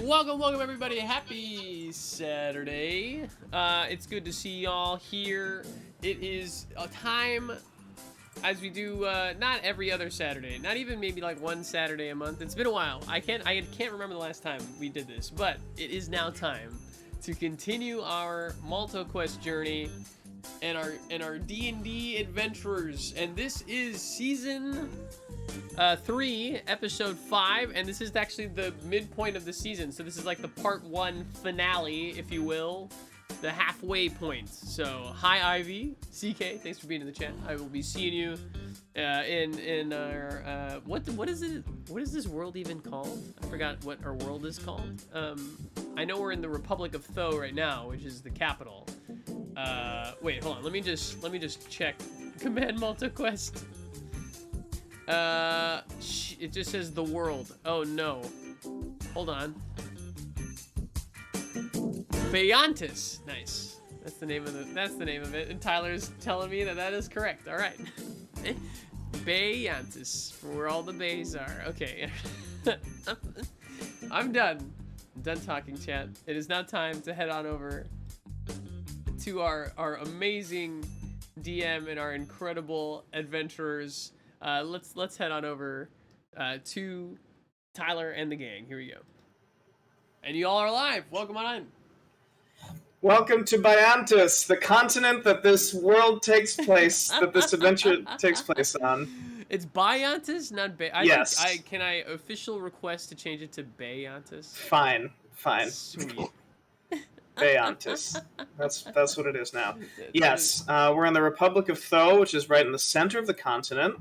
Welcome everybody. Happy Saturday. It's good to see y'all here. It is a time, as we do not every other Saturday, not even maybe like one Saturday a month. It's been a while. I can't remember the last time we did this, but it is now time to continue our Malt-O-Quest journey and our D&D adventurers. And this is season 3, episode 5, and this is actually the midpoint of the season. So this is like the part 1 finale, if you will, the halfway point. So hi Ivy, CK, thanks for being in the chat. I will be seeing you in our what is it? What is this world even called? I forgot what our world is called. I know we're in the Republic of Tho right now, which is the capital. Wait, hold on. Let me just check. Command Malt-O-Quest. It just says the world. Oh no. Hold on. Bayantis. Nice. That's the name of it. And Tyler's telling me that is correct. All right. Bayantis, for where all the bays are. Okay. I'm done. I'm done talking, chat. It is now time to head on over to our amazing DM and our incredible adventurers. Let's head on over to Tyler and the gang. Here we go. And you all are live. Welcome on in. Welcome to Bayantis, the continent that this world takes place, that this adventure takes place on. It's Bayantis, not Bay. Yes. Can I official request to change it to Bayantis? Fine. Sweet. Bayantis. That's what it is now. Yes, we're in the Republic of Tho, which is right in the center of the continent.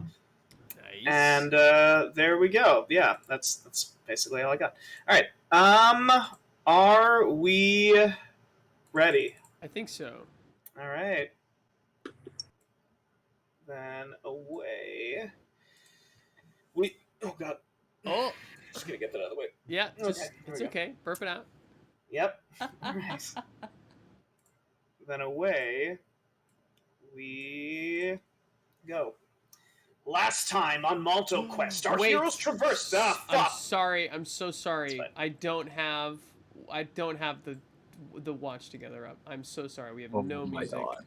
Nice. And there we go. Yeah, that's basically all I got. All right. Are we ready? I think so. All right. Then away. Oh God. Oh. Just gonna get that out of the way. Yeah. Okay. It's okay. Burp it out. Yep. Nice. Then away we go. Last time on Malt-O-Quest, our heroes traversed the I'm sorry. I'm so sorry. I don't have the watch together up. I'm so sorry. We have no music. God.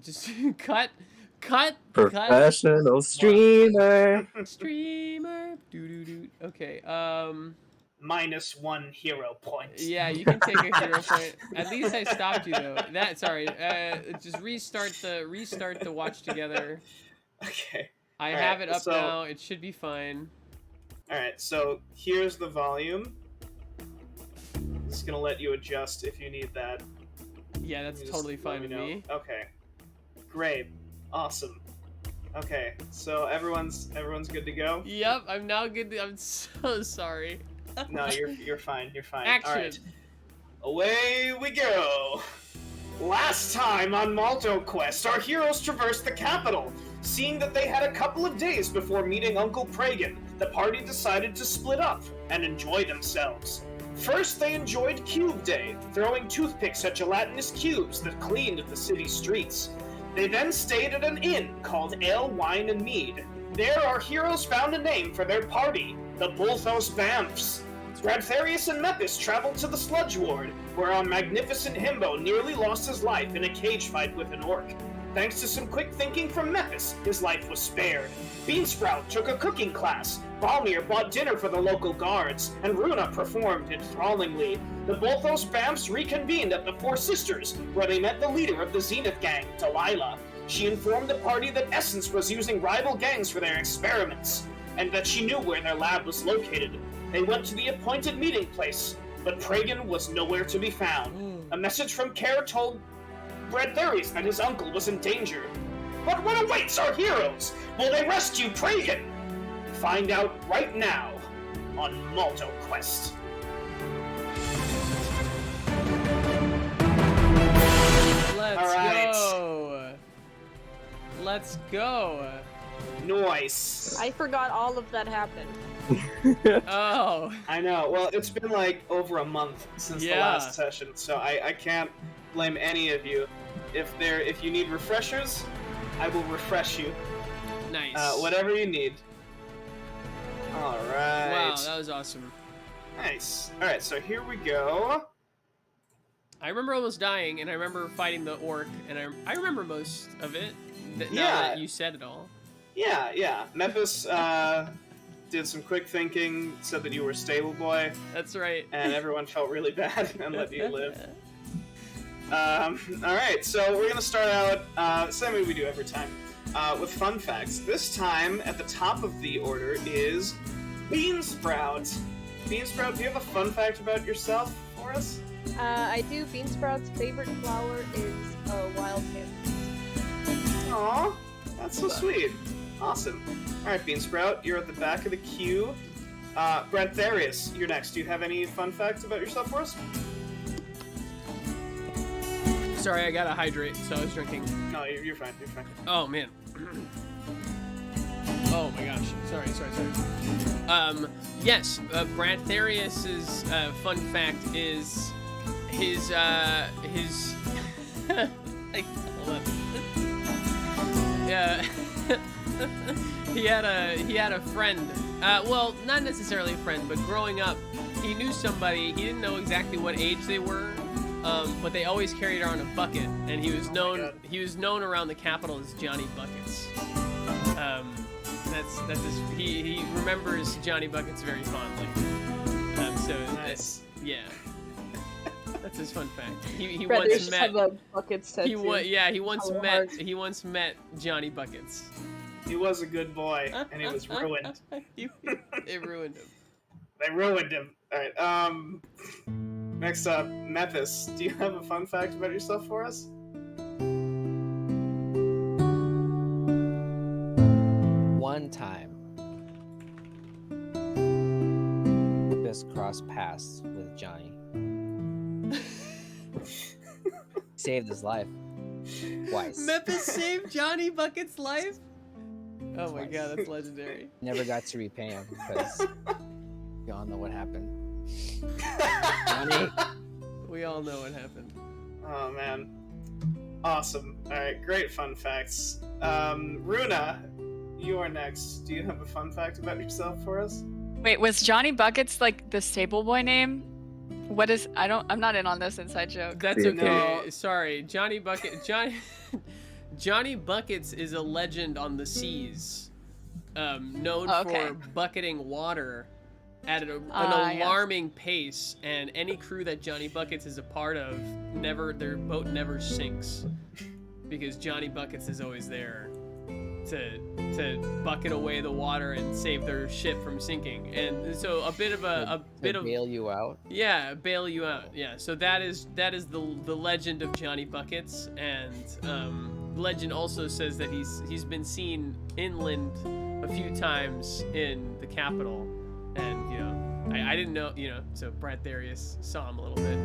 Just cut. Professional streamer. Streamer. Do. Okay. -1 hero point. Yeah, you can take a hero point. At least I stopped you though. Just restart the watch together. Okay. I have it up now. It should be fine. All right. So here's the volume. Just gonna let you adjust if you need that. Yeah, that's totally fine with me. Okay. Great. Awesome. Okay. So everyone's good to go? Yep, I'm now good. I'm so sorry. No, you're fine. You're fine. Action. All right. Away we go. Last time on Malt-O-Quest, our heroes traversed the capital. Seeing that they had a couple of days before meeting Uncle Pragan, the party decided to split up and enjoy themselves. First, they enjoyed Cube Day, throwing toothpicks at gelatinous cubes that cleaned the city streets. They then stayed at an inn called Ale, Wine, and Mead. There, our heroes found a name for their party, the Bolthos Vamps. Bradtherius and Mepis traveled to the Sludge Ward, where our magnificent himbo nearly lost his life in a cage fight with an orc. Thanks to some quick thinking from Mepis, his life was spared. Beansprout took a cooking class, Balmir bought dinner for the local guards, and Runa performed enthrallingly. The Bolthos Vamps reconvened at the Four Sisters, where they met the leader of the Zenith gang, Delilah. She informed the party that Essence was using rival gangs for their experiments, and that she knew where their lab was located. They went to the appointed meeting place, but Pragan was nowhere to be found. A message from Care told Bradtherius that his uncle was in danger. But what awaits our heroes? Will they rescue Pragan? Find out right now on Malt-O-Quest. Let's go. Nice. I forgot all of that happened. Oh. I know. Well, it's been like over a month since the last session, so I can't blame any of you. If you need refreshers, I will refresh you. Nice. Whatever you need. All right. Wow, that was awesome. Nice. All right, so here we go. I remember almost dying, and I remember fighting the orc, and I remember most of it. Now Yeah. that you said it all. Yeah. Mepis did some quick thinking, said that you were stable boy, That's right. and everyone felt really bad and let you live. All right, so we're gonna start out same way we do every time, with fun facts. This time, at the top of the order is Beansprout. Beansprout, do you have a fun fact about yourself for us? I do. Beansprout's favorite flower is wild candies. Aw, that's so sweet. Awesome. All right, Beansprout, you're at the back of the queue. Bradtherius, you're next. Do you have any fun facts about yourself for us? Sorry, I gotta hydrate, so I was drinking. No, you're fine. You're fine. Oh man. Oh my gosh. Sorry. Yes. Bradtherius's fun fact is his. Like, hold on. Yeah. he had a friend. Well, not necessarily a friend, but growing up, he knew somebody. He didn't know exactly what age they were. But they always carried around a bucket, and he was known around the capital as Johnny Buckets. That's his, he remembers Johnny Buckets very fondly. So Nice. that's his fun fact. He Brothers once met. have a bucket tattoo. He once met Johnny Buckets. He was a good boy, and he was ruined. It ruined him. They ruined him. All right. Next up, Mepis. Do you have a fun fact about yourself for us? One time, Mepis crossed paths with Johnny. Saved his life twice. Mepis saved Johnny Buckets' life? Oh my Twice. god, that's legendary. Never got to repay him because you all know what happened. Johnny. We all know what happened. Oh man, awesome! All right, great fun facts. Runa, you are next. Do you have a fun fact about yourself for us? Wait, was Johnny Buckets like the stable boy name? What is? I'm not in on this inside joke. That's okay. No. Sorry, Johnny Buckets is a legend on the seas, known Okay. for bucketing water at an Yes. alarming pace, and any crew that Johnny Buckets is a part of, their boat never sinks, because Johnny Buckets is always there to bucket away the water and save their ship from sinking. And so a bit of bail you out. yeah, bail you out. Yeah, so that is the legend of Johnny Buckets, and legend also says that he's been seen inland a few times in the capital, and I didn't know, so Bradtherius saw him a little bit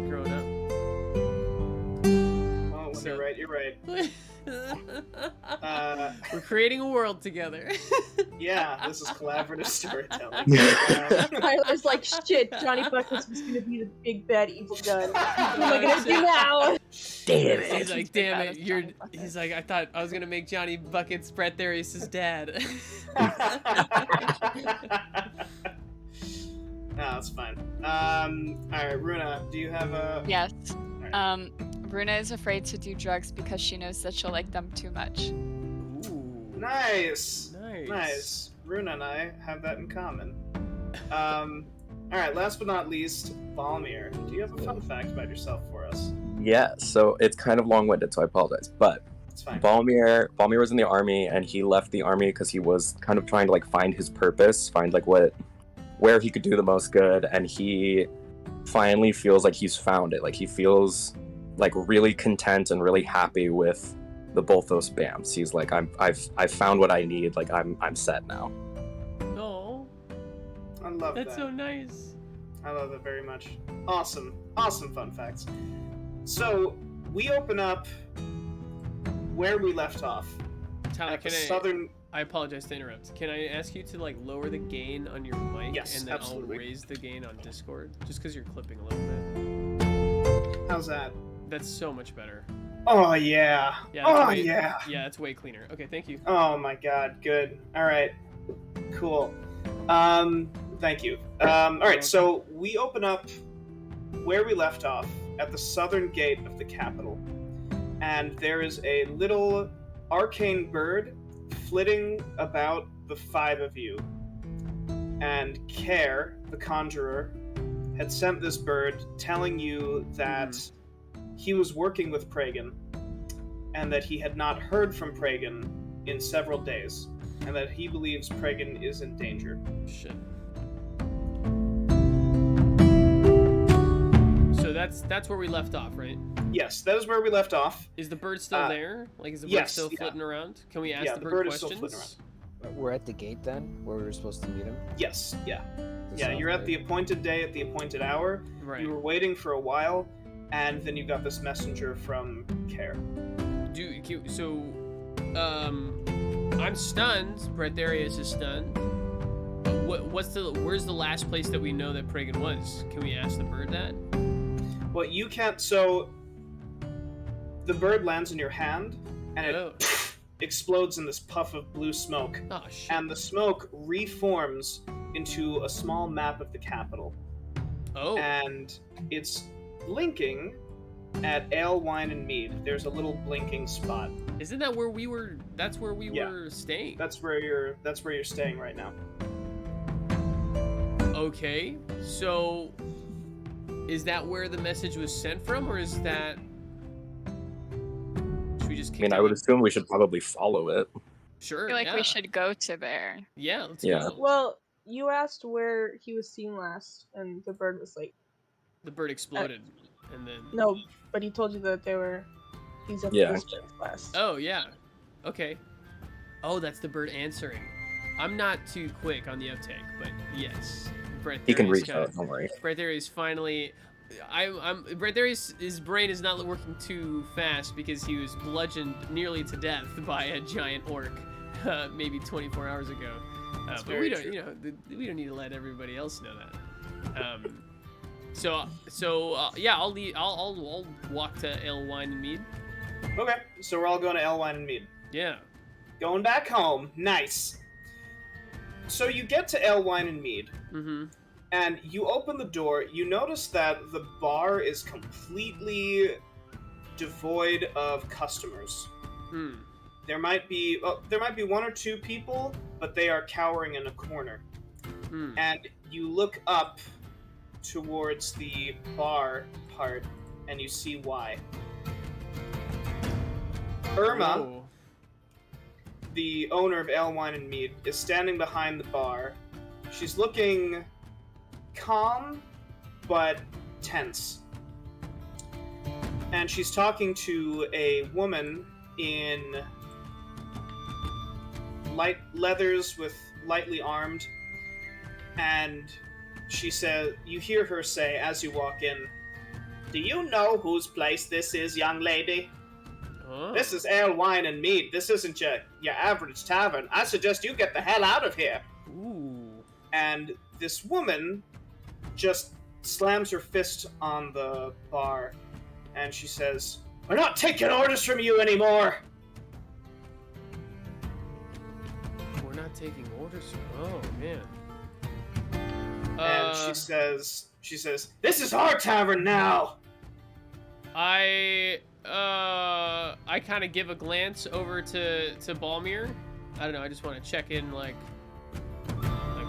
growing up. Oh, So- you're right. We're creating a world together. Yeah, this is collaborative storytelling. Tyler's like, shit, Johnny Buckets was gonna be the big bad evil gun. What am I gonna do now? Damn He's like, damn bad it, as you're. Johnny Buckets. He's like, I thought I was gonna make Johnny Buckets Bradtherius' dad. No, it's fine. Alright, Runa, do you have a... Yes. Alright. Runa is afraid to do drugs because she knows that she'll like them too much. Ooh, Nice! nice. Nice. Runa and I have that in common. Alright, last but not least, Balmir. Do you have a fun fact about yourself for us? Yeah, so it's kind of long-winded, so I apologize. But It's fine. Balmir was in the army, and he left the army because he was kind of trying to find his purpose, find where he could do the most good, and he finally feels like he's found it. Like he feels really content and really happy with the Bolthos Bams. He's like, I've found what I need. Like I'm set now. Oh, I love that's that. so nice. I love it very much. Awesome fun facts. So, we open up where we left off. Tyler, At the can southern... I apologize to interrupt. Can I ask you to lower the gain on your mic, Yes, and then absolutely. I'll raise the gain on Discord, just because you're clipping a little bit. How's that? That's so much better. Oh, yeah. Yeah. That's Oh, way, yeah. Yeah, it's way cleaner. Okay, thank you. Oh, my God. Good. All right. Cool. Thank you. All right, so we open up where we left off at the southern gate of the capital, and there is a little arcane bird flitting about the five of you. And Care, the conjurer, had sent this bird telling you that he was working with Pragan, and that he had not heard from Pragan in several days, and that he believes Pragan is in danger. Shit. So that's where we left off, right? Yes, that is where we left off. Is the bird still there? Like, is the bird yes, still yeah. flitting around? Can we ask Yeah, the the bird bird is still questions? flitting We're at the gate then, where we were supposed to meet him. Yes, yeah. This Yeah, sounds you're at good. the appointed day at the appointed hour. Right. You were waiting for a while, and then you got this messenger from Care. I'm stunned. Bradtherius is stunned. Where's the last place that we know that Pragan was? Can we ask the bird that? Well, you can't. So the bird lands in your hand, and it explodes in this puff of blue smoke, Oh shit. and the smoke reforms into a small map of the capital, Oh. and it's blinking at Ale, Wine, and Mead. There's a little blinking spot. Isn't that where we were? That's where we Yeah. were staying. That's where you're staying right now. Okay. So, is that where the message was sent from, or is that? Should we just? I mean, I would assume we should probably follow it. Sure. I feel like yeah. we should go to there. Yeah. Let's Yeah. go. Well, you asked where he was seen last, and the bird was like, The bird exploded, and then. no, but he told you that he's at Yeah. this place last. Oh yeah. Okay. Oh, that's the bird answering. I'm not too quick on the uptake, but yes. He can Bradtherius reach kinda- out, don't worry. Bradtherius finally. Bradtherius, his brain is not working too fast because he was bludgeoned nearly to death by a giant orc, maybe 24 hours ago. But very we don't, true. we don't need to let everybody else know that. Yeah, I'll walk to Ale, Wine, and Mead. Okay, so we're all going to Ale, Wine, and Mead. Yeah. Going back home. Nice. So you get to Ale, Wine, and Mead, Mm-hmm. and you open the door. You notice that the bar is completely devoid of customers. Hmm. There might be one or two people, but they are cowering in a corner. Hmm. And you look up towards the bar part, and you see why. Irma, Oh. the owner of Ale, Wine, and Mead, is standing behind the bar. She's looking calm, but tense. And she's talking to a woman in light leathers with lightly armed. And she says, you hear her say as you walk in, "Do you know whose place this is, young lady? Oh. This is Ale, Wine, and Mead. This isn't your average tavern. I suggest you get the hell out of here." Ooh. And this woman just slams her fist on the bar, and she says, "We're not taking orders from you anymore." We're not taking orders. Oh man. And she says, "This is our tavern now." I kind of give a glance over to Balmir. I don't know. I just want to check in, like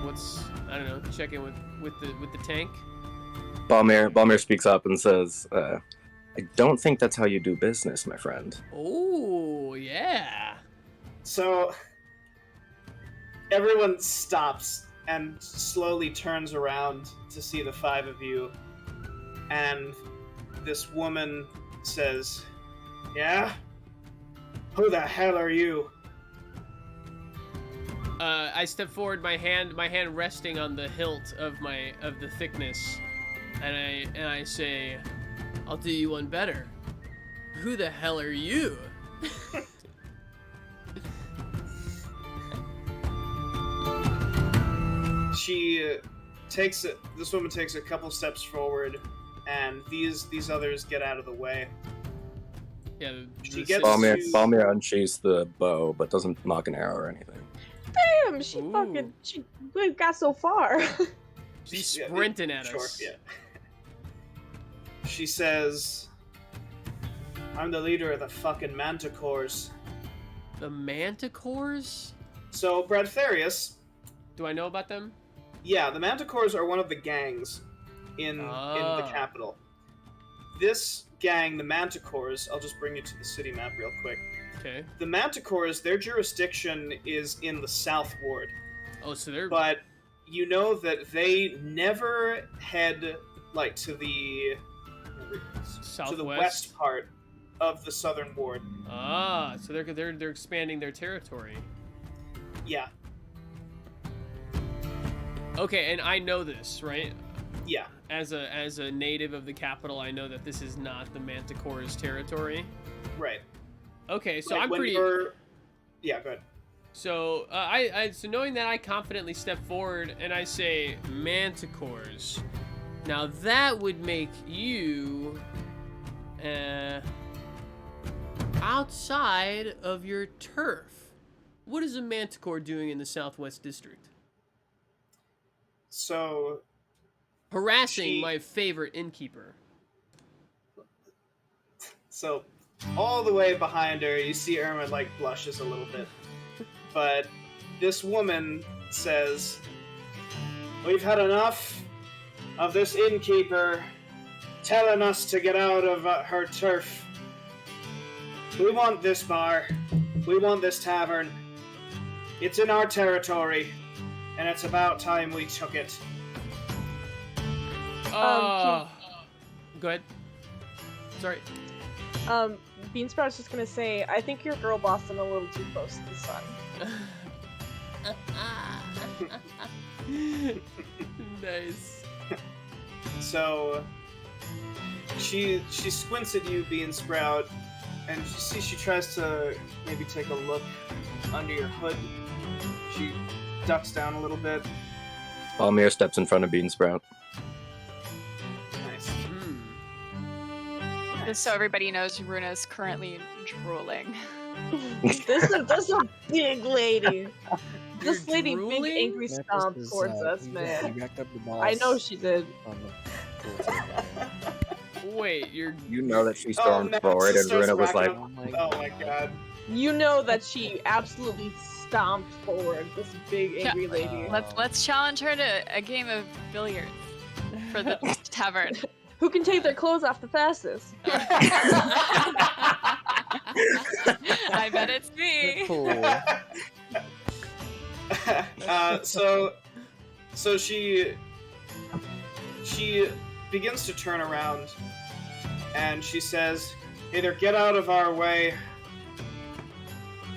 what's, I don't know, check in with the tank. Balmir speaks up and says, "I don't think that's how you do business, my friend." Oh yeah. So everyone stops and slowly turns around to see the five of you, and this woman says, "Yeah? Who the hell are you?" I step forward, my hand resting on the hilt of the thickness, and I say, "I'll do you one better. Who the hell are you?" This woman takes a couple steps forward, and these others get out of the way. Yeah. She the gets- citizens- Balmir unsheathes the bow, but doesn't knock an arrow or anything. Damn, she Ooh. fucking we got so far. She's sprinting at Sure, us. yeah. She says, I'm the leader of the fucking manticores. The Manticores? So, Bradtherius, Do I know about them? yeah, the manticores are one of the gangs in the capital. This gang, the manticores, I'll just bring you to the city map real quick. Okay. The manticores, their jurisdiction is in the South Ward. Oh, so they're... But you know that they never head like to the Southwest? west part of the Southern Ward. Ah, so they're expanding their territory. Yeah, Okay, and I know this, right? yeah. As a native of the capital, I know that this is not the Manticore's territory. Right. Okay, so Like, I'm when pretty... Yeah, go ahead. So, so knowing that, I confidently step forward and I say, Manticores. Now that would make you, outside of your turf. What is a Manticore doing in the Southwest District? So, Harassing my favorite innkeeper. so all the way behind her, you see Irma like blushes a little bit. But this woman says, we've had enough of this innkeeper telling us to get out of her turf. We want this bar. We want this tavern. It's in our territory, and it's about time we took it. Oh. Go ahead. Sorry. Beansprout's just gonna say, I think you're girl bossing a little too close to the sun. Nice. So she squints at you, Beansprout, and you see she tries to maybe take a look under your hood. She ducks down a little bit. Balmir steps in front of Beansprout. Nice. Hmm. Just so everybody knows, Runa is currently drooling. This is a big lady. This You're lady drooling? big angry Mepis stomp is, towards us, he man. racked up the balls I know she did. on the pool table. Wait, you're... You know that she Oh, stormed Mepis forward, and starts Runa was like, racking Oh my god. You know that she absolutely stomped forward. This big angry lady. Let's challenge her to a game of billiards for the tavern. Who can take their clothes off the fastest? I bet it's me. Cool. So she begins to turn around, and she says, either get out of our way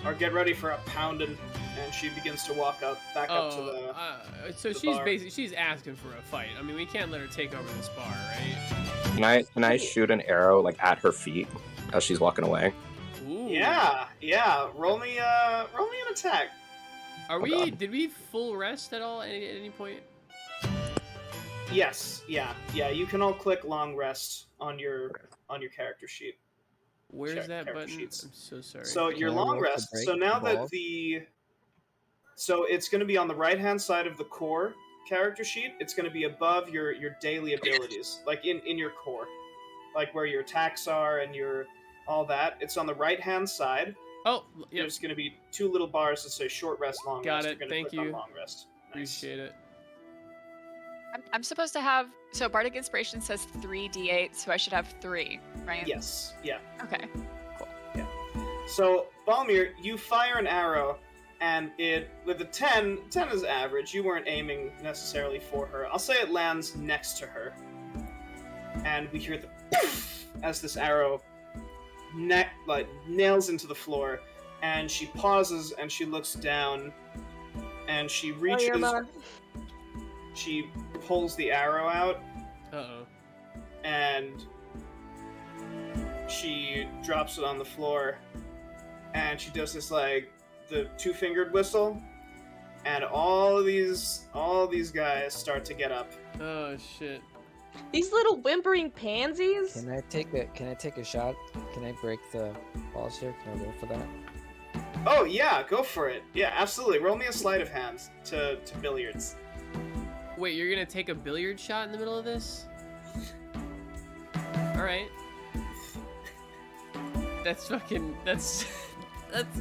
or get ready for a pounding. And she begins to walk back up to the so the she's bar. she's asking for a fight. I mean, we can't let her take over this bar, right? can I shoot an arrow like at her feet as she's walking away? Ooh. Yeah. Roll me an attack. Are Oh, we? God. Did we full rest at all at any point? Yes, yeah. You can all click long rest on your character sheet. Where's Check that character button? sheets. I'm so sorry. So your I long roll to rest. break So now that balls? so it's going to be on the right hand side of the core character sheet. It's going to be above your daily abilities, like in your core, like where your attacks are and your all that. It's on the right hand side. Oh, yep. There's going to be two little bars that say short rest, long Got rest. it. You're gonna Thank click on you. long rest. Nice. Appreciate it. I'm supposed to have, so Bardic Inspiration says 3d8, so I should have 3, right? Yes. Yeah. Okay. So, Balmir, you fire an arrow, and it, with a 10 is average. You weren't aiming necessarily for her. I'll say it lands next to her. And we hear the poof as this arrow nails into the floor. And she pauses, and she looks down, and she reaches, she pulls the arrow out, Uh-oh. and she drops it on the floor, and she does this like the two-fingered whistle, and all these guys start to get up. Oh shit. These little whimpering pansies? Can I take a shot? Can I break the balls here? Can I roll for that? Oh yeah, go for it. Yeah, absolutely. Roll me a sleight of hand to billiards. Wait, you're gonna take a billiard shot in the middle of this? All right. That's fucking. That's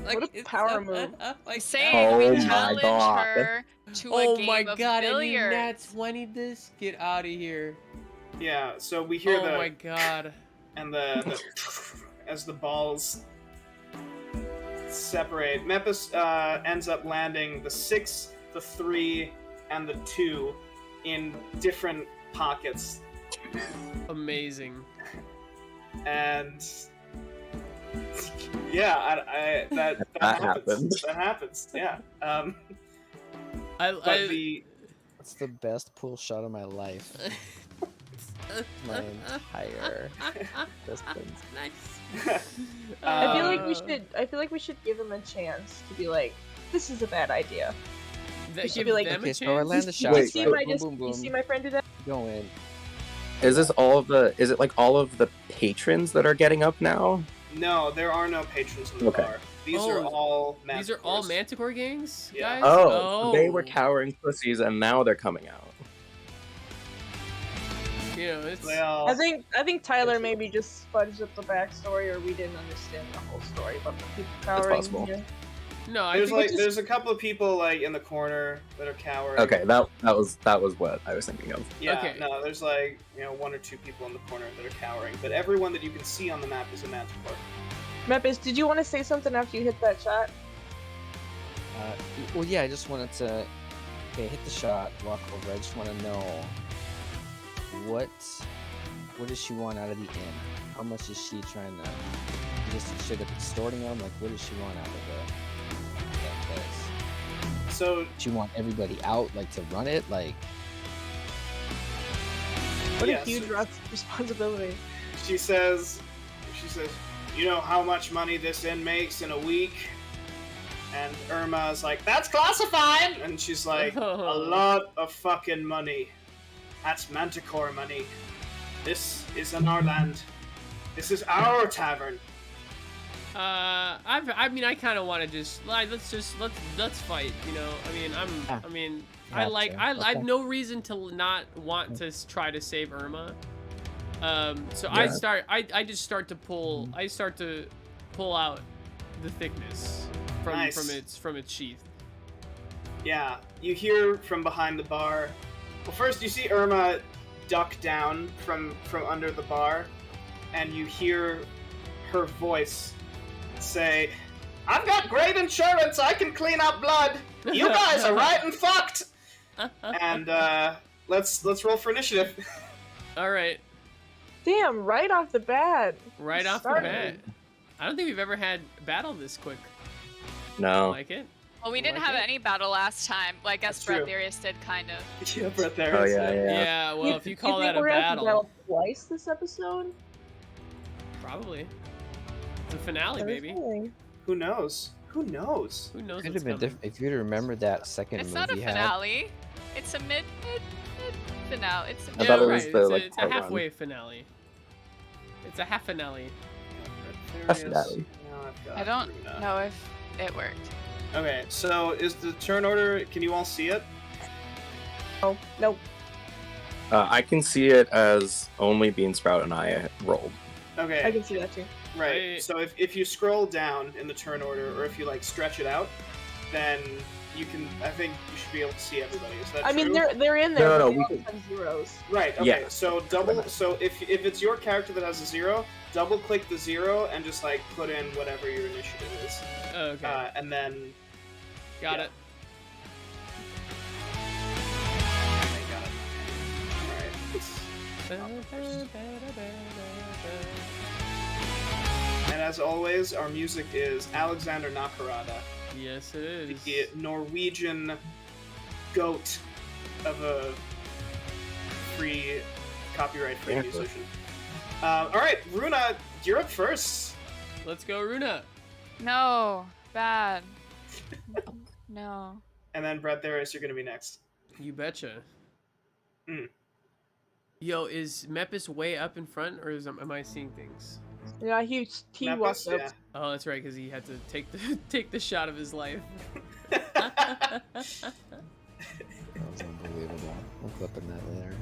like What a power move. Like, Saying Oh we my challenge God. her to a oh game my of god! And you nat billiards. 20 this? Get out of here! Yeah, so we hear Oh my god! and the as the balls separate. Mepis ends up landing the 6, the 3, and the 2 in different pockets, Amazing. and yeah, that happens. That happens. Yeah. But That's the best pool shot of my life. My entire existence. Nice. I feel like we should give him a chance to be like, this is a bad idea. That we should give be like, them Okay, a so I chance? land the You shots, see right? my Boom, boom, boom. you see my friend do that? Go in. Is this all of the? Is it like all of the patrons that are getting up now? No, there are no patrons in the Okay. bar. These Oh, are all These are all manticores. Manticore gangs, Yeah. guys? Oh, they were cowering pussies, and now they're coming out. You know, it's... They all... I think Tyler maybe just spudged up the backstory, or we didn't understand the whole story about the people cowering. possible. here. No, I There's think like there's a couple of people like in the corner that are cowering. Okay, that was what I was thinking of. Yeah, Okay. no, there's like 1 or 2 people in the corner that are cowering, but everyone that you can see on the map is a manticore. Mepis, did you want to say something after you hit that shot? Well, yeah, I just wanted to. Okay, hit the shot, walk over. I just want to know what does she want out of the inn? How much is she trying to just straight up extorting them? Like, what does she want out of that place? So She want everybody out, like to run it, like. What Yes. a huge responsibility. she says, you know how much money this inn makes in a week? And Irma's like, that's classified! And she's like, a lot of fucking money. That's manticore money. This is in our land. This is our tavern. I mean, I kind of want to just like let's fight. You know, I have no reason to not want to try to save Irma. So Yeah. I just start to pull. I start to pull out the thickness from Nice. from its sheath. Yeah, you hear from behind the bar. Well, first you see Irma duck down from under the bar, and you hear her voice say, "I've got great insurance. I can clean up blood. You guys are right and fucked." And let's roll for initiative. All right, Damn, right off the bat. right off the bat. I don't think we've ever had battle this quick. I No. like it. Well, we didn't like have it. any battle last time. Well, I guess That's true. Bradtherius did kind of. Yeah, Bradtherius. Oh yeah, yeah. Yeah. Well, if you call think that a we're gonna have to battle, twice this episode? probably. It's a finale, baby. Okay. Who knows? Who knows? Who knows Could what's have been coming? different if you'd remembered that second It's move not a you had. finale. It's a mid finale. It's a I mid. thought it was right. the, it's like, it's a part one. halfway finale. It's a half finale. Definitely. Now I've got I don't Runa. know if it worked. Okay, so is the turn order? Can you all see it? Oh, nope. I can see it as only Beansprout and I rolled. Okay. I can see that too. Right. I- So if you scroll down in the turn order, or if you like stretch it out, then you can. I think you should be able to see everybody. Is that I true? mean, they're in there. No, but no, they we all can- have zeros. Right. Okay. Yeah. So double. So if it's your character that has a 0, double click the 0 and just like put in whatever your initiative is, Okay. and then Got yeah. it. I got it. And as always, our music is Alexander Nakarada, Yes, it is. the Norwegian goat of a free, copyright-free Yeah. musician. All right, Runa, you're up first. Let's go, Runa. No, bad. No. And then Bradtherius, you're gonna be next. You betcha. Mm. Yo, is Mepis way up in front, or am I seeing things? Yeah, he Mepis? walked up. Yeah. Oh, that's right, because he had to take the shot of his life. That was unbelievable. I'm clipping that later.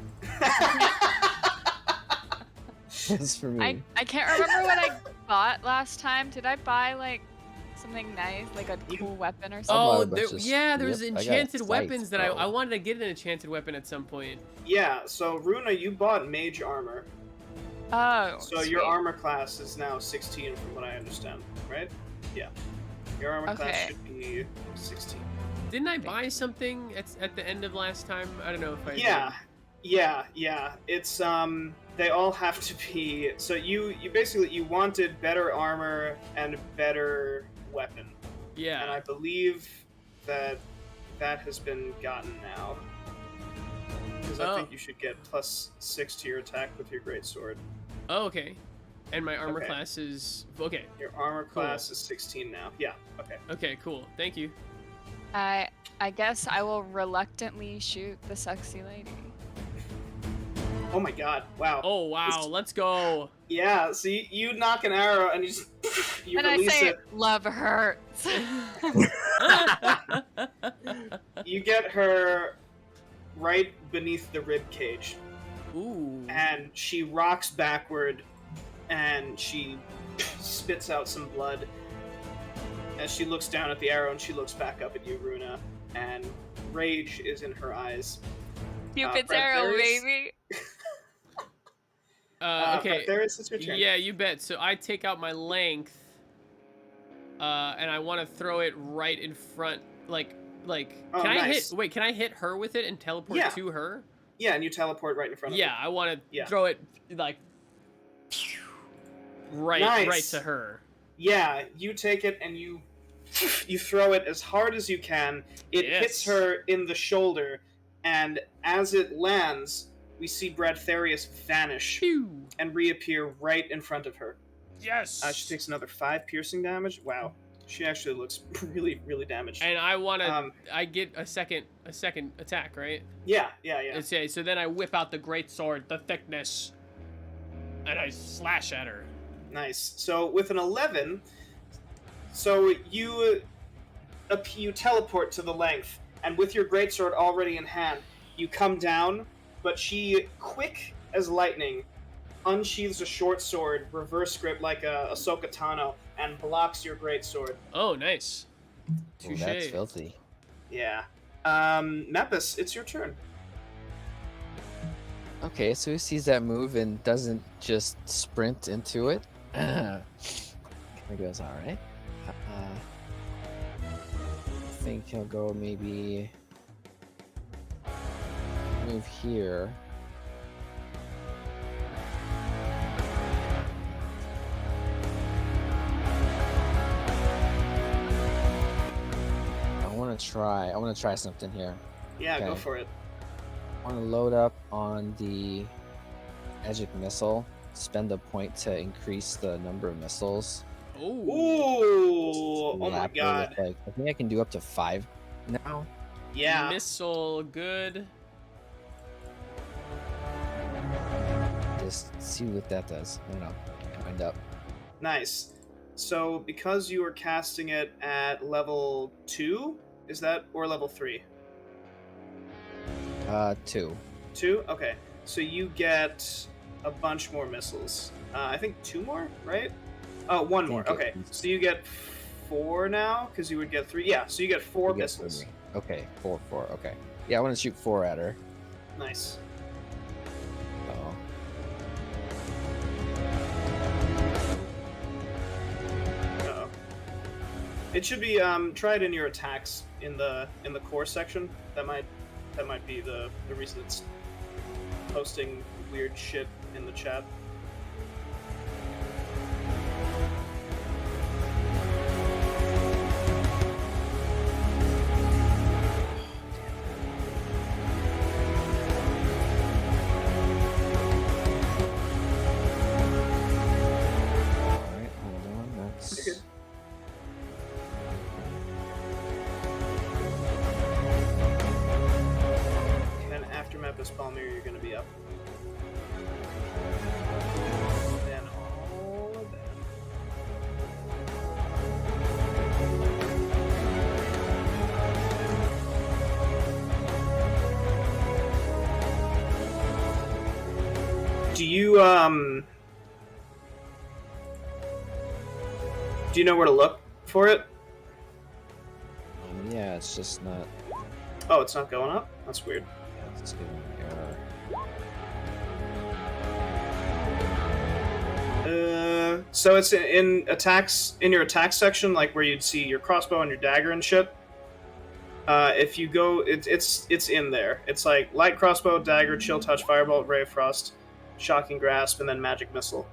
That's for me. I can't remember what I bought last time. Did I buy like something nice, like a cool weapon or something? Oh, a bunch of- there's yep, I got enchanted scythe, weapons that I bro. wanted to get an enchanted weapon at some point. Yeah, so Runa, you bought mage armor. Oh. So sweet. your armor class is now 16 from what I understand, right? Yeah. Your armor class Okay. should be 16. Didn't I buy something at the end of last time? I don't know if I Yeah. Yeah. It's they all have to be so you basically you wanted better armor and better weapon. did. Yeah. And I believe that has been gotten now. Because I think you should get +6 to your attack with your greatsword. Oh, okay. And my armor Okay. class is okay. Your armor Cool. class is 16 now. Yeah, okay. Okay, cool. Thank you. I guess I will reluctantly shoot the sexy lady. Oh my god, wow. Oh wow, let's go. Yeah, so you knock an arrow and you just you And I release say, it. love hurts. You get her right beneath the rib cage, Ooh. and she rocks backward, and she spits out some blood. As she looks down at the arrow, and she looks back up at you, Runa, and rage is in her eyes. Cupid's arrow, Bradtherius? baby. Okay. Bradtherius, it's your turn. Yeah, you bet. So I take out my length, and I want to throw it right in front, like. Oh, Can I nice. hit? Wait, can I hit her with it and teleport Yeah. to her? Yeah, and you teleport right in front of Yeah, her. I want to Yeah. throw it like right Nice. to her. Yeah, you take it and you throw it as hard as you can. It hits Yes. her in the shoulder, and as it lands, we see Bradtherius vanish Phew. and reappear right in front of her. Yes. She takes another 5 piercing damage. Wow, she actually looks really, really damaged. And I want to. Um, I get a second attack, right? yeah. Okay, so then I whip out the great sword, the thickness, and I slash at her. Nice. So with an 11, so you teleport to the length, and with your greatsword already in hand, you come down, but she, quick as lightning, unsheathes a short sword, reverse grip like a Ahsoka Tano, and blocks your greatsword. Oh, nice. Oh, Touche. that's filthy. Yeah. Mepis, it's your turn. Okay, so he sees that move and doesn't just sprint into it. He goes, all right. I think he'll go maybe move here. I want to try something here. Yeah, go Okay. for it. I want to load up on the magic missile, spend a point to increase the number of missiles. Oh. Ooh! Oh my Lap it god. with, like, I think I can do up to 5 now. Yeah. Missile, good. Just see what that does. I don't know. Wind up. Nice. So, because you are casting it at level 2, is that, or level 3? 2. 2? Okay. So you get a bunch more missiles. I think 2 more, right? Oh, 1 more. Think Okay. it- So you get 4 now, because you would get 3. Yeah, so you get 4 You get missiles. 3. Okay, 4. Okay. Yeah, I want to shoot 4 at her. Nice. So. Uh-oh. It should be, try it in your attacks in the core section. That might be the reason it's posting weird shit in the chat. Alright, hold on. That's. You're good. And after Mepis Balmir, you're gonna be up. Then all of that. Do you know where to look for it? Yeah, it's just not. Oh, it's not going up? That's weird. Yeah, it's giving me error. So it's in attacks, in your attack section, like where you'd see your crossbow and your dagger and shit. If you go, it's in there. It's like light crossbow, dagger, chill touch, firebolt, ray of frost, shocking grasp, and then magic missile.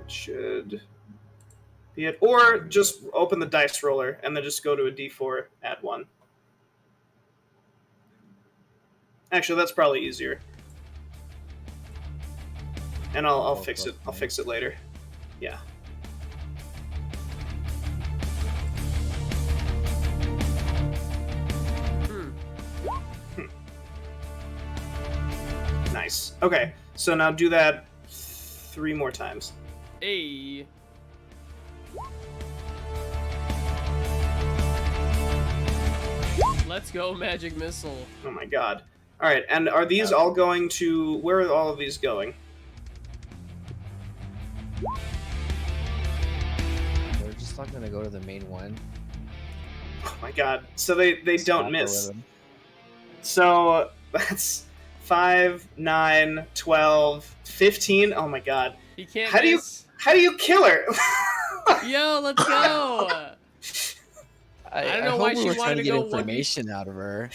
It should be it. Or just open the dice roller and then just go to a d4, add 1. Actually, that's probably easier. And I'll fix it. I'll fix it later. Yeah. Nice. Okay, so now do that 3 more times. Hey. Let's go, magic missile. Oh my god. Alright, and are these all going to... Where are all of these going? They're just not gonna go to the main one. Oh my god. So they don't miss. So that's 5, 9, 12, 15. Oh my god. He can't How do you kill her? Yo, let's go. I don't know why hope we she were trying wanted to to get go information out of her.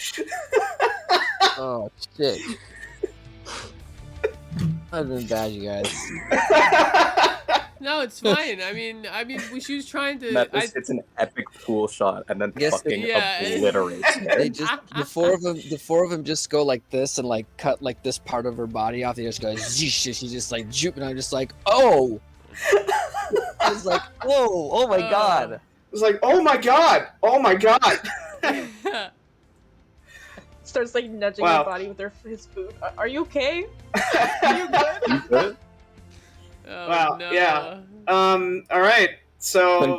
Oh shit. I've been bad, you guys. No, it's fine. I mean, she was trying to. Mepis hits an epic pool shot and then Yes, fucking yeah. obliterates her. They just the four of them just go like this and like cut like this part of her body off. They just go she's just like juke, and I'm just like, oh. I was like, whoa, oh my god. It's like, oh my god, oh my god. Starts like nudging Wow. her body with his food. Are you okay? Are you good? You good? Oh, Wow, no. yeah. Alright, so... Can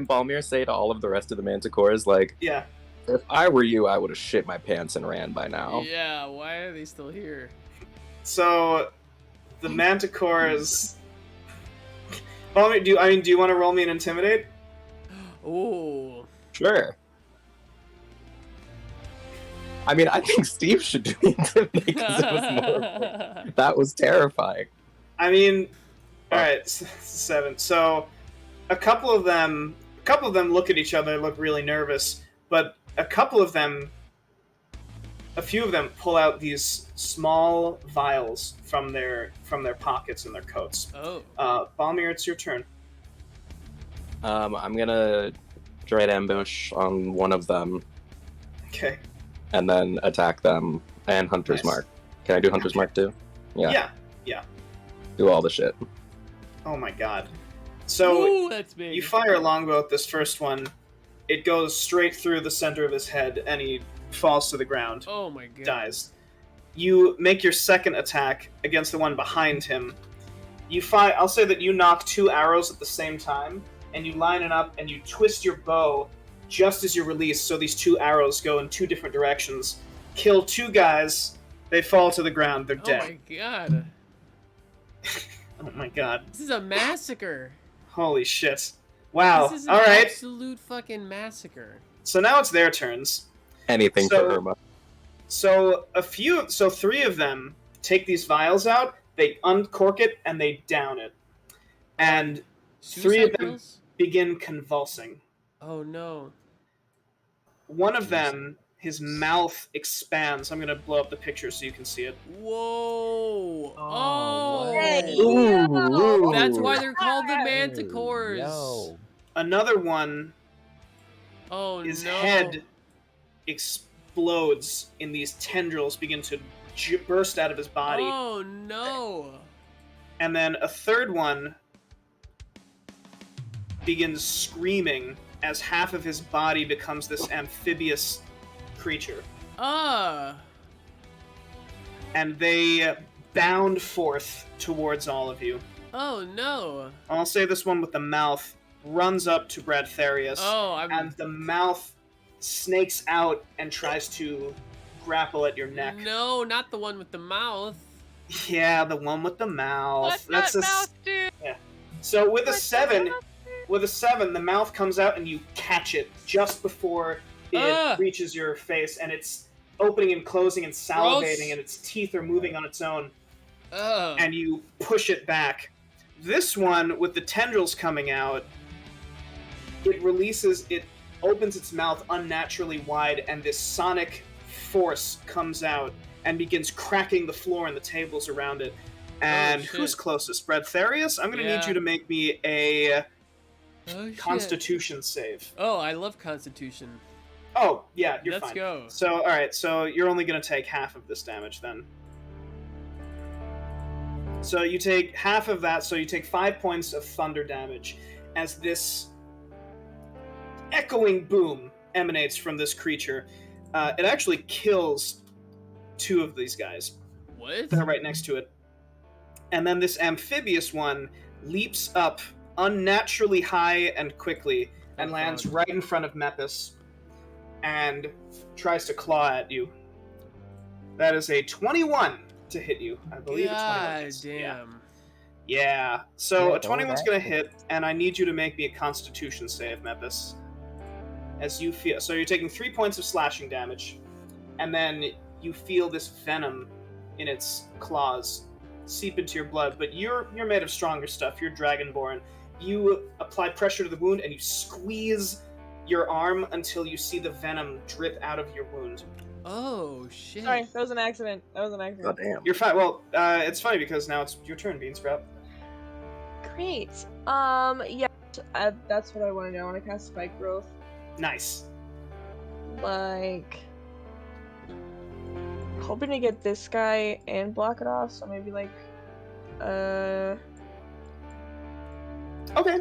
Balmir say to all of the rest of the Manticores, like, Yeah. if I were you, I would have shit my pants and ran by now. Yeah, why are they still here? So, the Manticores... Balmir, do you want to roll me an Intimidate? Oh. Sure. I mean, I think Steve should do it because it was more. That was terrifying. I mean, alright, 7. So, a couple of them look at each other, look really nervous, but a few of them pull out these small vials from their pockets and their coats. Oh. Balmir, it's your turn. I'm gonna dread ambush on one of them Okay. and then attack them and Hunter's Nice. Mark. Can I do Hunter's Mark too? Yeah. Do all the shit. Oh my god. So, Ooh, that's big. you fire a longbow at this first one. It goes straight through the center of his head, and he falls to the ground. Oh my god. Dies. You make your second attack against the one behind him. I'll say that you knock 2 arrows at the same time, and you line it up, and you twist your bow just as you release, so these 2 arrows go in 2 different directions. Kill 2 guys, they fall to the ground, they're Oh dead. my god. Oh my god. This is a massacre. Holy shit. Wow. This is an Alright, absolute fucking massacre. so now it's their turns. Anything So- for Irma. So 3 of them take these vials out, they uncork it, and they down it. And 3 of Suicide them pills? begin convulsing. Oh no. One of them, his mouth expands. I'm going to blow up the picture so you can see it. Whoa. Oh, Hey, Ooh. That's why they're called the Manticores. Yo. Another one, Oh his no. head explodes, and these tendrils begin to burst out of his body. Oh no. And then a third one begins screaming as half of his body becomes this amphibious creature. And they bound forth towards all of you. Oh no. I'll say this one with the mouth runs up to Bradtherius, Oh, and the mouth snakes out and tries to grapple at your neck. No, not the one with the mouth. Yeah, the one with the mouth. What that mouth, dude? Yeah. So with a What that 7, mouth, dude? with a 7, the mouth comes out and you catch it just before it reaches your face, and it's opening and closing and salivating, Gross. and its teeth are moving on its own, Ugh. and you push it back. This one, with the tendrils coming out, it opens its mouth unnaturally wide, and this sonic force comes out and begins cracking the floor and the tables around it. And shit. who's closest? Bradtherius? I'm going to need Yeah. you to make me a Oh, shit. Constitution save. Oh, I love Constitution. Oh, yeah, you're Let's fine. go. So, alright, so you're only going to take half of this damage then. So you take half of that, so you take 5 points of thunder damage as this echoing boom emanates from this creature. It actually kills 2 of these guys. What? They're right next to it. And then this amphibious one leaps up unnaturally high and quickly and lands right in front of Mepis and tries to claw at you. That is a 21 to hit you. I believe it's 21. God hits. damn. Yeah. So Yeah, a 21's don't gonna actually. hit, and I need you to make me a Constitution save, Mepis. As you feel, so you're taking 3 points of slashing damage, and then you feel this venom in its claws seep into your blood. But you're made of stronger stuff. You're dragonborn. You apply pressure to the wound, and you squeeze your arm until you see the venom drip out of your wound. Oh, shit. Sorry, that was an accident. God damn. You're fine. Well, it's funny because now it's your turn, Beansprout. Great. Yeah, that's what I want to know. I want to cast Spike Growth. Nice. Like, hoping to get this guy and block it off. So maybe like, Okay.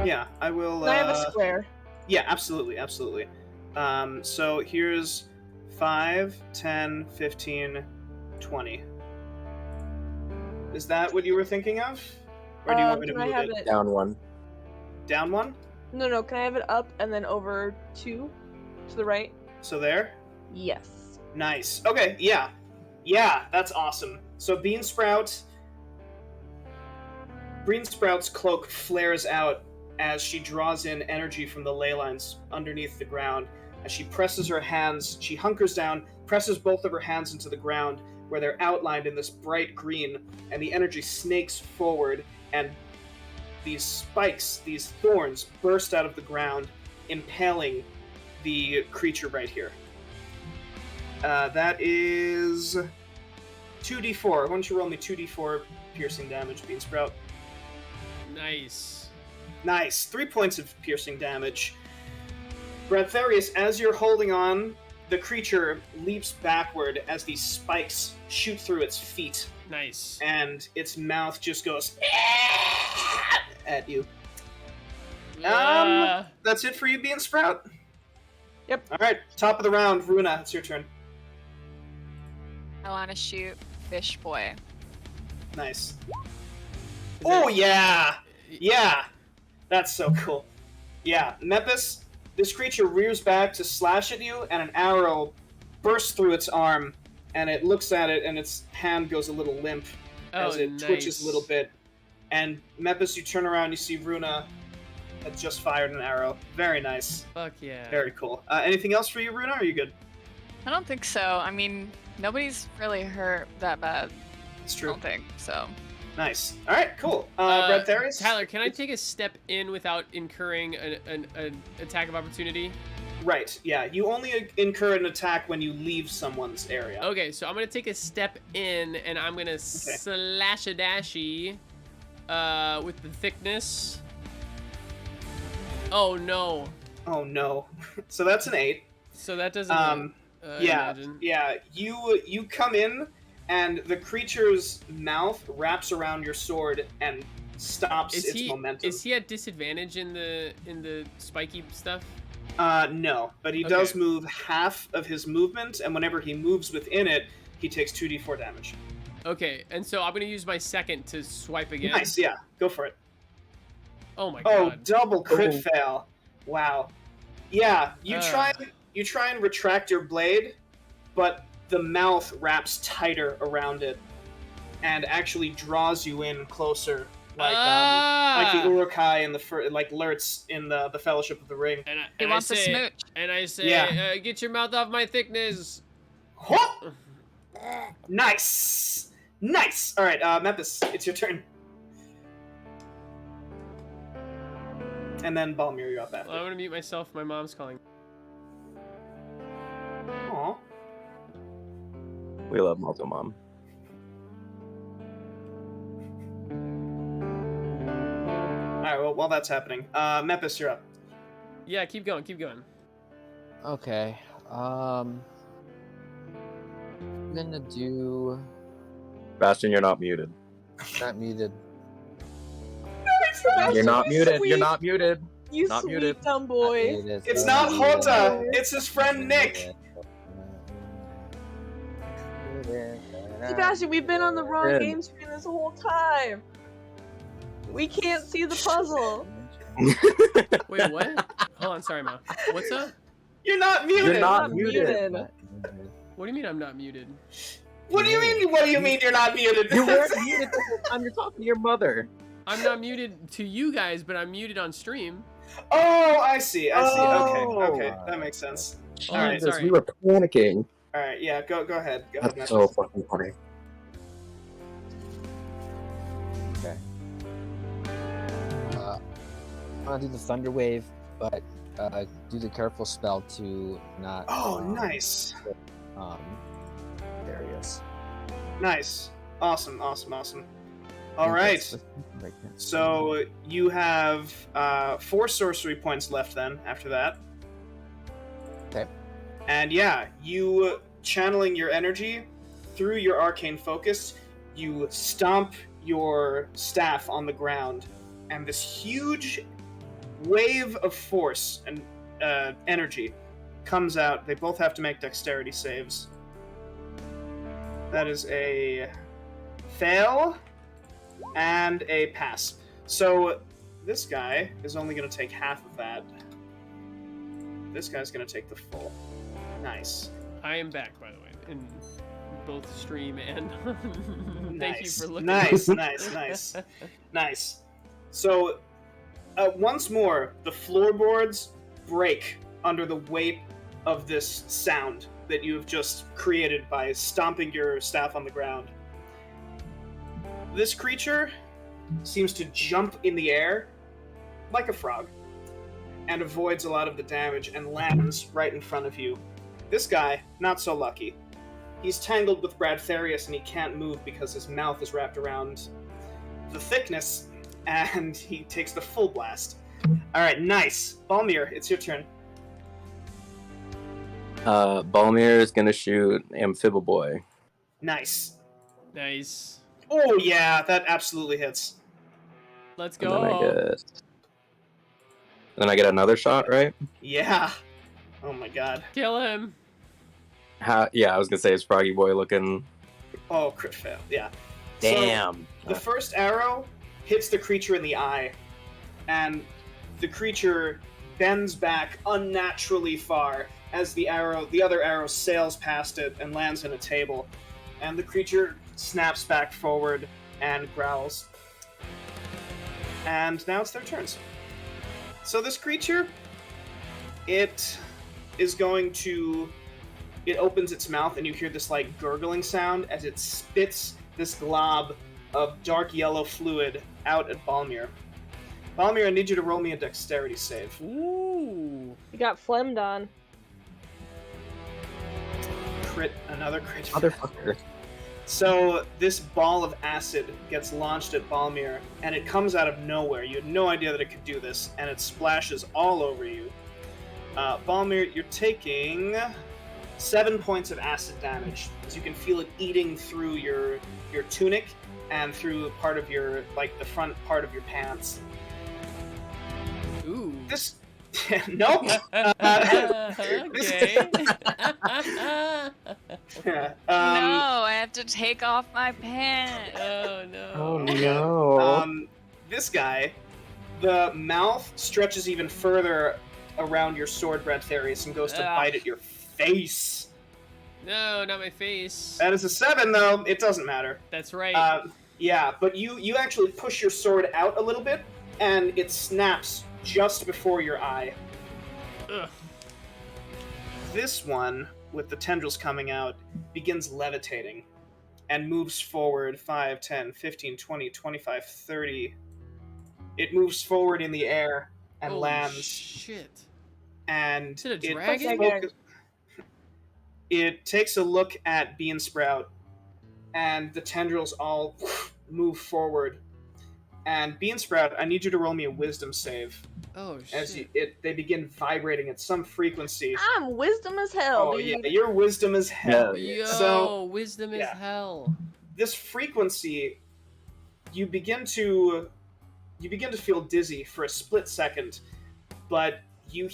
Yeah, I will. Can I have a square? Yeah, absolutely, absolutely. So here's 5, 10, 15, 20. Is that what you were thinking of? Or do you want me to Can I move have it it? Down 1. down 1? No. Can I have it up and then over 2 to the right? So there? Yes. Nice. Okay, yeah. Yeah, that's awesome. So Beansprout's cloak flares out as she draws in energy from the ley lines underneath the ground. As she presses her hands, she hunkers down, presses both of her hands into the ground where they're outlined in this bright green, and the energy snakes forward, and these spikes, these thorns, burst out of the ground, impaling the creature right here. That is 2d4. Why don't you roll me 2d4 piercing damage, Beansprout? Nice. Nice. 3 points of piercing damage. Bradtherius, as you're holding on, the creature leaps backward as these spikes shoot through its feet, Nice. and its mouth just goes at you. That's it for you, Beansprout? Yep. Alright, top of the round. Runa, it's your turn. I want to shoot Fish Boy. Nice. Is Oh, it- yeah! Yeah! That's so cool. Yeah, Mepis, this creature rears back to slash at you, and an arrow bursts through its arm, and it looks at it, and its hand goes a little limp as it twitches a little bit. And Mepis, you turn around, you see Runa had just fired an arrow. Very nice. Fuck yeah. Very cool. Anything else for you, Runa? Are you good? I don't think so. I mean, nobody's really hurt that bad. It's I true. don't think so. Nice. All right, cool. Bradtherius? Tyler, can I take a step in without incurring an attack of opportunity? Right, yeah. You only incur an attack when you leave someone's area. Okay, so I'm gonna take a step in, and I'm gonna slash a dashy with the thickness. Oh no. Oh, no. So that's an 8. So that doesn't. Yeah, imagine. yeah. You come in, and the creature's mouth wraps around your sword and stops its momentum. Is he at disadvantage in the spiky stuff? No, but he does Okay. move half of his movement, and whenever he moves within it, he takes 2d4 damage. Okay, and so I'm gonna use my second to swipe again. Nice, yeah. Go for it. Oh my Oh, god. double crit fail. Wow. Yeah, you try and retract your blade, but the mouth wraps tighter around it and actually draws you in closer, like the Urukai and like Lurtz in the Fellowship of the Ring. He wants a smooch. And I say, Yeah. get your mouth off my thickness. Huh! Nice! Nice! Alright, Mepis, it's your turn. And then Balmir, you're up after. Well, I'm gonna mute myself. My mom's calling. Aw. We love Malt-O Mom. Alright, well, while that's happening, Mepis, you're up. Yeah, keep going, keep going. Okay. I'm gonna do. Sebastian, you're not muted. Not muted. You're not muted. You're not muted. You Not sweet muted. dumb boy. It's not Hota! It's his friend Nick! Sebastian, we've been on the wrong Good. game screen this whole time. We can't see the puzzle. Wait, what? Hold on, sorry, Ma. What's up? You're not muted! You're not I'm muted. What do you mean I'm not muted? What do you mean you're not muted? You weren't muted the whole time. You're talking to your mother. I'm not muted to you guys, but I'm muted on stream. Oh, I see. Oh. Okay, that makes sense. Hold on, Alright, sorry. We were panicking. Alright, yeah, go ahead. Go ahead, That's Mepis. so fucking funny. Okay. I'm gonna do the Thunder Wave, but do the careful spell to not. Oh, nice. Darius. Nice. Awesome. Alright. So you have 4 sorcery points left then after that. Okay. And yeah, you channeling your energy through your arcane focus, you stomp your staff on the ground, and this huge wave of force and energy comes out. They both have to make dexterity saves. That is a fail and a pass. So this guy is only going to take half of that. This guy's going to take the full. Nice. I am back, by the way, in both stream and. Thank you for looking. Nice. So once more, the floorboards break under the weight of this sound that you have just created by stomping your staff on the ground. This creature seems to jump in the air like a frog and avoids a lot of the damage and lands right in front of you. This guy, not so lucky. He's tangled with Bradtherius and he can't move because his mouth is wrapped around the thickness, and he takes the full blast. Alright, nice. Balmir, it's your turn. Balmir is gonna shoot Amphiboboy. Nice. Nice. Oh yeah, that absolutely hits. Let's And go. then I get another shot, right? Yeah. Oh my god. Kill him. Yeah, I was gonna say it's Froggy Boy looking. Oh, crit fail. Yeah. Damn. So, the first arrow hits the creature in the eye, and the creature bends back unnaturally far as the other arrow sails past it and lands in a table, and the creature snaps back forward and growls. And now it's their turns. So this creature, it opens its mouth and you hear this like gurgling sound as it spits this glob of dark yellow fluid out at Balmir. Balmir, I need you to roll me a dexterity save. Ooh. You got phlegmed on. Another crit. Motherfucker. So this ball of acid gets launched at Balmir, and it comes out of nowhere. You had no idea that it could do this, and it splashes all over you. Balmir, you're taking 7 points of acid damage, as you can feel it eating through your tunic and through part of your, like, the front part of your pants. Ooh. This... Nope! Okay. Yeah, No, I have to take off my pants. Oh no. Oh no. This guy, the mouth stretches even further around your sword, Bradtherius, and goes to Ugh. bite at your face. No, not my face. That is a 7, though. It doesn't matter. That's right. Yeah, but you actually push your sword out a little bit, and it snaps just before your eye. Ugh. This one, with the tendrils coming out, begins levitating and moves forward 5, 10, 15, 20, 25, 30. It moves forward in the air and Holy lands. Shit. And Is it a dragon? It takes a look at Bean Sprout, and the tendrils all move forward. And Bean Sprout, I need you to roll me a wisdom save. Oh shit. As they begin vibrating at some frequency. I'm wisdom as hell, Oh dude. yeah, your wisdom is hell. Yo, So wisdom is yeah. hell. this frequency, you begin to feel dizzy for a split second, but you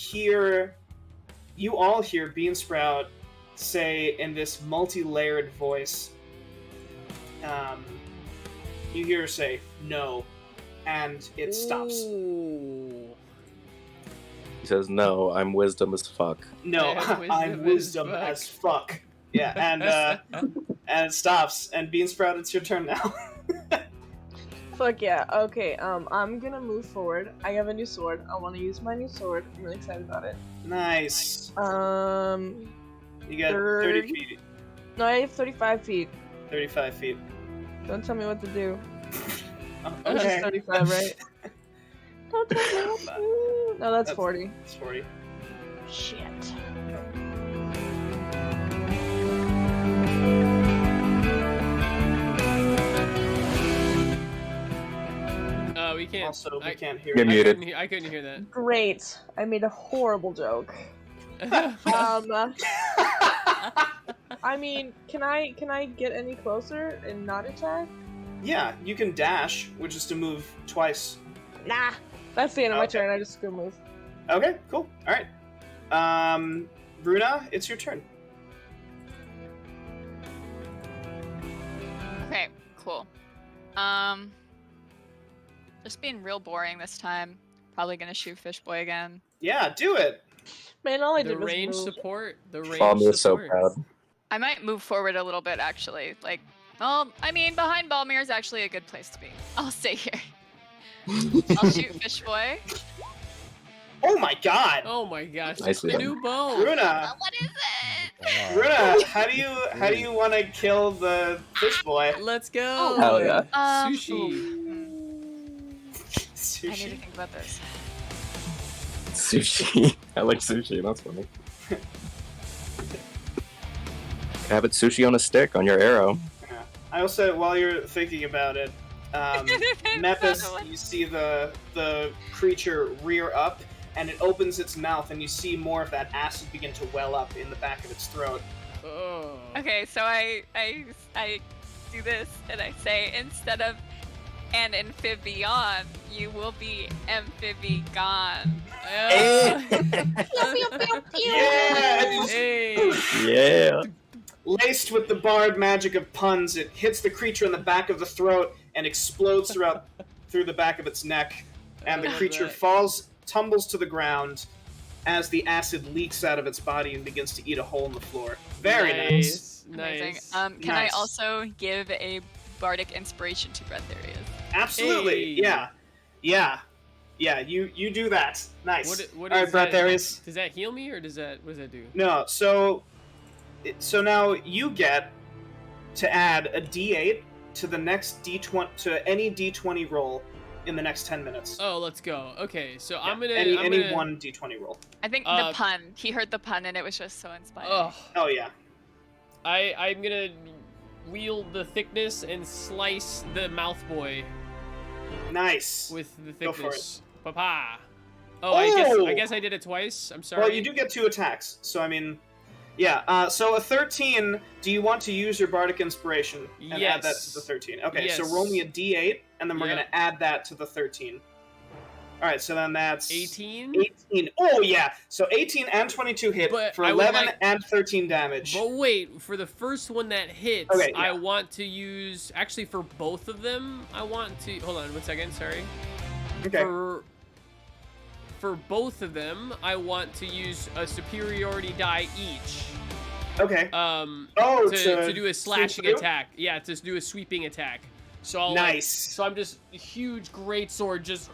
all hear Bean Sprout say in this multi-layered voice, you hear her say, "No," and it stops. Ooh. He says, "No, I'm wisdom as fuck." No, I'm wisdom fuck. as fuck. Yeah, and it stops. And Bean Sprout, it's your turn now. Fuck yeah. Okay, I'm gonna move forward. I have a new sword. I want to use my new sword. I'm really excited about it. Nice. You got 30 feet, No, I have 35 feet. 35 feet. Don't tell me what to do. Okay. That's 35, right? Don't tell me what to do. No, that's 40. It's 40. Shit. We can't. Also, we can't hear You're you. muted. I couldn't hear that. Great. I made a horrible joke. I mean, can I get any closer and not attack? Yeah, you can dash, which is to move twice. Nah. That's the end of my Okay. turn. I just go move. Okay, cool. All right. Runa, it's your turn. Okay, cool. Just being real boring this time. Probably gonna shoot Fishboy again. Yeah, do it. Man, all I The did was range move. support. The range Balmir is so support. proud. I might move forward a little bit actually. Like, well, I mean, behind Balmir is actually a good place to be. I'll stay here. I'll shoot Fishboy. Oh my god. Oh my gosh. Nicely The done. new bow. Runa, What is it? Runa, how do you want to kill the fish boy? Let's go. Oh, Hell yeah. Sushi. I need to think about this. Sushi. I like sushi. That's funny. Have it sushi on a stick on your arrow. Yeah. I also, while you're thinking about it, Mepis, you see the creature rear up, and it opens its mouth, and you see more of that acid begin to well up in the back of its throat. Oh. Okay, so I do this and I say instead of an amphibian, you will be amphibigon. Yeah! Hey. Yeah. Laced with the barred magic of puns, it hits the creature in the back of the throat and explodes through the back of its neck, and the I love creature that. tumbles to the ground as the acid leaks out of its body and begins to eat a hole in the floor. Very nice. Amazing. Nice. Can Nice. I also give a bardic inspiration to Bradtherius? Absolutely. Hey. Yeah. You do that. Nice. What All right, is that? Bradtherius. Does that heal me or what does that do? No, so now you get to add a D8 to the next D20 to any D20 roll in the next 10 minutes. Oh, let's go. Okay, so Yeah, I'm gonna any one D20 roll. I think the pun. He heard the pun and it was just so inspiring. Oh, Oh yeah. I'm gonna wield the thickness and slice the mouth boy Nice. with the Go for thickness. Papa. Oh, Oh! I guess I did it twice. I'm sorry. Well, you do get 2 attacks, so I mean, yeah. So a 13. Do you want to use your bardic inspiration and add that to the 13? Okay, so Yes. roll me a D8, and then we're Yep. gonna add that to the 13. All right, so then that's 18. 18. Oh yeah, so 18 and 22 hit But for I would 11 like- and 13 damage. But wait, for the first one that hits, Okay, yeah. I want to use actually for both of them. I want to hold on 1 second. Sorry. Okay. for both of them, I want to use a superiority die each. Okay. To do a slashing through? attack. Yeah, to do a sweeping attack. So I'll Nice. so I'm just a huge greatsword, just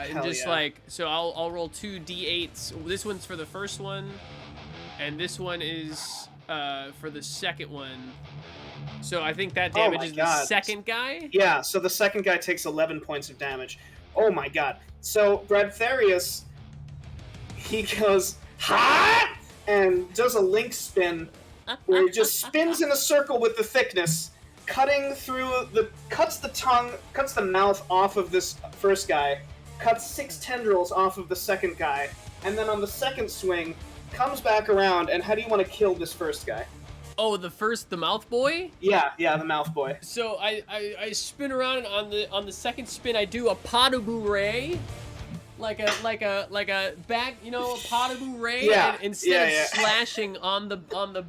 and Hell just yeah. like so. I'll roll 2 d8s. This one's for the first one, and this one is for the second one. So I think that Oh my damages the God. second guy. Yeah, so the second guy takes 11 points of damage. Oh my god. So Bradtherius, he goes, ha! And does a link spin where he just spins in a circle with the thickness, cuts the mouth off of this first guy, cuts 6 tendrils off of the second guy, and then on the second swing, comes back around, and how do you want to kill this first guy? Oh, the mouth boy. Yeah, the mouth boy. So I spin around, and on the second spin I do a Padabu Ray, like a back, a Padabu Ray. Yeah, And instead yeah. of slashing on the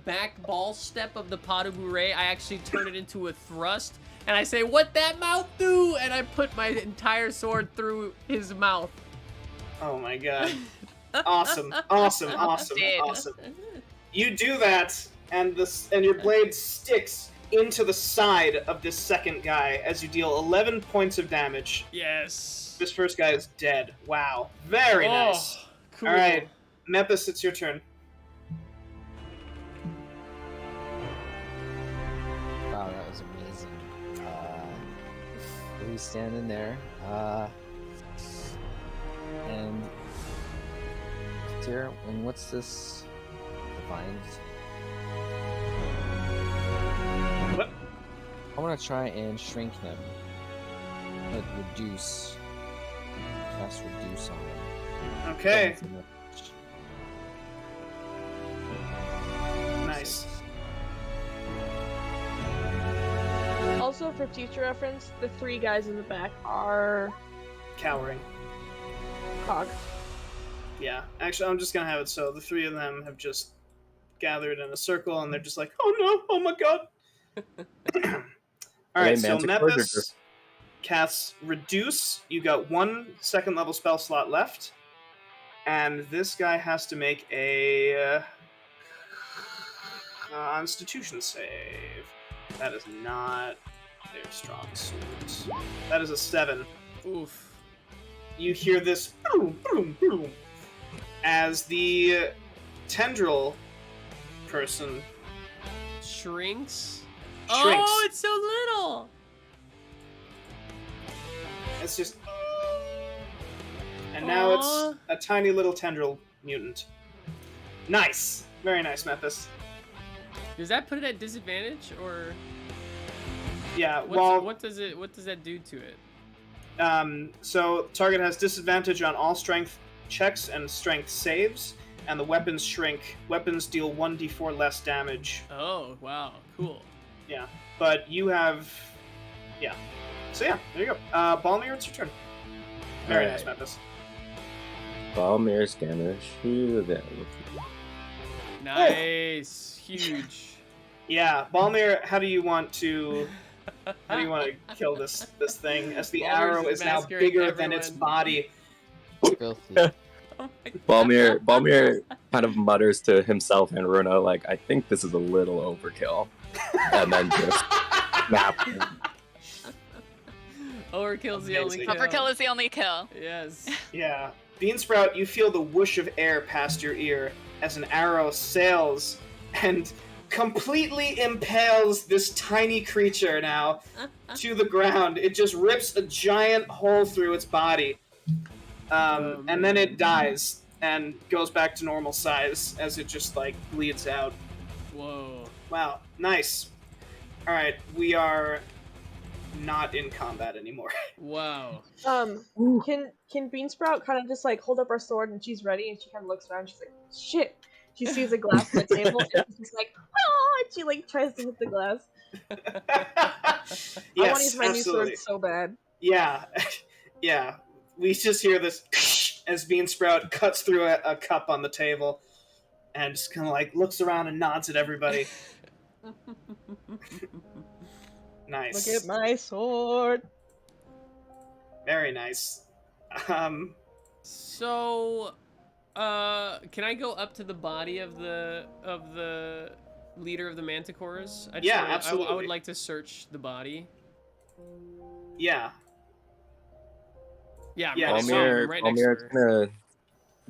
back ball step of the Padabu Ray, I actually turn it into a thrust, and I say, "What that mouth do?" And I put my entire sword through his mouth. Oh my god. Awesome. You do that, and your blade sticks into the side of this second guy as you deal 11 points of damage. Yes. This first guy is dead. Wow. Very nice. Cool. Alright, Mepis, it's your turn. Wow, that was amazing. He's standing there. And here, and what's this? Divines. What? I want to try and shrink him. Like reduce. Cast reduce on him. Okay. Doesn't look much. Nice. Also, for future reference, the 3 guys in the back are Cowering. Cog. Yeah. Actually, I'm just gonna have it so the 3 of them have just gathered in a circle, and they're just like, oh no, oh my god. Alright, so Manticores or Mepis just- casts Reduce. You got 1 second level spell slot left. And this guy has to make a Constitution save. That is not their strong suit. That is a 7. Oof. You hear this boom, boom, boom, as the tendril person Shrinks. shrinks. Oh, it's so little. It's just, and now it's Aw. a tiny little tendril mutant. Nice, very nice, Mepis. Does that put it at disadvantage, or Yeah, what does that do to it? So target has disadvantage on all strength checks and strength saves, and the weapons shrink. Weapons deal 1d4 less damage. Oh, wow, cool. Yeah, but you have, yeah. So yeah, there you go. Balmir, it's your turn. Very nice, Alright. Mepis. Balmir's gonna shoot them. Nice, huge. Yeah, Balmir, how do you want to kill this thing? As the Balmir's arrow is now massacring bigger than its everyone. body. filthy. Oh my God. Balmir kind of mutters to himself and Runa, like, I think this is a little overkill. And then just snap him. Overkill's the only Amazing. kill. Overkill is the only kill. Yes. Yeah. Beansprout, you feel the whoosh of air past your ear as an arrow sails and completely impales this tiny creature now to the ground. It just rips a giant hole through its body. And then it dies and goes back to normal size as it just, like, bleeds out. Whoa. Wow, nice. Alright, we are not in combat anymore. Wow. Can Beansprout kind of just like hold up her sword and she's ready and she kind of looks around and she's like, shit. She sees a glass on the table and she's just like, oh, and she like tries to hit the glass. Yes, I want to use my new absolutely. sword so bad. Yeah, yeah. We just hear this as Beansprout cuts through a cup on the table and just kind of like looks around and nods at everybody. Nice. Look at my sword. Very nice. So, can I go up to the body of the leader of the Manticores? Yeah, absolutely. I would like to search the body. Yeah. Yeah, I'm Yeah, right, so- I'm right next to her.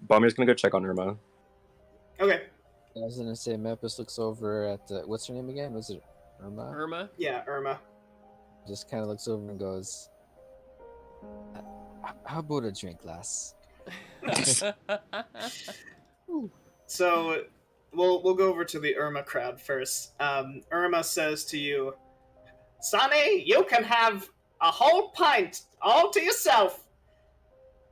Balmir's gonna go check on Irma. Okay. I was gonna say Mepis looks over at the, what's her name again? Was it Irma? Irma? Yeah, Irma. Just kind of looks over and goes, "How about a drink, lass?" So we'll go over to the Irma crowd first. Irma says to you, "Sonny, you can have a whole pint all to yourself."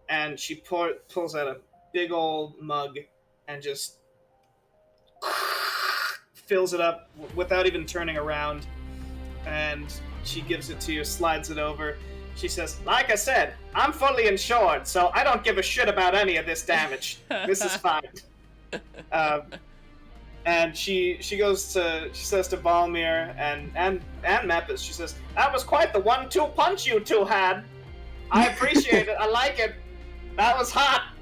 And she pulls out a big old mug and just fills it up without even turning around. And she gives it to you, slides it over. She says, "Like I said, I'm fully insured, so I don't give a shit about any of this damage. This is fine." And she says to Balmir and Mepis, she says, "That was quite the 1-2 punch you two had. I appreciate it. I like it. That was hot."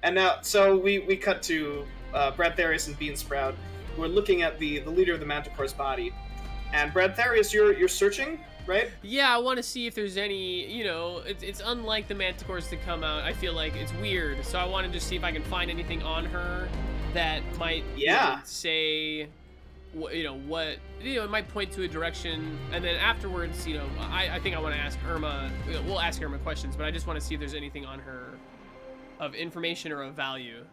And now, so we cut to Bradtherius and Beansprout, who are looking at the leader of the Manticore's body. And Bradtherius, you're searching, right? Yeah, I want to see if there's any, you know, it's unlike the Manticores to come out. I feel like it's weird, so I want to just see if I can find anything on her that might say, it might point to a direction, and then afterwards, I think I want to ask Irma, we'll ask Irma questions, but I just want to see if there's anything on her of information or of value.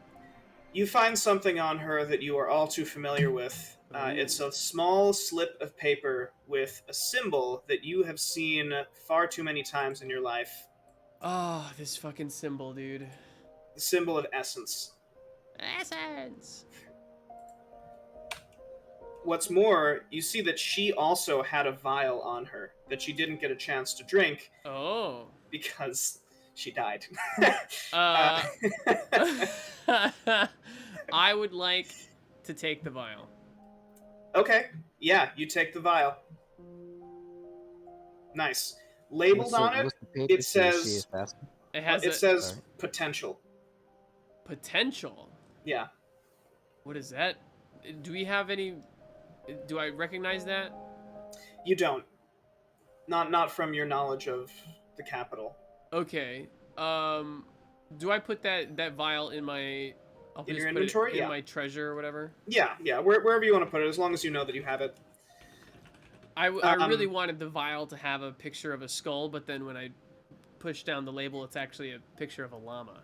You find something on her that you are all too familiar with. It's a small slip of paper with a symbol that you have seen far too many times in your life. Oh, this fucking symbol, dude. The symbol of essence. Essence! What's more, you see that she also had a vial on her that she didn't get a chance to drink. Oh. Because she died. I would like to take the vial. Okay. Yeah, you take the vial. Nice. Labeled on it, it says... It says potential. Potential? Yeah. What is that? Do we have any... Do I recognize that? You don't. Not from your knowledge of the capital. Okay. Do I put that vial in my... In your inventory? In my treasure or whatever? Yeah. Wherever you want to put it, as long as you know that you have it. I really wanted the vial to have a picture of a skull, but then when I push down the label, it's actually a picture of a llama.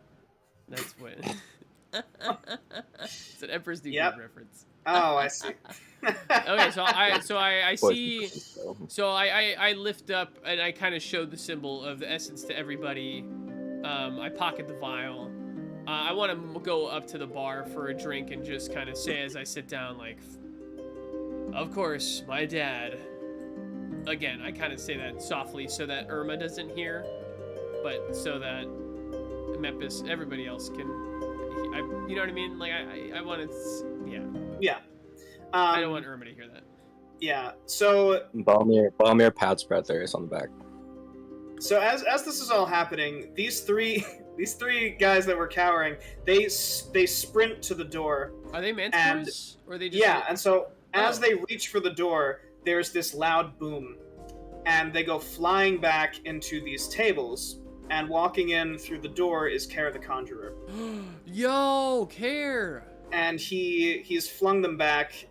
That's what... It's an Emperor's New Groove reference. Oh, I see. Okay, so I see. So I lift up and I kind of show the symbol of the essence to everybody. I pocket the vial. I want to go up to the bar for a drink and just kind of say as I sit down, like, "Of course, my dad." Again, I kind of say that softly so that Irma doesn't hear, but so that Mepis, everybody else can. You know what I mean? Like I want to. Yeah. Yeah. I don't want Irma to hear that. Yeah. So Balmir pats Bradtherius on the back. So as this is all happening, these three guys that were cowering, they sprint to the door. Are they Manticores? Or are they just and so as they reach for the door, there's this loud boom, and they go flying back into these tables. And walking in through the door is Care the Conjurer. Yo, Care! And he's flung them back.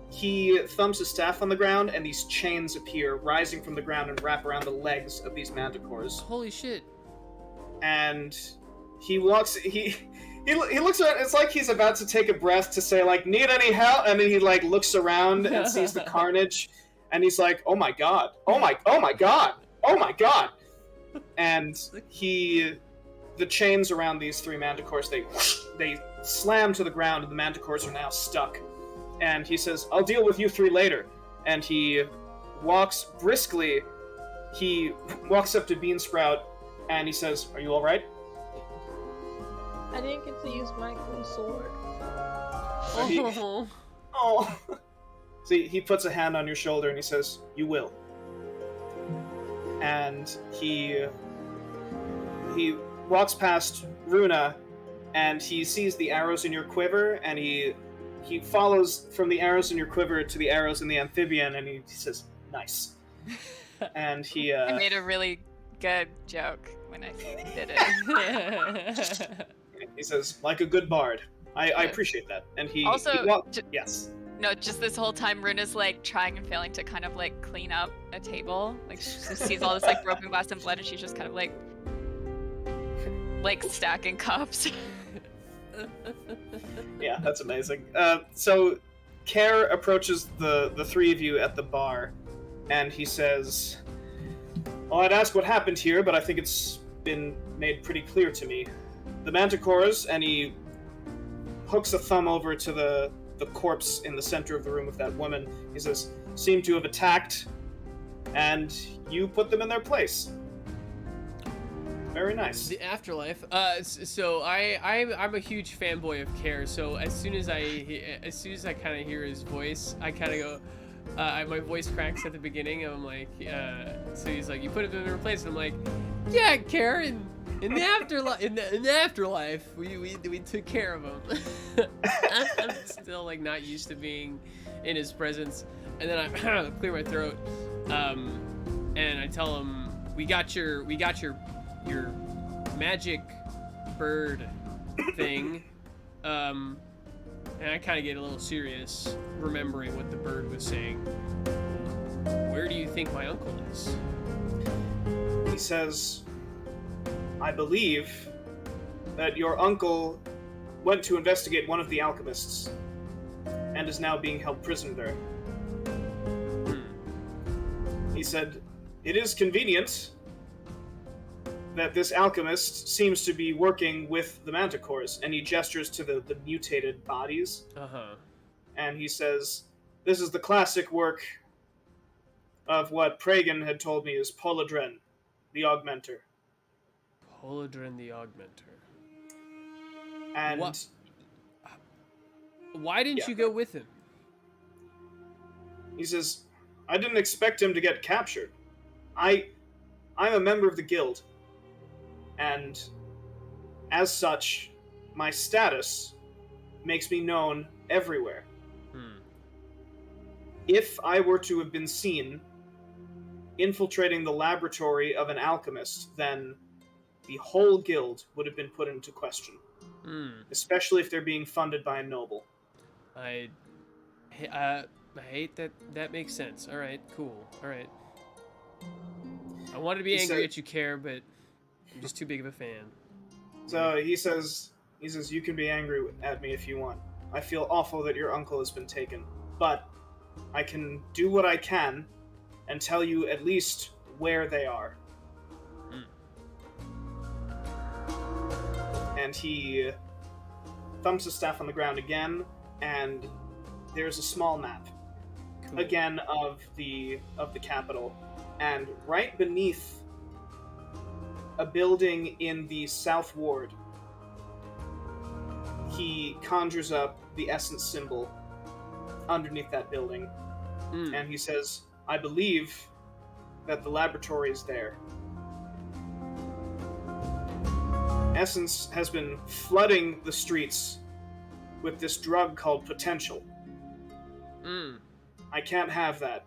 He thumps his staff on the ground, and these chains appear, rising from the ground and wrap around the legs of these manticores. Holy shit! And he walks. He looks around. It's like he's about to take a breath to say, like, "Need any help?" And then he like looks around and sees the carnage, and he's like, "Oh my god! Oh my god! Oh my god!" And the chains around these three manticores, they slam to the ground, and the manticores are now stuck. And he says, "I'll deal with you three later." And he walks briskly. He walks up to Beansprout, and he says, "Are you all right?" I didn't get to use my cool sword. So he puts a hand on your shoulder, and he says, "You will." and he walks past Runa, and he sees the arrows in your quiver, and he follows from the arrows in your quiver to the arrows in the amphibian, and he says, "Nice." And he I made a really good joke when I did it. he says, "Like a good bard." I appreciate that. And he Also, yes. No, just this whole time, Runa's like trying and failing to kind of like clean up a table. Like she sees all this like broken glass and blood, and she's just kind of like stacking cups. Yeah, that's amazing. So, Care approaches the three of you at the bar, and he says, "Well, I'd ask what happened here, but I think it's been made pretty clear to me. The Manticores," and he hooks a thumb over to the corpse in the center of the room with that woman. He says, "seem to have attacked, and you put them in their place. Very nice." The afterlife. So I'm a huge fanboy of Care. So as soon as I kind of hear his voice, I kind of go. My voice cracks at the beginning, and I'm like, so he's like, "You put him in their place," and I'm like, "Yeah, Care, in the afterlife, in the afterlife, we took care of him." I'm still like not used to being in his presence, and then I clear my throat, and I tell him, we got your magic bird thing, and I kind of get a little serious, remembering what the bird was saying. Where do you think my uncle is? He says, "I believe that your uncle went to investigate one of the alchemists and is now being held prisoner there." He said, "It is convenient that this alchemist seems to be working with the Manticores," and he gestures to the mutated bodies. Uh-huh. And he says, "This is the classic work of what Pragan had told me is Polydren, the Augmenter." Polydren the Augmenter. And why didn't you go with him? He says, "I didn't expect him to get captured. I'm a member of the guild, and as such, my status makes me known everywhere. If I were to have been seen infiltrating the laboratory of an alchemist, then the whole guild would have been put into question, especially if they're being funded by a noble." I hate that. That makes sense. All right, cool. All right. I wanted to be angry at you, Care, but I'm just too big of a fan. So he says, "You can be angry at me if you want. I feel awful that your uncle has been taken, but I can do what I can and tell you at least where they are." And he thumps his staff on the ground again, and there's a small map, again, of the capital, and right beneath a building in the South Ward, he conjures up the Essence symbol underneath that building, and he says, "I believe that the laboratory is there. Essence has been flooding the streets with this drug called potential. I can't have that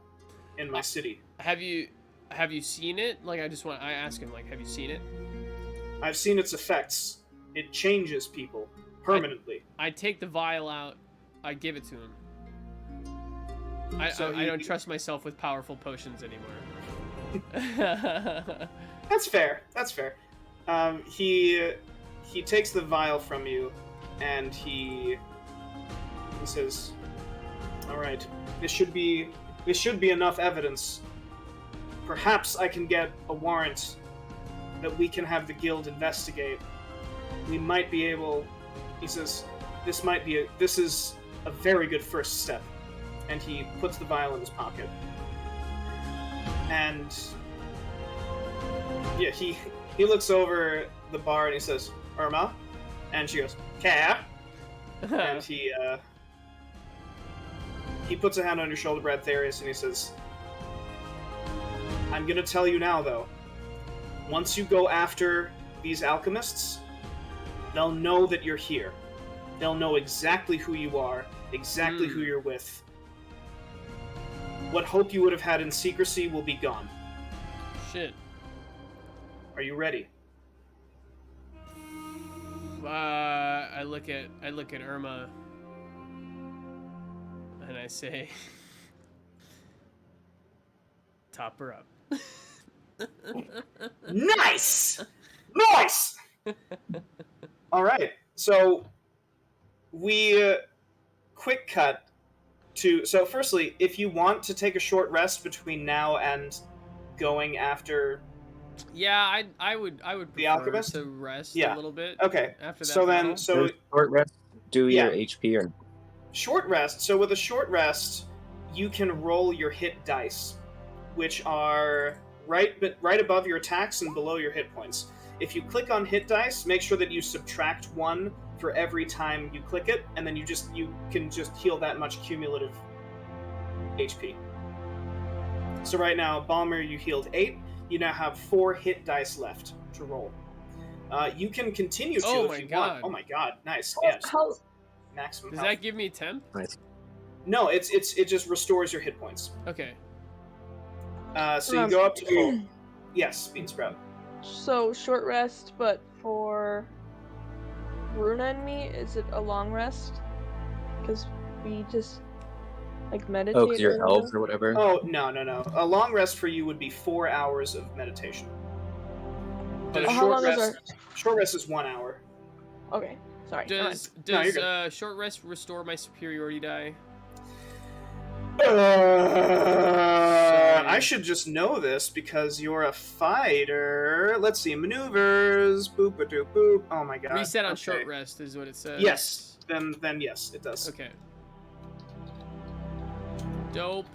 in my city." Have you seen it? Like, I ask him, like, have you seen it? "I've seen its effects. It changes people permanently." I take the vial out. I give it to him. I don't trust myself with powerful potions anymore. That's fair. He takes the vial from you, and he says, "All right, this should be enough evidence. Perhaps I can get a warrant that we can have the guild investigate. We might be able." He says, "This is a very good first step." And he puts the vial in his pocket. And yeah, he looks over the bar and he says, "Irma?" And she goes, "Care?" And he puts a hand on your shoulder, Bradtherius, and he says, I'm gonna tell you now, though. Once you go after these alchemists, they'll know that you're here. They'll know exactly who you are, exactly who you're with. What hope you would have had in secrecy will be gone. Shit. Are you ready? I look at Irma, and I say, "Top her up." Nice! Nice! Alright, so we quick cut to... So firstly, if you want to take a short rest between now and going after... Yeah, I would prefer The Alchemist? to rest Yeah. a little bit. Okay, After that so then... battle. So short rest, do Yeah. your HP or short rest. So with a short rest, you can roll your hit dice, which are right above your attacks and below your hit points. If you click on hit dice, make sure that you subtract 1 for every time you click it, and then you can just heal that much cumulative HP. So right now, Balmir, you healed 8. You now have 4 hit dice left to roll. You can continue to Oh if my you God. want. Oh my god, nice. Yeah, just How, maximum Does health. that give me temp? nice. No, it just restores your hit points. Okay. So you go up to full. Yes, Bean Sprout. So short rest, but for Runa and me, is it a long rest? Because we just like meditate. Oh, because you're or elves or whatever. Oh, no. A long rest for you would be 4 hours of meditation. But a Does- how short long is rest, short rest is 1 hour. Okay, sorry. never mind. No, you're Does good. short rest restore my superiority die? I should just know this because you're a fighter. Let's see, maneuvers. Boop a doop boop. Oh my god. Reset on Okay. short rest is what it says. Yes. Then yes, it does. Okay. Dope.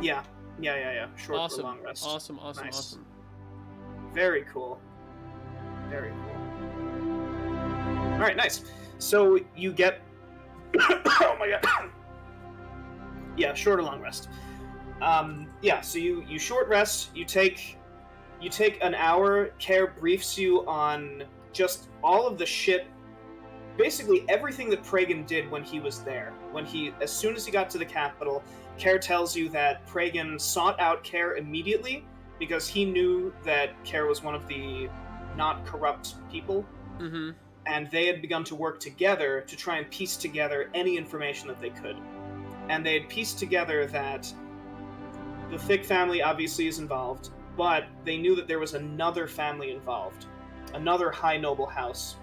Yeah. Short Awesome. or long rest. Awesome. Nice. Awesome. Very cool. Very cool. All right, nice. So you get. Oh my god. Yeah, short or long rest. Yeah. So you short rest. You take an hour. Care briefs you on just all of the shit. Basically everything that Pragan did when he was there. As soon as he got to the capital, Care tells you that Pragan sought out Care immediately because he knew that Care was one of the not corrupt people, Mm-hmm. and they had begun to work together to try and piece together any information that they could. And they had pieced together that the Thick family obviously is involved, but they knew that there was another family involved, another high noble house,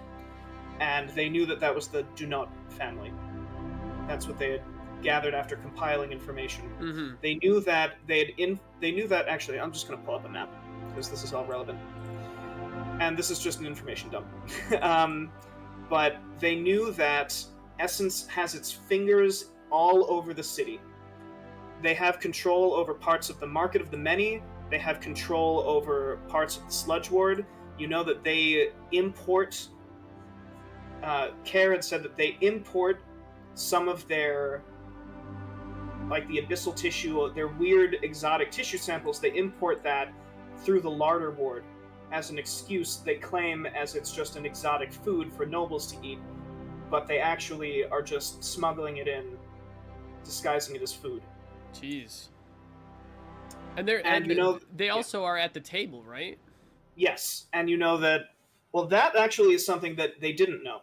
and they knew that that was the Dunot family. That's what they had gathered after compiling information. Mm-hmm. They knew that actually, I'm just going to pull up a map because this is all relevant. And this is just an information dump. But they knew that Essence has its fingers all over the city. They have control over parts of the Market of the Many. They have control over parts of the Sludge Ward. You know that they import... Care had said that they import some of their... like the abyssal tissue, their weird exotic tissue samples, they import that through the larder ward as an excuse. They claim as it's just an exotic food for nobles to eat, but they actually are just smuggling it in, disguising it as food. Jeez. And they also are at the table, right? Yes, and you know that. Well, that actually is something that they didn't know,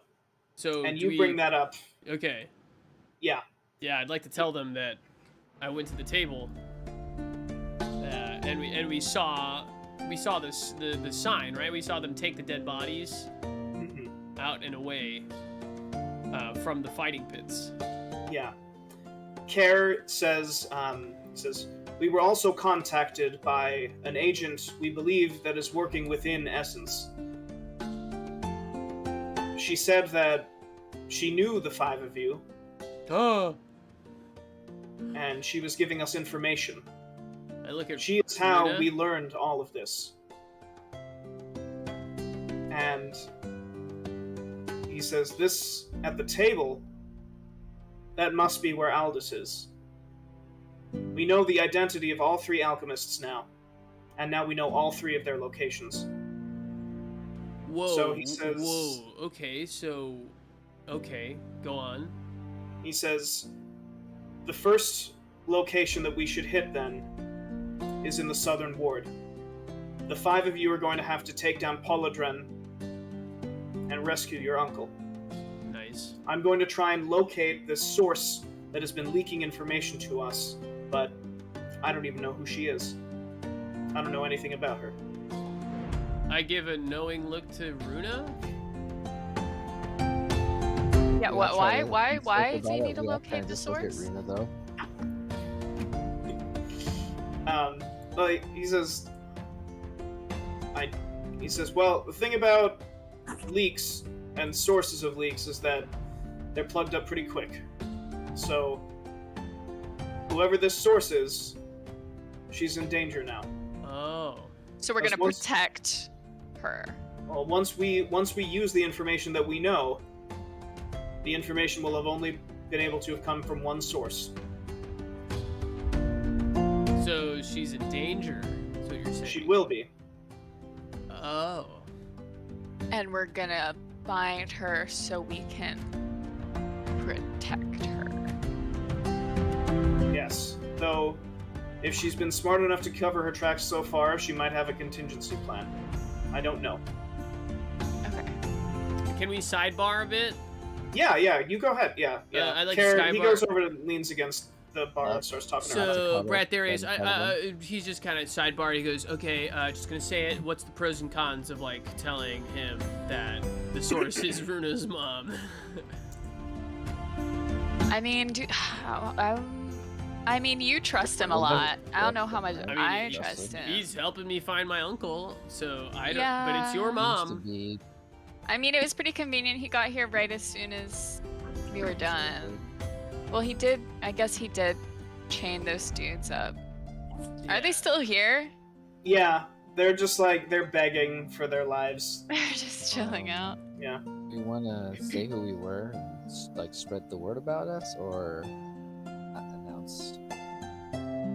So and do you bring that up. Okay. Yeah. Yeah, I'd like to tell them that I went to the table, and we saw this the sign, right? We saw them take the dead bodies Mhm. out and away from the fighting pits. Yeah. Care says, we were also contacted by an agent we believe that is working within Essence. She said that she knew the 5 of you, Oh. and she was giving us information. I look at She is how Runa. we learned all of this. And he says, this, at the table, that must be where Aldous is. We know the identity of all 3 alchemists now. And now we know all 3 of their locations. Whoa. So he says- Whoa. Okay, so... Okay, go on. He says, the first location that we should hit then is in the southern ward. The 5 of you are going to have to take down Polydren and rescue your uncle. Nice. I'm going to try and locate this source that has been leaking information to us, but I don't even know who she is. I don't know anything about her. I give a knowing look to Runa. Yeah, why do you need to locate the source? Runa, though. Well, he says, well, the thing about leaks and sources of leaks is that they're plugged up pretty quick. So, whoever this source is, she's in danger now. Oh. So we're gonna protect her. Well, once we use the information that we know, the information will have only been able to have come from one source. So she's in danger, is what you're saying? She will be. Oh. And we're gonna find her so we can protect her. Yes. Though, if she's been smart enough to cover her tracks so far, she might have a contingency plan. I don't know. Okay. Can we sidebar a bit? Yeah, you go ahead. Yeah. I'd like Karen, to he goes over and leans against the bar and starts talking to her. So, Bradtherius, he's just kind of sidebar. He goes, okay, just gonna say it. What's the pros and cons of, like, telling him that the source is Runa's mom? I mean, you trust him a lot. I don't know how much I trust him. He's helping me find my uncle, so I don't. Yeah. But it's your mom. I mean, it was pretty convenient. He got here right as soon as we were done. Well, he did. I guess he did chain those dudes up. Yeah. Are they still here? Yeah, they're just like, they're begging for their lives. They're just chilling out. Yeah. Do you want to say who we were? Like, spread the word about us, or announce?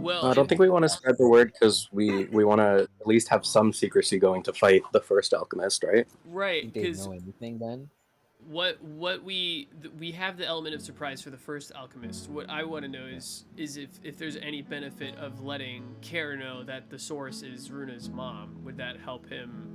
Well, I don't think we want to spread the word because we want to at least have some secrecy going to fight the first alchemist, right? Right, They because know anything then? what we have the element of surprise for the first alchemist. What I want to know is if there's any benefit of letting Kara know that the source is Runa's mom. Would that help him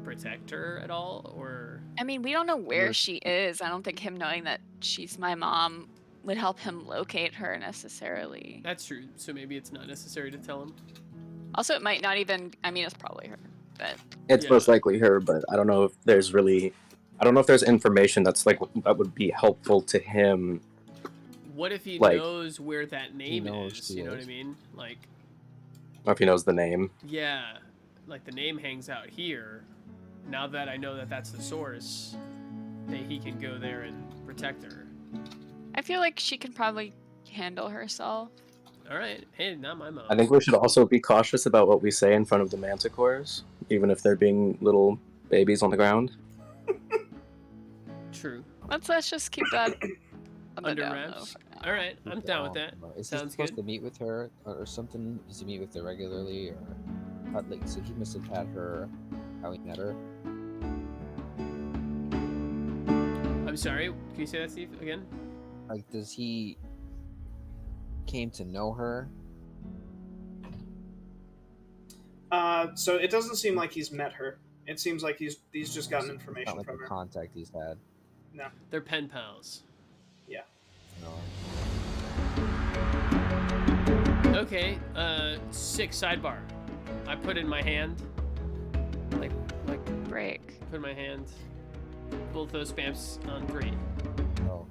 protect her at all, or? I mean, we don't know where she is. I don't think him knowing that she's my mom would help him locate her necessarily. That's true. So maybe it's not necessary to tell him. Also, it might not even. I mean, it's probably her, but It's most likely her, but I don't know if there's really. I don't know if there's information that's like that would be helpful to him. What if he Like, knows where that name knows is? she You know what I is. mean? Like, Or if he knows the name. yeah, like the name hangs out here. Now that I know that that's the source, he can go there and protect her. I feel like she can probably handle herself. All right. Hey, not my mom. I think we should also be cautious about what we say in front of the manticores, even if they're being little babies on the ground. True. Let's just keep that on the Under down low wraps. for now. All right. I'm down with that. Is he Sounds supposed good. to meet with her or something? Does he meet with her regularly, or how, like? So he must have had her. How he met her. I'm sorry. Can you say that, Steve, again? Like, does he came to know her? So it doesn't seem like he's met her. It seems like he's just gotten Not information like from a her. contact he's had. No. They're pen pals. No. Okay. Sick sidebar. I put in my hand. Like Break. put in my hand. Both those spams on 3. Oh.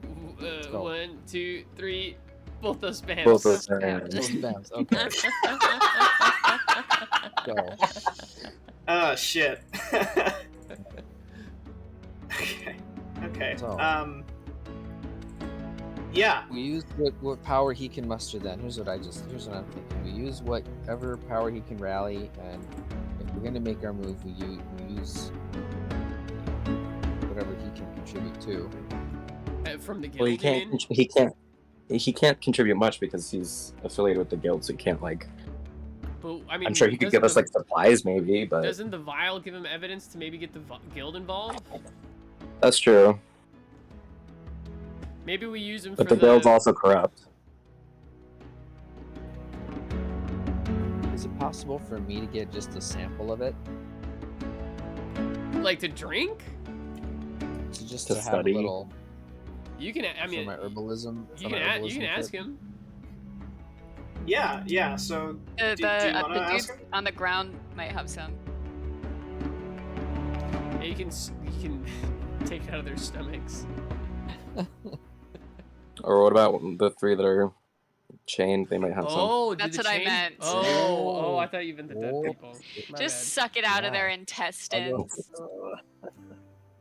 go. 1, 2, 3. Both those spams. Both those Those spams. Okay. Go. Oh, shit. Okay. So- Yeah. We use what power he can muster. Then here's what I'm thinking. We use whatever power he can rally, and if we're gonna make our move, we use whatever he can contribute to. From the guild. Well, you mean? he he can't contribute much because he's affiliated with the guild, so he can't like. But I mean, I'm sure he could give us like supplies, maybe, but doesn't the vial give him evidence to maybe get the guild involved? that's true. Maybe we use him But for the guild's also corrupt. Is it possible for me to get just a sample of it? like to drink. So just To to have study. a little. You can. I mean, for my herbalism. you can ask him. Yeah. So The, do you wanna the ask dudes him? on the ground might have some. Yeah, you can take it out of their stomachs. Or what about the 3 that are chained? They might have some. Oh, That's the what I chain- meant. Oh, I thought you meant the dead Oh. people. My Just bad. suck it out of their Yeah. intestines.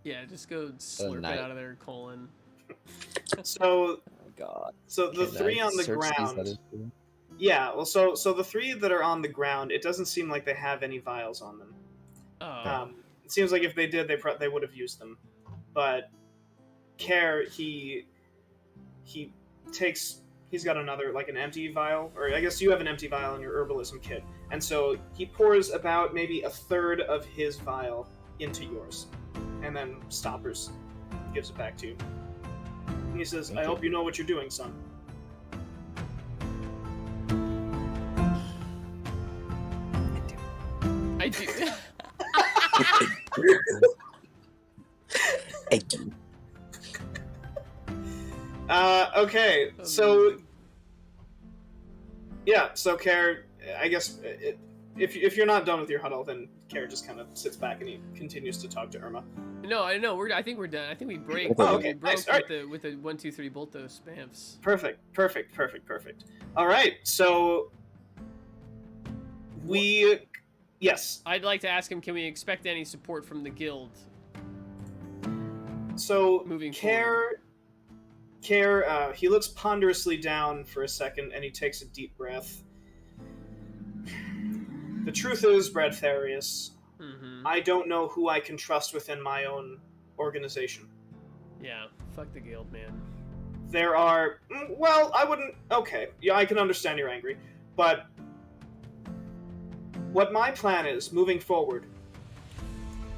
Yeah, just go slurp it night. out of their colon. So Oh God. so the Can 3 I on the search these ground. other two? Yeah, well, so the 3 that are on the ground, it doesn't seem like they have any vials on them. Oh. It seems like if they did, they would have used them. But Care, he's got another, like an empty vial, or I guess you have an empty vial in your herbalism kit, and so he pours about maybe a third of his vial into yours, and then Stoppers gives it back to you. And he says, Thank "I you. hope you know what you're doing, son." I do. I do. Okay, so yeah, so Care, I guess if you're not done with your huddle, then Care just kind of sits back and he continues to talk to Irma. No, I know. I think we're done. I think we break. Oh, okay. We broke Nice. All right. with the 1, 2, 3 bolt those spamps. Perfect. All right, so yes. I'd like to ask him, can we expect any support from the guild? So Moving Care, he looks ponderously down for a second and he takes a deep breath. The truth is, Bradtherius, Mm-hmm. I don't know who I can trust within my own organization. Yeah, fuck the guild, man. There are, well, I wouldn't, okay, yeah, I can understand you're angry, but what my plan is, moving forward,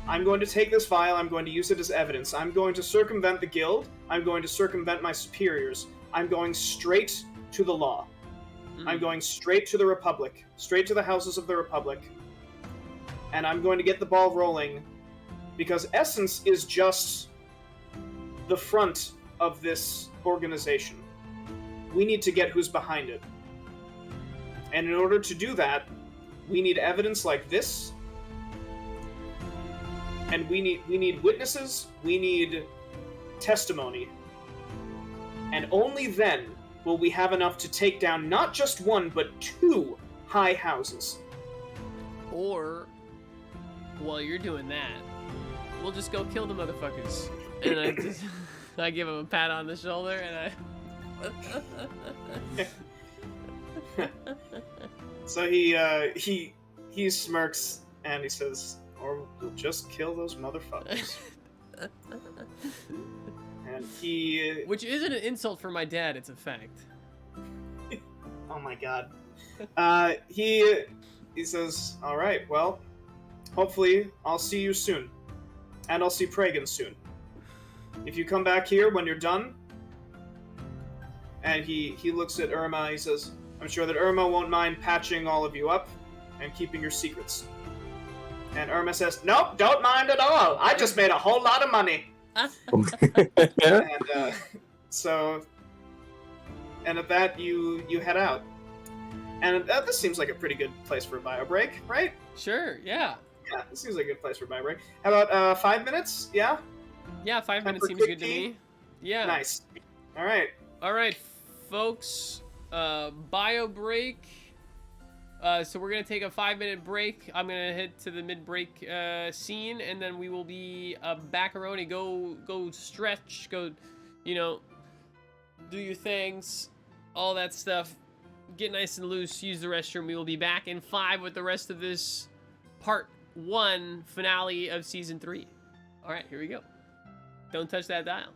I'm going to take this vial, I'm going to use it as evidence, I'm going to circumvent the guild, I'm going to circumvent my superiors, I'm going straight to the law. I'm going straight to the Republic, straight to the houses of the Republic, and I'm going to get the ball rolling, because Essence is just the front of this organization. We need to get who's behind it. And in order to do that, we need evidence like this, and we need witnesses, we need testimony, and only then will we have enough to take down not just 1, but 2 high houses. Or, while you're doing that, we'll just go kill the motherfuckers. And I give him a pat on the shoulder, and So he smirks and he says, "Or we'll just kill those motherfuckers." And he, Which isn't an insult for my dad, it's a fact. oh my god, he says, "All right, well, hopefully I'll see you soon, and I'll see Pragan soon. If you come back here when you're done." And he looks at Irma. He says, "I'm sure that Irma won't mind patching all of you up and keeping your secrets." And Irma says, "Nope, don't mind at all. I just made a whole lot of money." And so, and at that you head out. And this seems like a pretty good place for a bio break, right? Sure, yeah. Yeah, this seems like a good place for a bio break. How about 5 minutes? Yeah. Yeah, 5 Time minutes for seems quick good to tea? me. Yeah. Nice. All right. All right, folks. Bio break. So we're gonna take a 5-minute break. I'm gonna head to the mid-break scene, and then we will be backaroni. Go stretch. Go, do your things, all that stuff. Get nice and loose. Use the restroom. We will be back in 5 with the rest of this part 1 finale of season 3. All right, here we go. Don't touch that dial.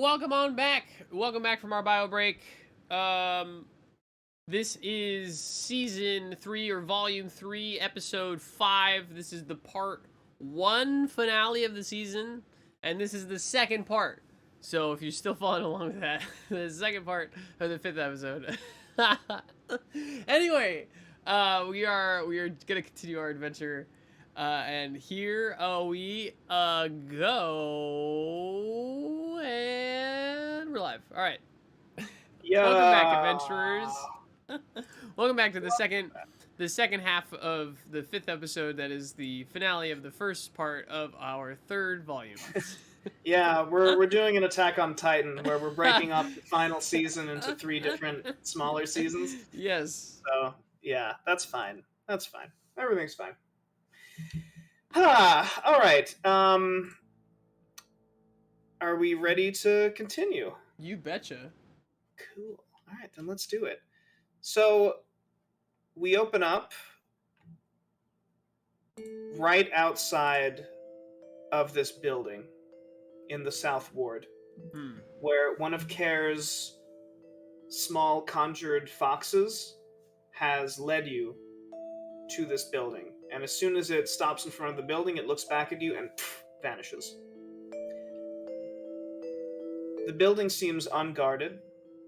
welcome on back. Welcome back from our bio break. This is season 3 or volume 3, episode 5. This is the part 1 finale of the season, and this is the second part. So if you're still following along with that, the second part of the 5th episode. Anyway, we are gonna continue our adventure, and here we go, and we're live. All right. Yeah. Welcome back, adventurers. Welcome back to the second half of the 5th episode. That is the finale of the first part of our 3rd volume. Yeah, we're doing an Attack on Titan where we're breaking up the final season into 3 different smaller seasons. Yes. So yeah, that's fine. That's fine. Everything's fine. All right. Are we ready to continue? You betcha. Cool. All right, then let's do it. So we open up right outside of this building in the South Ward, where one of Care's small conjured foxes has led you to this building. And as soon as it stops in front of the building, it looks back at you and vanishes. The building seems unguarded,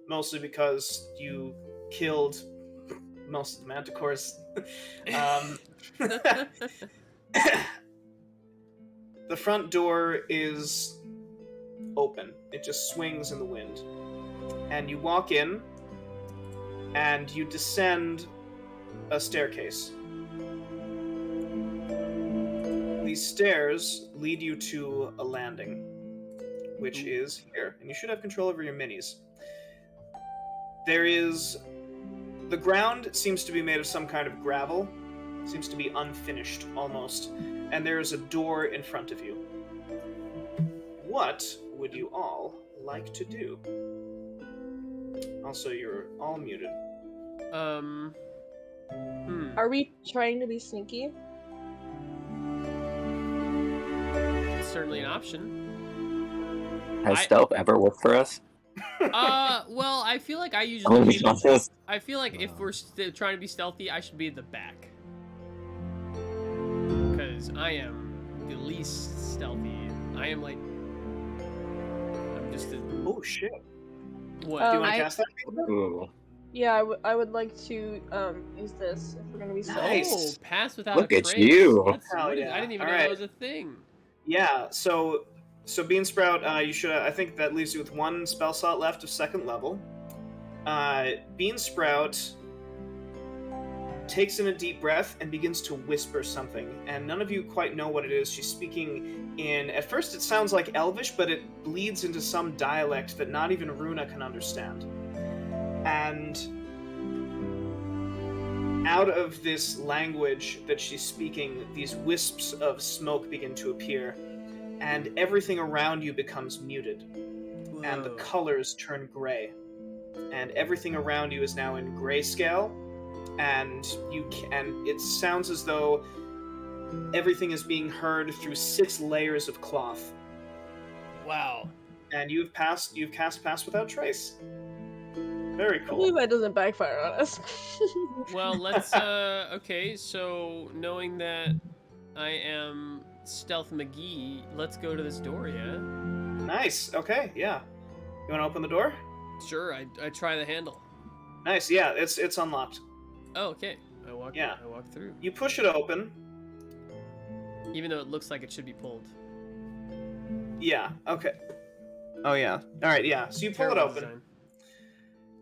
mostly because you killed most of the manticores. The front door is open. It just swings in the wind. And you walk in, and you descend a staircase. These stairs lead you to a landing, which is here. And you should have control over your minis. The ground seems to be made of some kind of gravel. Seems to be unfinished, almost. And there is a door in front of you. What would you all like to do? Also, you're all muted. Are we trying to be sneaky? It's certainly an option. Has stealth ever worked for us? Well, I feel like I I'm usually. gonna be honest. I feel like if we're trying to be stealthy, I should be at the back. Because I am the least stealthy. I am like. I'm just a. Oh, shit. What? Do you want to cast that? Ooh. Yeah, I would like to use this if we're gonna be stealthy. Nice. Oh, pass without Look a at trace. you. That's Hell sweet. yeah. I didn't even All know right. that was a thing. Yeah, so Beansprout, you should. I think that leaves you with 1 spell slot left of 2nd level. Beansprout takes in a deep breath and begins to whisper something, and none of you quite know what it is. She's speaking in. At first, it sounds like Elvish, but it bleeds into some dialect that not even Runa can understand. And out of this language that she's speaking, these wisps of smoke begin to appear, and everything around you becomes muted, and the Whoa. colors turn gray, and everything around you is now in grayscale, and it sounds as though everything is being heard through 6 layers of cloth. Wow. And you've cast Pass Without Trace. Very cool. Hopefully that doesn't backfire on us. Well, let's. Okay, so knowing that I am Stealth McGee, let's go to this door, yeah? Nice. Okay, yeah. You want to open the door? Sure, I try the handle. Nice. Yeah, it's unlocked. Oh, okay. I walk through. You push it open. Even though it looks like it should be pulled. Yeah. Okay. Oh yeah. All right. Yeah. So you pull it Terrible open. design.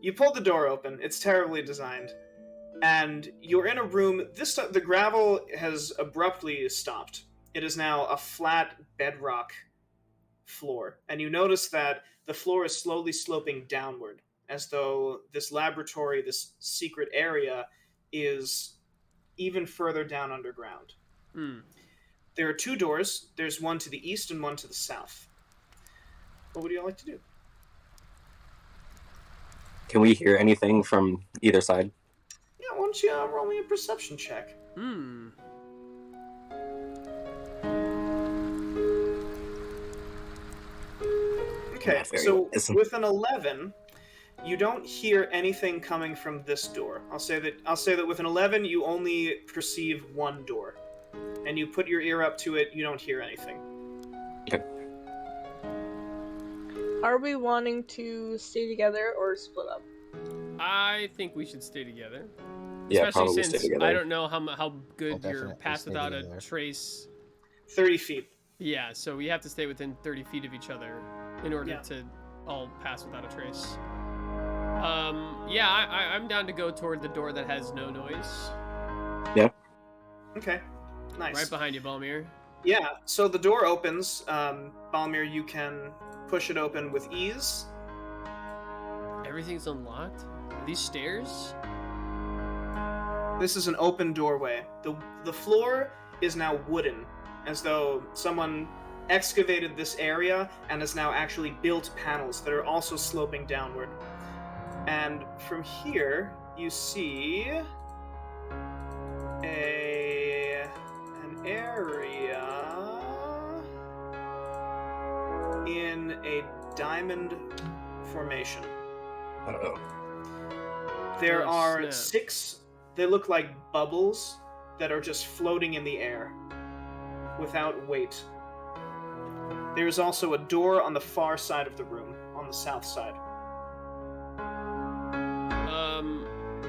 You pull the door open. It's terribly designed, and you're in a room. This time, the gravel has abruptly stopped. It is now a flat bedrock floor, and you notice that the floor is slowly sloping downward, as though this laboratory, this secret area, is even further down underground. There are 2 doors. There's one to the east and one to the south. What would you all like to do? Can we hear anything from either side? Yeah, why don't you roll me a perception check? Okay, Not very so wise. with an 11, you don't hear anything coming from this door. I'll say that with an 11, you only perceive one door, and you put your ear up to it. You don't hear anything. Are we wanting to stay together or split up? I think we should stay together. Yeah, Especially probably since stay together. I don't know how good We'll your definitely pass stay without together. a trace. 30 feet. Yeah, so we have to stay within 30 feet of each other in order Yeah. to all pass without a trace. Yeah, I'm down to go toward the door that has no noise. Okay, nice. Right behind you, Balmir. Yeah, so the door opens. Balmir, you can push it open with ease. Everything's unlocked? Are these stairs? This is an open doorway. The floor is now wooden, as though someone excavated this area and has now actually built panels that are also sloping downward. And from here, you see an area in a diamond formation. Uh-oh. There Oh, are snap. 6, they look like bubbles that are just floating in the air without weight. There's also a door on the far side of the room, on the south side.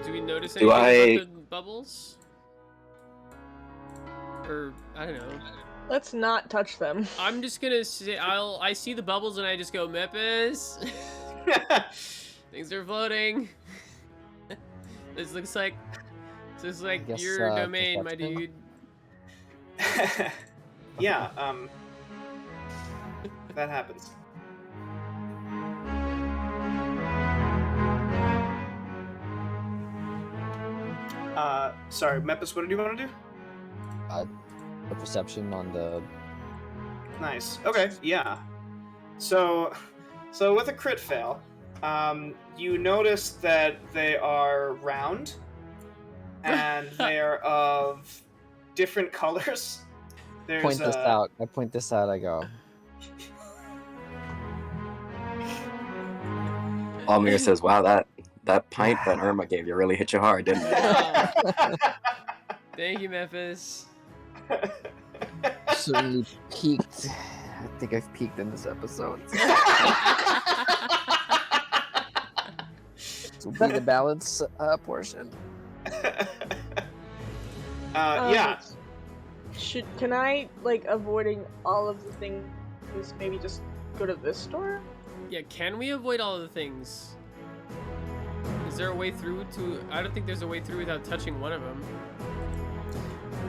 Do we notice Do anything about the bubbles? Or, I don't know. Let's not touch them. I'm just gonna say, I see the bubbles and I just go, Mepis! Things are floating. This looks like guess, your domain, my perception? dude. Yeah, that happens. Sorry, Mepis, what did you want to do? The perception on the. Nice. Okay, yeah. So with a crit fail, you notice that they are round, and they are of different colors. There's Point this out. I point this out. I go. Balmir says, "Wow, that pint that Irma gave you really hit you hard, didn't it?" Wow. Thank you, Mepis. Certainly peaked. I think I've peaked in this episode. So be the balance portion. Yeah. Can I, like, avoiding all of the things, maybe just go to this door? Yeah, can we avoid all of the things? Is there a way through to... I don't think there's a way through without touching one of them.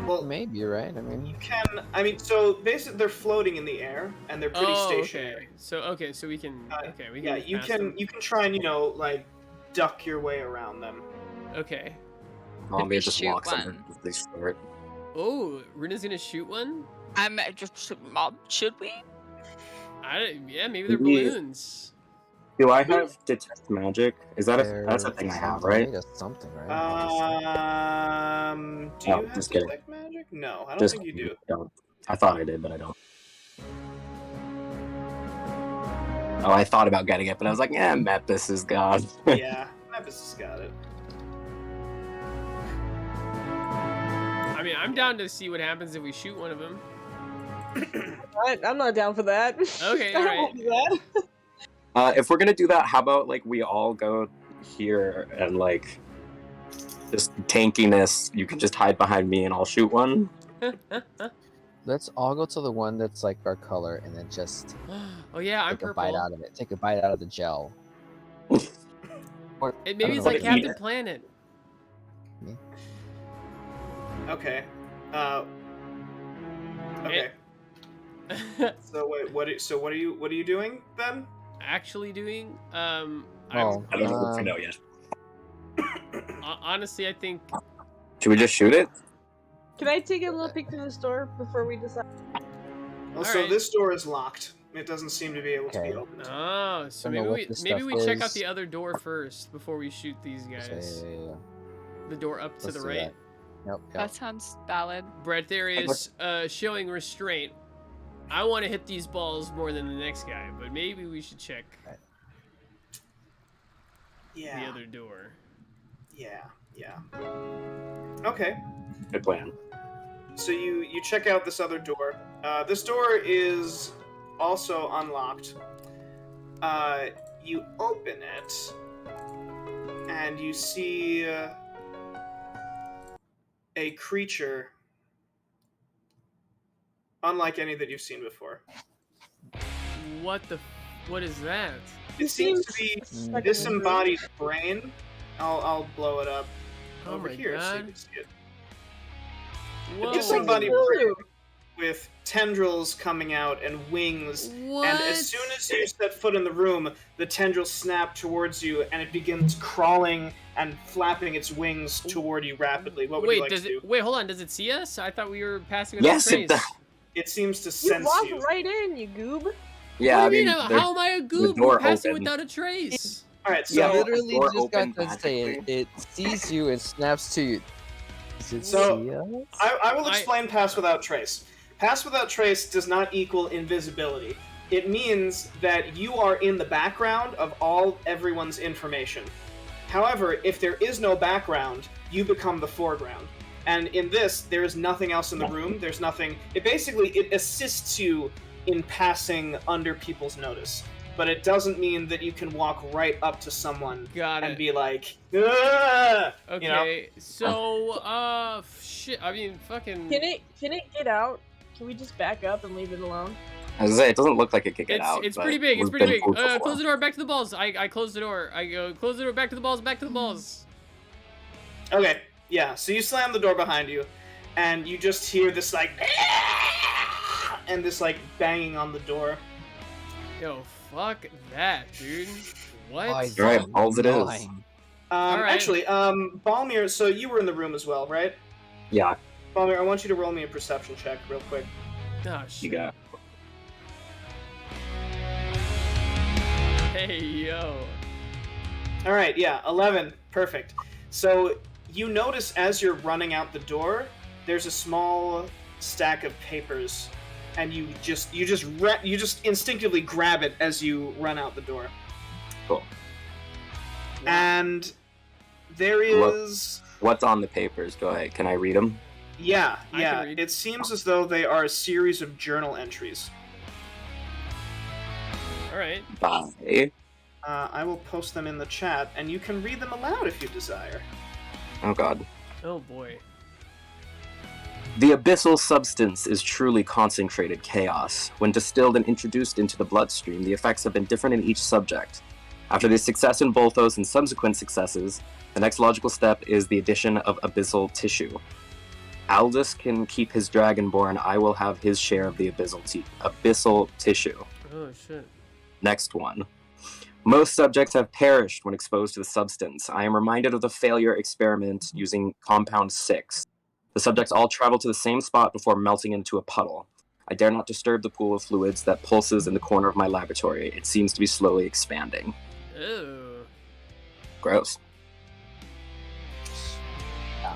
Well, Maybe, right? I mean, you can. I mean, so basically, they're floating in the air and they're pretty stationary. Okay. So we can... Okay, we can... Yeah, move you past can. them. You can try and like duck your way around them. Okay. Balmir just Shoot walks one. under the start. Oh, Runa's gonna shoot one? I'm just Mom. Should we? Yeah, maybe they're Maybe- balloons. Do I have detect magic? Is that that's a they're thing I have, something, right? made of something, right? Do you Oh, have just kidding. detect magic? No, I don't Just think you do. don't. I thought I did, but I don't. Oh, I thought about getting it, but I was like, yeah, Mepis is gone. Yeah, Mepis has got it. I mean, I'm down to see what happens if we shoot one of them. I'm not down for that. Okay, I don't alright. want to do that. If we're gonna do that, how about like we all go here and like just tankiness? You can just hide behind me and I'll shoot one. Let's all go to the one that's like our color, and then just Oh yeah, I'm take a purple. bite out of it. Take a bite out of the gel. Or Maybe I don't it's know like what it Captain Planet. Okay. Okay. So wait, what are you doing then? Actually doing? Oh, I don't know if we know yet. Honestly, I think... Should we just shoot it? Can I take a little peek through this door before we decide? Well, so Alright. this door is locked. It doesn't seem to be able to be Okay. opened. Oh, so Don't know maybe what we this maybe stuff we check out is. the other door first before we shoot these guys. yeah. The door up to Let's the do right. that. Yep. That sounds valid. Bradtherius showing restraint I want to hit these balls more than the next guy, but maybe we should check the other door. Yeah. Okay. Good plan. So you check out this other door. This door is also unlocked. You open it, and you see a creature unlike any that you've seen before. What is that? It seems to be stuck in the disembodied brain. I'll blow it up Oh over my here so you God. can see it. Whoa. Disembodied Whoa. brain with tendrils coming out and wings. What? And as soon as you step foot in the room, the tendrils snap towards you, and it begins crawling and flapping its wings toward you rapidly. What would you like to do? Wait, hold on. Does it see us? I thought we were passing Yes, without it trace. does. It seems to You sense walk you. right in, you goob. Yeah, What do I you mean, mean? there's- How am I a goob? door We're passing open. without a trace. All right, Yeah, so literally door just got opened to say it. magically. It sees you and snaps to you. Does it So, see us? I will explain pass without trace. Pass without trace does not equal invisibility. It means that you are in the background of everyone's information. However, if there is no background, you become the foreground. And in this, there is nothing else in the room. There's nothing. It assists you in passing under people's notice. But it doesn't mean that you can walk right up to someone Got and it. be like, "Ah!" Okay, You know? so shit. I mean, fucking. Can it get out? Can we just back up and leave it alone? I was gonna say, it doesn't look like it could get out. It's but pretty big. It's we've pretty been big. fooled before. Close the door. Back to the balls. I close the door. I go close the door. Back to the balls. Back to the balls. Okay, yeah. So you slam the door behind you, and you just hear this like, "Ah!" and this like banging on the door. Yo, fuck that, dude. What? Why Right, balls it is. lying? Alright. Actually, Balmir. So you were in the room as well, right? Yeah, Balmir, I want you to roll me a perception check real quick. Oh, shit. you got. Hey, yo. All right, yeah, 11, perfect. So you notice as you're running out the door, there's a small stack of papers, and you just instinctively grab it as you run out the door. Cool. And there is, What's on the papers? Go ahead. Can I read them? yeah, I yeah. can read. It seems as though they are a series of journal entries. All right. Bye. I will post them in the chat, and you can read them aloud if you desire. Oh god. Oh boy. The abyssal substance is truly concentrated chaos. When distilled and introduced into the bloodstream, the effects have been different in each subject. After the success in Bolthos and subsequent successes, the next logical step is the addition of abyssal tissue. Aldous can keep his dragonborn. I will have his share of the abyssal tissue. Oh shit. Next one. Most subjects have perished when exposed to the substance. I am reminded of the failure experiment using Compound 6. The subjects all travel to the same spot before melting into a puddle. I dare not disturb the pool of fluids that pulses in the corner of my laboratory. It seems to be slowly expanding. Ew. Gross.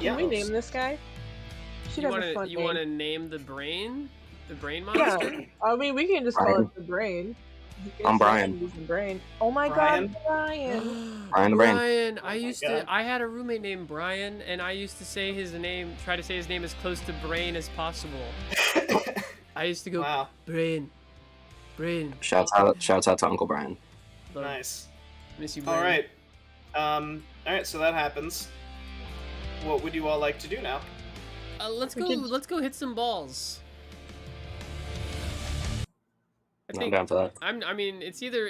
Yeah. Can we name this guy? Should You have a fun want name. to name the brain? The brain Yeah. monster? I mean, we can just call Brian. it the brain. I'm Brian. The brain. Oh my Brian. god, Brian. Brian the Brain. Brian. Oh my God. I had a roommate named Brian, and I used to say try to say his name as close to brain as possible. I used to go, Wow, brain. Shouts out to Uncle Brian. Love, nice. Miss you, Brain. All right, so that happens. What would you all like to do now? Let's We go. can- Let's go hit some balls. I I'm think down for that. I mean, it's either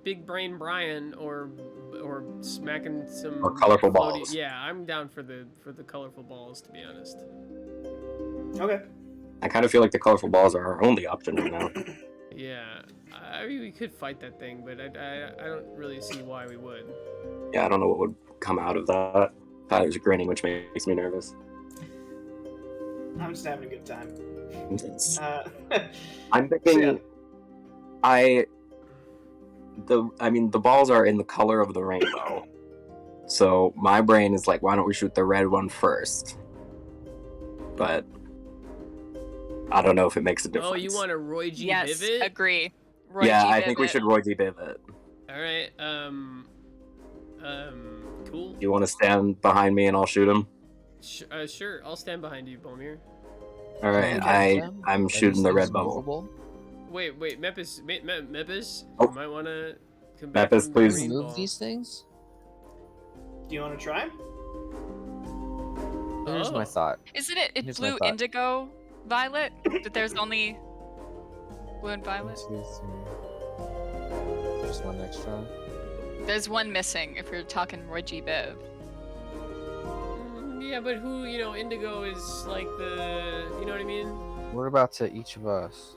big brain Brian or smacking some Or colorful floaty- balls. Yeah, I'm down for the colorful balls, to be honest. Okay. I kind of feel like the colorful balls are our only option right now. Yeah, I mean, we could fight that thing, but I don't really see why we would. Yeah, I don't know what would come out of that. Tyler's grinning, which makes me nervous. I'm just having a good time. I'm thinking, So, the balls are in the color of the rainbow. So my brain is like, why don't we shoot the red one first? But I don't know if it makes a difference. Oh, you want a Roy G. Yes, Bivet? agree. Roy Yeah, G. I think we Bivet. should Roy G. Bivet. All right. Cool. You want to stand behind me and I'll shoot him? Sure. I'll stand behind you, Balmir. All right, I'm shooting the red bubble. Movable? Wait, Mepis, Mepis, Oh. you might want to come back. Mepis, from the please. green Move ball. these things? Do you want to try? Here's my Oh. thought. Isn't it Here's my blue, thought. indigo, violet? That there's only blue and One, violet? 2, 3. Just one extra. There's one missing if you're talking Roy G. Biv. Yeah, but who, Indigo is like the, you know what I mean? What about to each of us?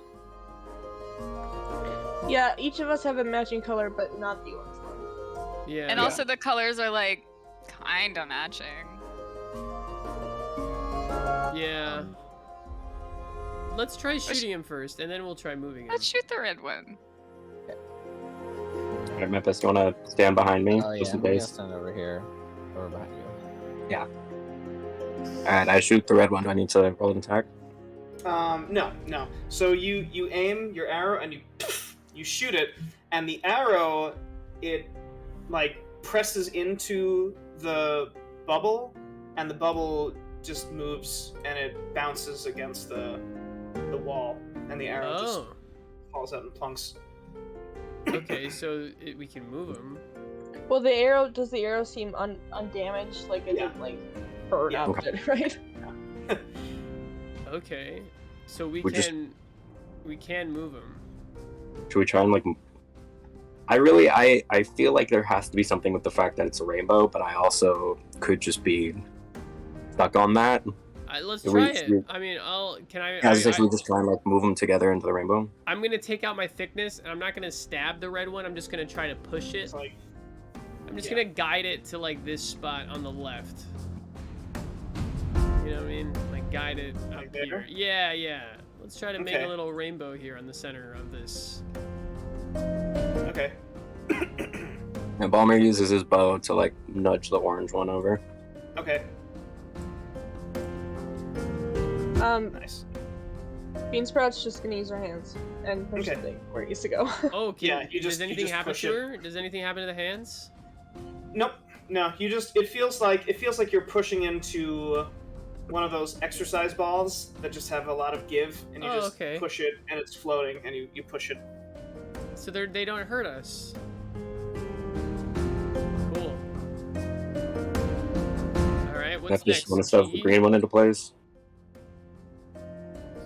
Yeah, each of us have a matching color, but not the orange one. Yeah. And also the colors are like kinda matching. Yeah. Let's try shooting him first, and then we'll try moving him. Let's shoot the red one. All right, Memphis, you want to stand behind me Oh yeah, just I'm in gonna case? stand over here. Or behind you. Yeah. And I shoot the red one. Do I need to roll an attack? No. So you aim your arrow and you shoot it, and the arrow, it like presses into the bubble, and the bubble just moves and it bounces against the wall, and the arrow just Oh. falls out and plunks. Okay, so we can move him. Well, does the arrow seem undamaged? Like it didn't like burn Yeah. out, Okay. right? Okay. So we We just- can move him. Should we try and like? I feel like there has to be something with the fact that it's a rainbow, but I also could just be stuck on that. Let's Do try we- it. I mean, can I? Yeah, should we just try and like move them together into the rainbow? I'm gonna take out my thickness, and I'm not gonna stab the red one. I'm just gonna try to push it. It's like I'm just yeah. gonna guide it to like this spot on the left. You know what I mean? Like guide it up Like there? here. Yeah. Let's try to make Okay. a little rainbow here on the center of this. okay. And Balmir uses his bow to like nudge the orange one over. Okay. Nice. Beansprout's just gonna use her hands and push Okay. the thing where it needs to go. Oh, Yeah, you does just- you anything just happen push to it. her? Does anything happen to the hands? Nope. No, you just it feels like you're pushing into one of those exercise balls that just have a lot of give, and you Oh, just okay. push it and it's floating, and you push it. So they don't hurt us. Cool. All right, what's That's next? just want to stuff the G? green one into place.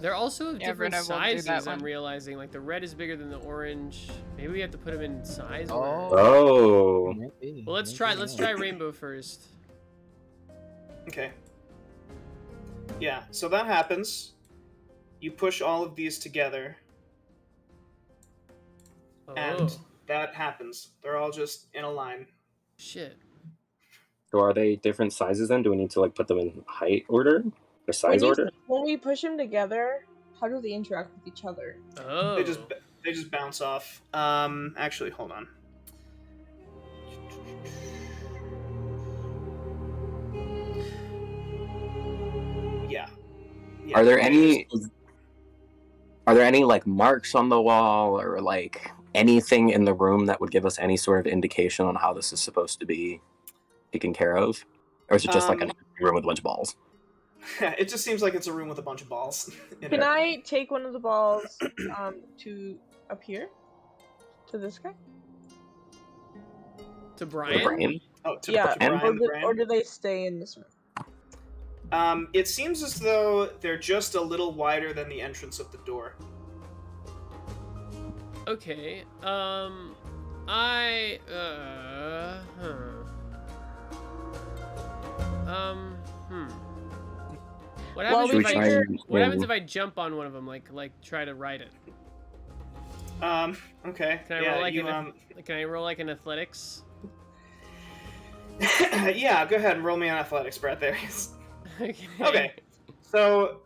They're also of Yeah, different Runa won't do that sizes. I'm one. realizing like the red is bigger than the orange. Maybe we have to put them in size. Oh. order. Oh. Maybe, Well, let's maybe try. not. Let's try rainbow first. Okay. Yeah. So that happens. You push all of these together, Oh and that happens. They're all just in a line. shit! So are they different sizes then? Do we need to like put them in height order or size order? When we push them together, how do they interact with each other? Oh, They just bounce off. Actually, hold on. Yeah. Yeah, Are there they any like marks on the wall or like anything in the room that would give us any sort of indication on how this is supposed to be taken care of? Or is it just like an empty room with a bunch of balls? It just seems like it's a room with a bunch of balls. in Can it. I take one of the balls to up here? To this guy? to The Brian. brain? Oh, to Yeah, Brian, or do, Brian? or do they stay in this room? It seems as though they're just a little wider than the entrance of the door. Okay. What Well, happens Should if we I try and what happens if I jump on one of them, like try to ride it? Okay. Can I yeah, roll like you, can I roll like an athletics? yeah, go ahead and roll me on athletics, Bradtherius. Okay. Okay. So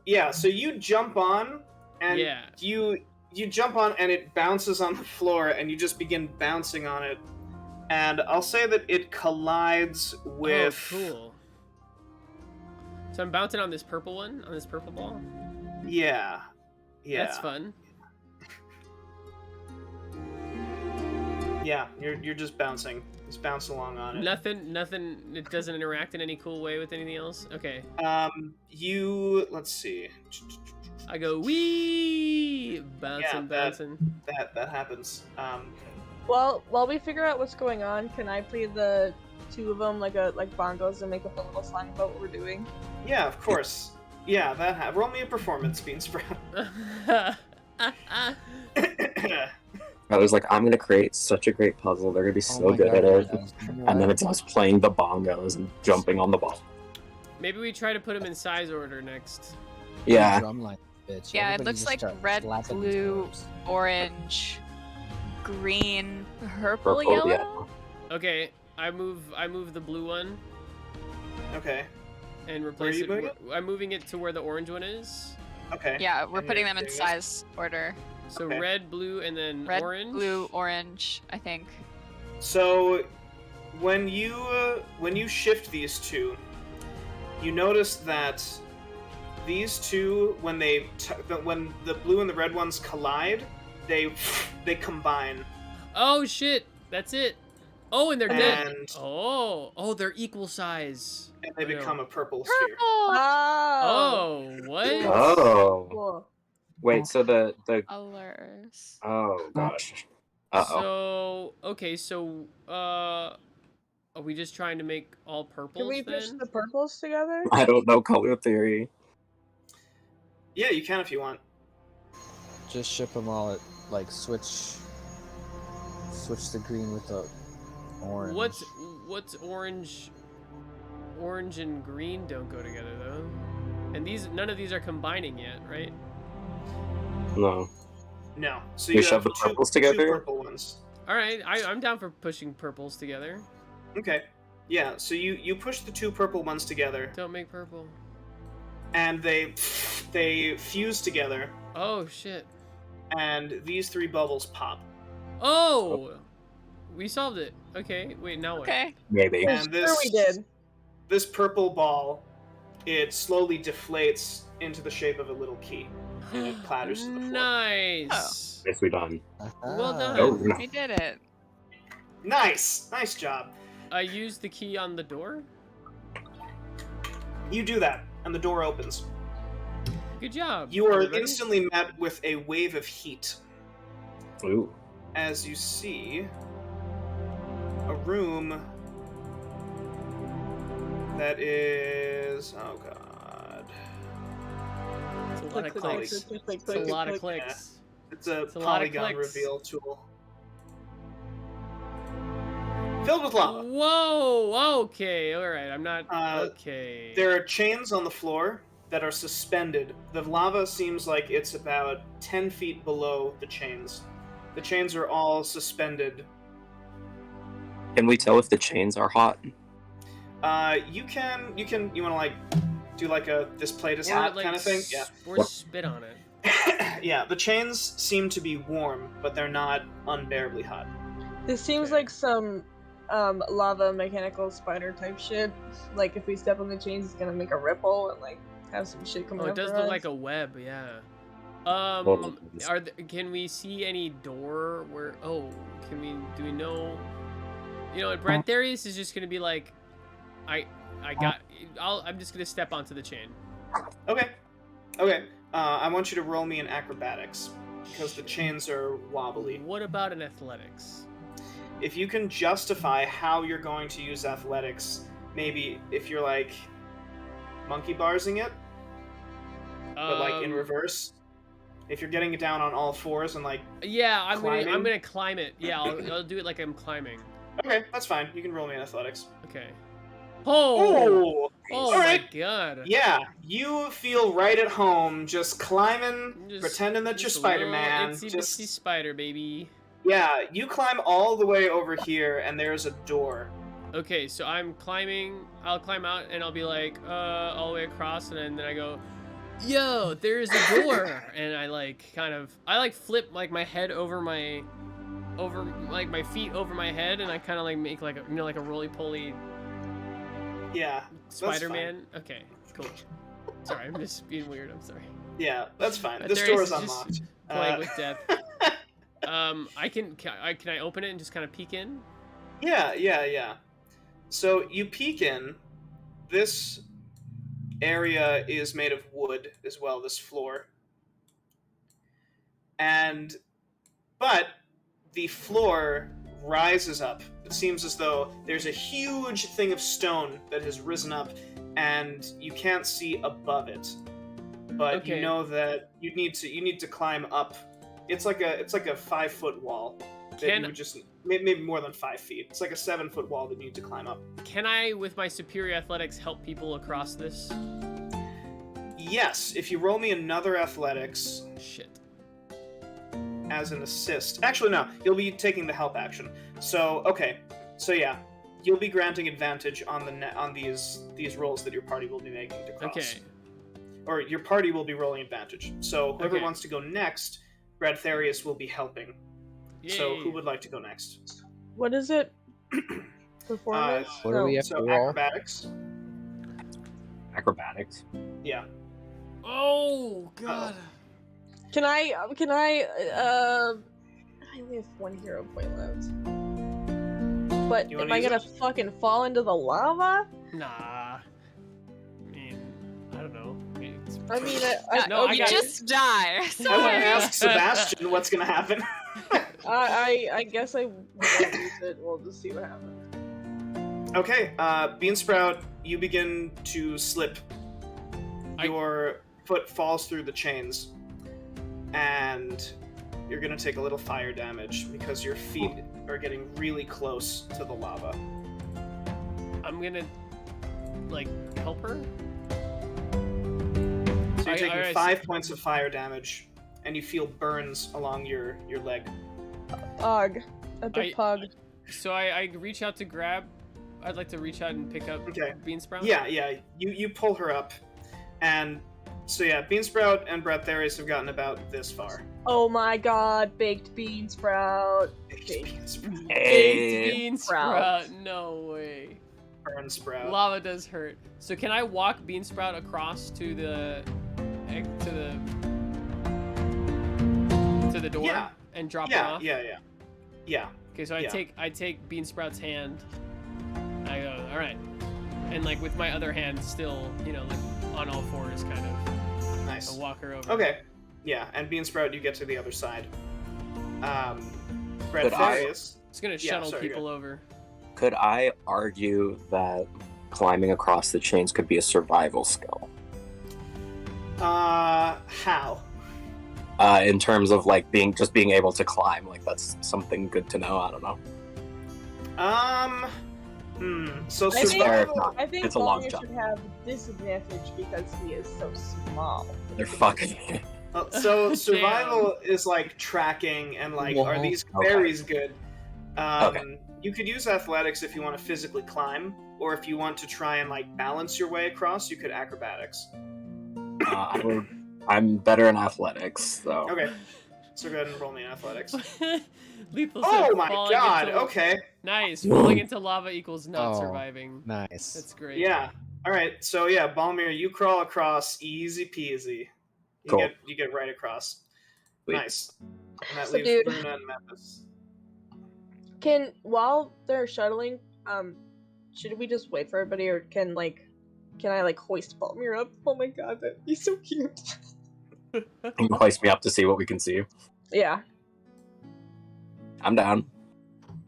you jump on, and Yeah. you jump on, and it bounces on the floor, and you just begin bouncing on it, and I'll say that it collides with. Oh, cool. So I'm bouncing on this purple one, on this purple ball. Yeah. Yeah. That's fun. Yeah, you're just bouncing. Just bounce along on it. Nothing. It doesn't interact in any cool way with anything else. Okay. Let's see. I go wee, bouncing, Yeah, bouncing. That happens. Well, while we figure out what's going on, can I play the two of them like bongos and make up a little song about what we're doing? Yeah, of course. Yeah, roll me a performance, Beansprout. I was like, I'm gonna create such a great puzzle. They're gonna be so my good at God, it. guys, you know And then what? it's us playing the bongos and jumping on the ball. Maybe we try to put them in size order next. Yeah. Drumline, bitch. Yeah, it Everybody looks just like start red, slapping these blue, drums. orange, green, purple, Purple, yellow. yeah. Okay, I move the blue one Okay. and Where are replace you it. moving it? I'm moving it to where the orange one is. Okay. Yeah, we're And putting you're them in doing size order. So Okay. red, blue, and then Red, orange. blue, orange, I think. So, when you shift these two, you notice that these two, when when the blue and the red ones collide, they combine. Oh shit! That's it. Oh, and they're dead. And- Oh, they're equal size. And they I know. become a purple sphere. Purple! Oh, what? Oh. Cool. Wait, so the Colors. oh gosh. Uh-oh. So okay, so are we just trying to make all purples Can we push then? the purples together? I don't know color theory. Yeah, you can if you want. Just ship them all at like switch the green with the orange. What's orange? Orange and green don't go together though. And none of these are combining yet, right? No. No. So We you shove have the purples two together? purple ones. All right, I'm down for pushing purples together. Okay. Yeah. So you push the two purple ones together, Don't make purple. and they fuse together, Oh shit. and these three bubbles pop. Oh, we solved it. Okay, wait, now what? Okay. Maybe. And Sure this we did. this purple ball, it slowly deflates into the shape of a little key, and it clatters to the floor. Nice. Nicely done. Well done. Oh, no. We did it. Nice job. I used the key on the door. You do that, and the door opens. Good job. You are everybody. instantly met with a wave of heat Ooh. as you see a room that is, oh god, It's a lot of Click, clicks. click, click, It's click, a lot of click. clicks. it's a It's a lot of polygon clicks. reveal tool filled with lava. Whoa. Okay. All right. I'm not. Okay. There are chains on the floor that are suspended. The lava seems like it's about 10 feet below the chains. The chains are all suspended. Can we tell if the chains are hot? You want to like do like a this plate is Or, hot like, kind of thing? Yeah. Or spit on it. Yeah, the chains seem to be warm, but they're not unbearably hot. This seems Okay. like some lava mechanical spider type shit. Like if we step on the chains, it's gonna make a ripple and like have some shit coming Oh, it up does for look us. like a web. Yeah. Well, Can we see any door where? Oh, do we know? You know, Bradtherius is just gonna be like, I'm just gonna step onto the chain. Okay. I want you to roll me an acrobatics because the chains are wobbly. What about an athletics? If you can justify how you're going to use athletics, maybe if you're like monkey barsing it, but like in reverse. If you're getting it down on all fours and like, Yeah, I'm climbing? gonna climb it. Yeah, I'll do it like I'm climbing. okay, that's fine. You can roll me an athletics. Okay. Oh. Oh all my right. god. Yeah, you feel right at home, just climbing, Just- pretending that you're just a little Spider-Man. Itsy Just bitsy spider, baby. yeah, you climb all the way over here, and there's a door. Okay, so I'm climbing. I'll climb out and I'll be like, all the way across, and then I go, yo, there's a door, and I like flip like my head over my feet over my head, and I kind of like make like a like a roly poly Yeah, Spider-Man. Okay, cool. Sorry, I'm just being weird. I'm sorry. Yeah, that's fine. But This there door is is just unlocked. Playing with death. Can I open it and just kind of peek in? Yeah. So you peek in. This area is made of wood as well, this floor. But the floor rises up. It seems as though there's a huge thing of stone that has risen up, and you can't see above it. But you Okay. know that you need to climb up. It's like a 5-foot wall that you would just maybe more than 5 feet. It's like a 7-foot wall that you need to climb up. Can I, with my superior athletics, help people across this? Yes, if you roll me another athletics Shit. as an assist. Actually, no, you'll be taking the help action. So yeah, you'll be granting advantage on these rolls that your party will be making to cross. Okay. Or your party will be rolling advantage. So whoever Okay. wants to go next, Bradtherius will be helping. So Yay. who would like to go next? What is it? Performance? What do we have So to roll? acrobatics. Acrobatics. Yeah. Oh god. Can I only have 1 hero point left. But You am wanna I use gonna it? fucking fall into the lava? Nah. I mean, I don't know. I mean, No, I you got it. just die. I would Sorry. ask Sebastian what's gonna happen. I guess I won't use it. We'll just see what happens. Okay, Beansprout, you begin to slip. Your foot falls through the chains, and you're gonna take a little fire damage because your feet are getting really close to the lava. I'm gonna, like, help her? So you're taking Alright, 5 points of fire damage, and you feel burns along your leg. Ugh. A big pug. So I reach out to grab. I'd like to reach out and pick up Okay. Beansprout. Yeah. You pull her up, and so yeah, Beansprout and Bradtherius have gotten about this far. Oh my god, baked bean sprout. Beansprout. Baked Beansprout. No way. Burn sprout. Lava does hurt. So can I walk Beansprout across to the door Yeah. and drop her Yeah, off? yeah. Okay, so Yeah. I take Beansprout's hand. I go, all right, and like with my other hand still, like on all fours, kind of. Nice. I'll walk her over. Okay. Yeah, and Beansprout, you get to the other side. Could I- Bradtherius. It's gonna Yeah, shuttle sorry, people over. Could I argue that climbing across the chains could be a survival skill? How? In terms of like being able to climb, like that's something good to know. I don't know. So I think, survival. I think It's a long Balmir jump. should have disadvantage because he is so small. They're fucking. So survival is like tracking and like, are these Okay. berries good? Okay. You could use athletics if you want to physically climb, or if you want to try and like balance your way across, you could acrobatics. I'm better in athletics, so. Okay. So go ahead and roll me in athletics. Lethal Oh said my falling god, into- okay. Nice. Falling into lava equals not Oh. surviving. Nice. That's great. Yeah. Alright, so yeah, Balmir, you crawl across easy peasy. Cool. You get right across. Sweet. Nice. And that So, leaves dude- Runa and Mepis. While they're shuttling, should we just wait for everybody, or can I like hoist Balmir up? Oh my god, that'd be so cute. You can hoist me up to see what we can see. Yeah. I'm down.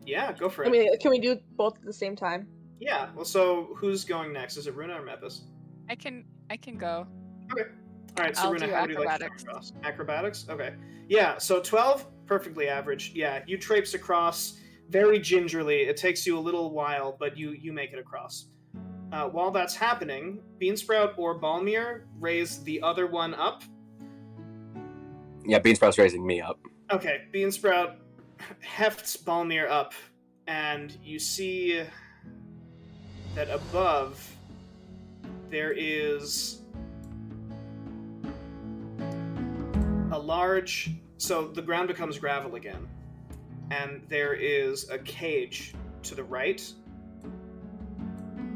Yeah, go for it. I mean, can we do both at the same time? Yeah, well, so who's going next? Is it Runa or Mepis? I can go. Alright, so I'll Runa, do how would you like to acrobatics. jump across? Acrobatics? Okay. Yeah, so 12, perfectly average. Yeah, you traipse across very gingerly. It takes you a little while, but you make it across. While that's happening, Beansprout or Balmir raise the other one up. Yeah, Beansprout's raising me up. Okay, Beansprout hefts Balmir up, and you see that above there is a large... So the ground becomes gravel again, and there is a cage to the right,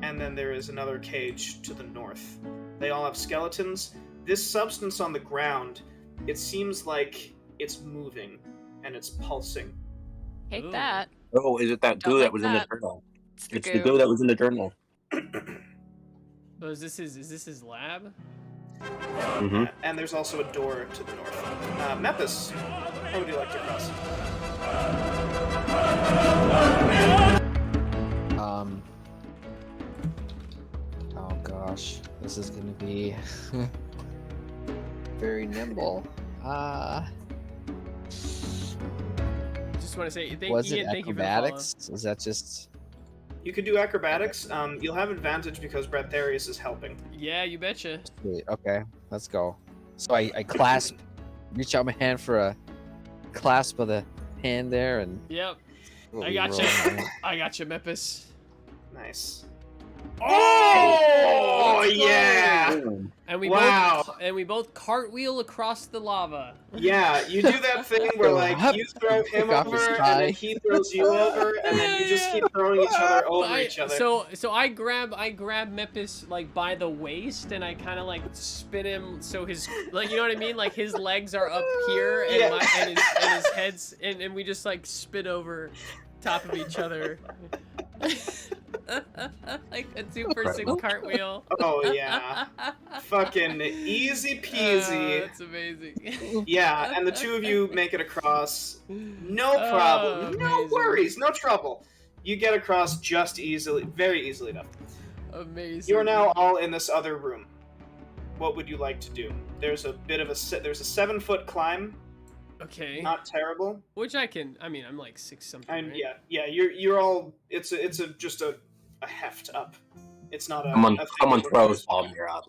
and then there is another cage to the north. They all have skeletons, this substance on the ground, it seems like it's moving and it's pulsing. Hate Ooh. that. Oh, is it that Don't goo like that was in that. the journal? It's It's the goo that was in the journal. Oh, is this his lab? Mm-hmm. And there's also a door to the north. Mepis, how would you like to cross? Oh gosh, this is gonna be very nimble. Just want to say Was Ian, it thank you for the follow. acrobatics? Is that just? You could do acrobatics. You'll have advantage because Bradtherius is helping. Yeah, you betcha. Okay, let's go. So I clasp, reach out my hand for a clasp of the hand there, and Yep. what I we gotcha. roll. I gotcha, Mepis. Nice. Oh, Oh yeah! And we Wow. both cartwheel across the lava. Yeah, you do that thing where like you throw him Pick off his over and thigh. then he throws you over and then you just keep throwing each other over each other. So I grab Mepis like by the waist and I kind of like spin him so his like you know what I mean, like his legs are up here and Yeah. and his head's and we just like spin over top of each other. Like a 2-for-6 cartwheel. Oh yeah. Fucking easy peasy. That's amazing. Yeah, and the two of you make it across. No Oh, problem. No amazing. worries. No trouble. You get across just easily, very easily enough. Amazing. You are now all in this other room. What would you like to do? There's a 7-foot climb. Okay. Not terrible. Which I mean, I'm like 6 something. And right? yeah. You're all. It's just a heft up. It's not a. Someone a thing that throws requires- Balmir up.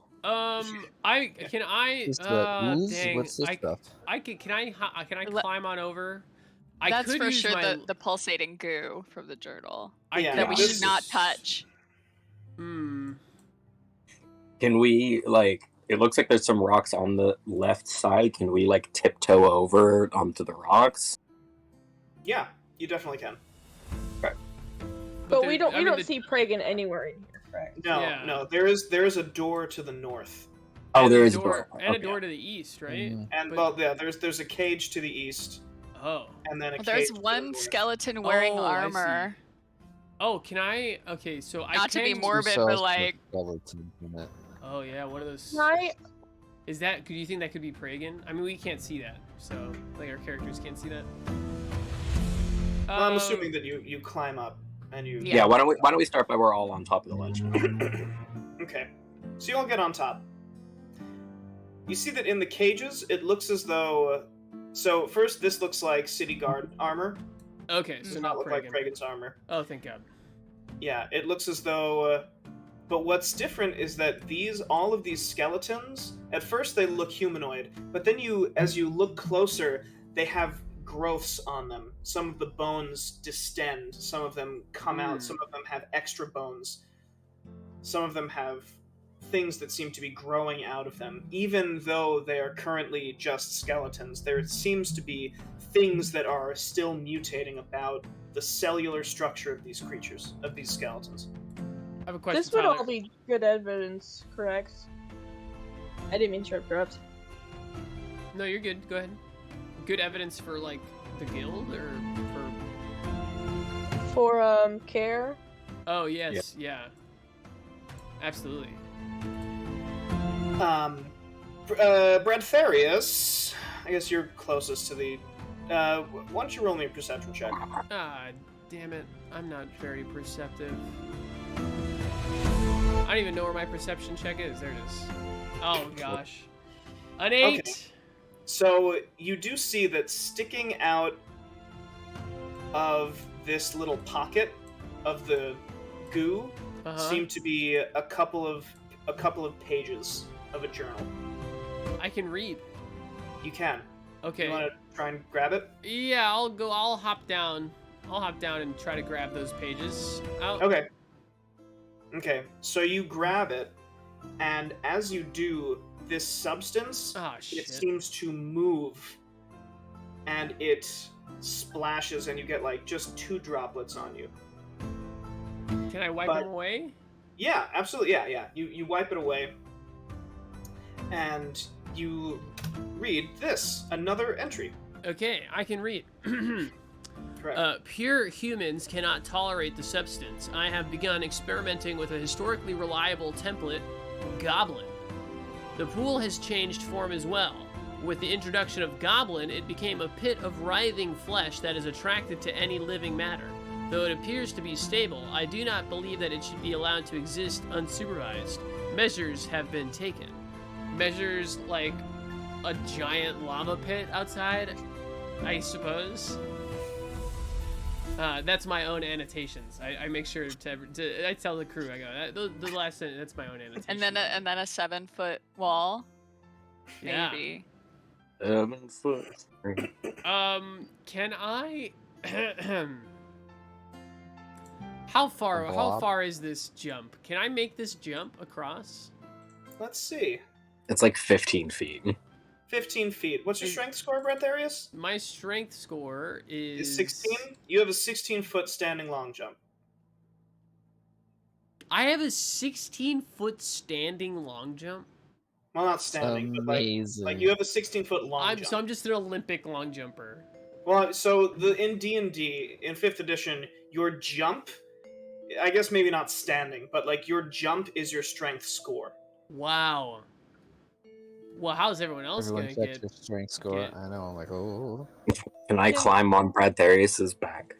Can I? Just the ooze? Dang, What's this stuff? can I Le- climb on over? That's could for use sure my, the pulsating goo from the journal Yeah, that we this should not is- touch. Hmm. Can we like? It looks like there's some rocks on the left side. Can we like tiptoe over onto the rocks? Yeah, you definitely can. But we there- don't I mean, see Pragan anywhere in here, correct? No, Yeah. no. There is a door to the north, Oh, and there a is a door door. and a Okay. door to the east, right? Mm. and But- well, yeah. There's a cage to the east, Oh. and then a cage. There's to the one north. skeleton wearing Oh, I see. armor. Oh, can I? Okay, so I Not to be can. more- Morbid, but, like- Oh yeah, one of those. Can I? Is that? Could you think that could be Pragan? I mean, we can't see that, so like our characters can't see that. Well, I'm assuming that you climb up and you. Yeah. Yeah. Why don't we start by we're all on top of the ledge? Okay, so you all get on top. You see that in the cages, it looks as though. So first, this looks like city guard armor. Okay, Does so not not look Pragan. like Pragan's armor. Oh, thank God. Yeah, it looks as though. But what's different is that all of these skeletons, at first they look humanoid, but then as you look closer, they have growths on them. Some of the bones distend, some of them come out, some of them have extra bones. Some of them have things that seem to be growing out of them. Even though they are currently just skeletons, there seems to be things that are still mutating about the cellular structure of these creatures, of these skeletons. I have a question. This would Tyler. all be good evidence, correct? I didn't mean to interrupt. No, you're good. Go ahead. Good evidence for like the guild or for. For care. Oh yes, yeah. Absolutely. Bradtherius, I guess you're closest to the. Why don't you roll me a perception check? Ah, damn it. I'm not very perceptive. I don't even know where my perception check is. There it is. Oh gosh. An 8. Okay. So you do see that sticking out of this little pocket of the goo seem to be a couple of pages of a journal. I can read. You can. Okay. You want to try and grab it? Yeah, I'll hop down. I'll hop down and try to grab those pages. Okay. Okay, so you grab it, and as you do, this substance, Ah, shit. it seems to move, and it splashes, and you get, like, just 2 droplets on you. Can I wipe but- them away? Yeah, absolutely, yeah. You wipe it away, and you read this, another entry. Okay, I can read. Correct. Pure humans cannot tolerate the substance. I have begun experimenting with a historically reliable template, Goblin. The pool has changed form as well. With the introduction of Goblin, it became a pit of writhing flesh that is attracted to any living matter. Though it appears to be stable, I do not believe that it should be allowed to exist unsupervised. Measures have been taken. Measures like a giant lava pit outside, I suppose. That's my own annotations. I make sure to I tell the crew, I go, the last sentence, that's my own annotation. And then a 7-foot wall. Yeah. Maybe. 7 foot. Can I How far is this jump? Can I make this jump across? Let's see. It's like 15 feet. 15 feet. What's your strength score, Bradtherius? My strength score Is 16? You have a 16-foot standing long jump. I have a 16-foot standing long jump. Well, not standing, but like you have a 16-foot long jump. So I'm just an Olympic long jumper. Well, so in D&D, in 5th edition, your jump, I guess maybe not standing, but like your jump is your strength score. Wow. Well, how's everyone else Everyone gonna checks get? their strength score. I know, I'm like, oh. Can I climb on Bradtherius's back?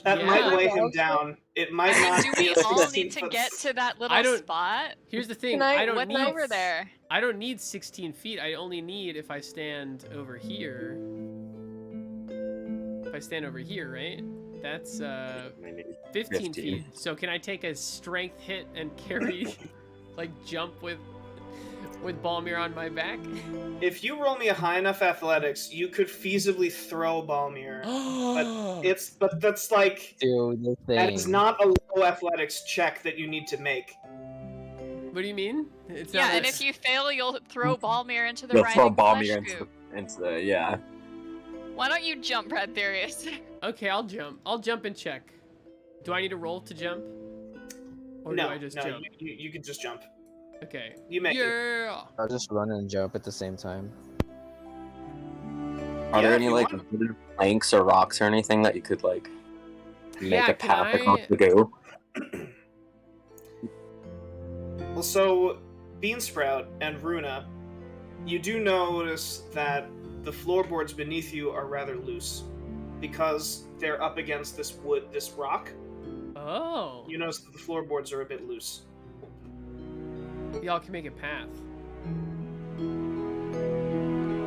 That might Yeah. weigh him down. It might not Do be we a all 16 need to foot get to that I little don't- spot? Here's the thing. Can I- I don't What's need over there? I don't need 16 feet. I only need if I stand over here. If I stand over here, right? That's 15 feet. So can I take a strength hit and carry, like jump with Balmir on my back? If you roll me a high enough athletics, you could feasibly throw Balmir. But that's like Do the thing. that is not a low athletics check that you need to make. What do you mean? It's Yeah, not and if you fail, you'll throw Balmir into the You'll throw writhing flesh Balmir goop. into the, yeah. Why don't you jump, Bradtherius? Okay, I'll jump. I'll jump and check. Do I need to roll to jump? Or No, do I just no, jump? you can just jump. Okay. You make it. Yeah. I'll just run and jump at the same time. Are Yeah, there if any you like want. wooden planks or rocks or anything that you could like make Yeah, a path can across I- the goo? Well, so Beansprout and Runa, you do notice that the floorboards beneath you are rather loose because they're up against this rock. Oh. You notice that the floorboards are a bit loose. Y'all can make a path.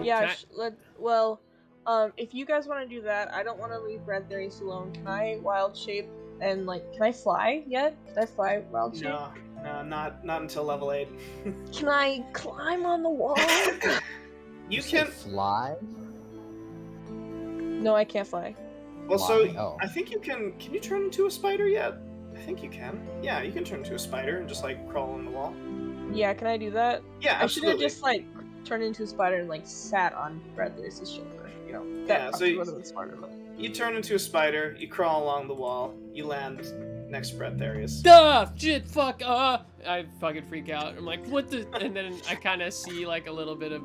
Yeah, Can if you guys want to do that, I don't want to leave Bradtherius alone. Can I wild shape and can I fly yet? Can I fly wild shape? No, not until level 8. Can I climb on the wall? You say can. fly? No, I can't fly. Well, so Fly? Oh. I think you can. Can you turn into a spider yet? I think you can. Yeah, you can turn into a spider and just crawl on the wall. Yeah, can I do that? Yeah, I should have absolutely. just turned into a spider and sat on Bradtherius' shoulder. You know, Yeah, that so you- would have been smarter. But... You turn into a spider. You crawl along the wall. You land next to Bradtherius. Duh! Shit! Fuck! I fucking freak out. I'm like, what the? And then I kind of see a little bit of.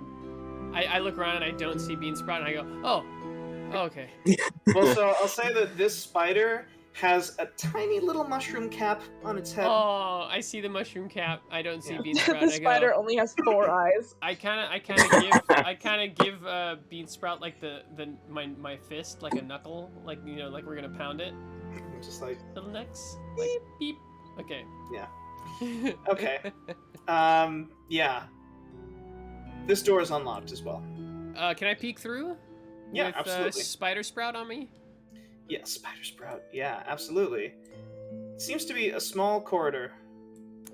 I look around and I don't see Beansprout and I go, oh, okay. Well, so I'll say that this spider has a tiny little mushroom cap on its head. Oh, I see the mushroom cap. I don't see Yeah. Beansprout. the I spider go. only has 4 eyes. I kind of give Beansprout my fist like a knuckle, like we're gonna pound it. Just Little necks. Like beep. Okay. Yeah. Okay. Yeah. This door is unlocked as well. Can I peek through? Yeah, With, absolutely. Spider Sprout on me. Yeah, spider sprout. Yeah, absolutely. Seems to be a small corridor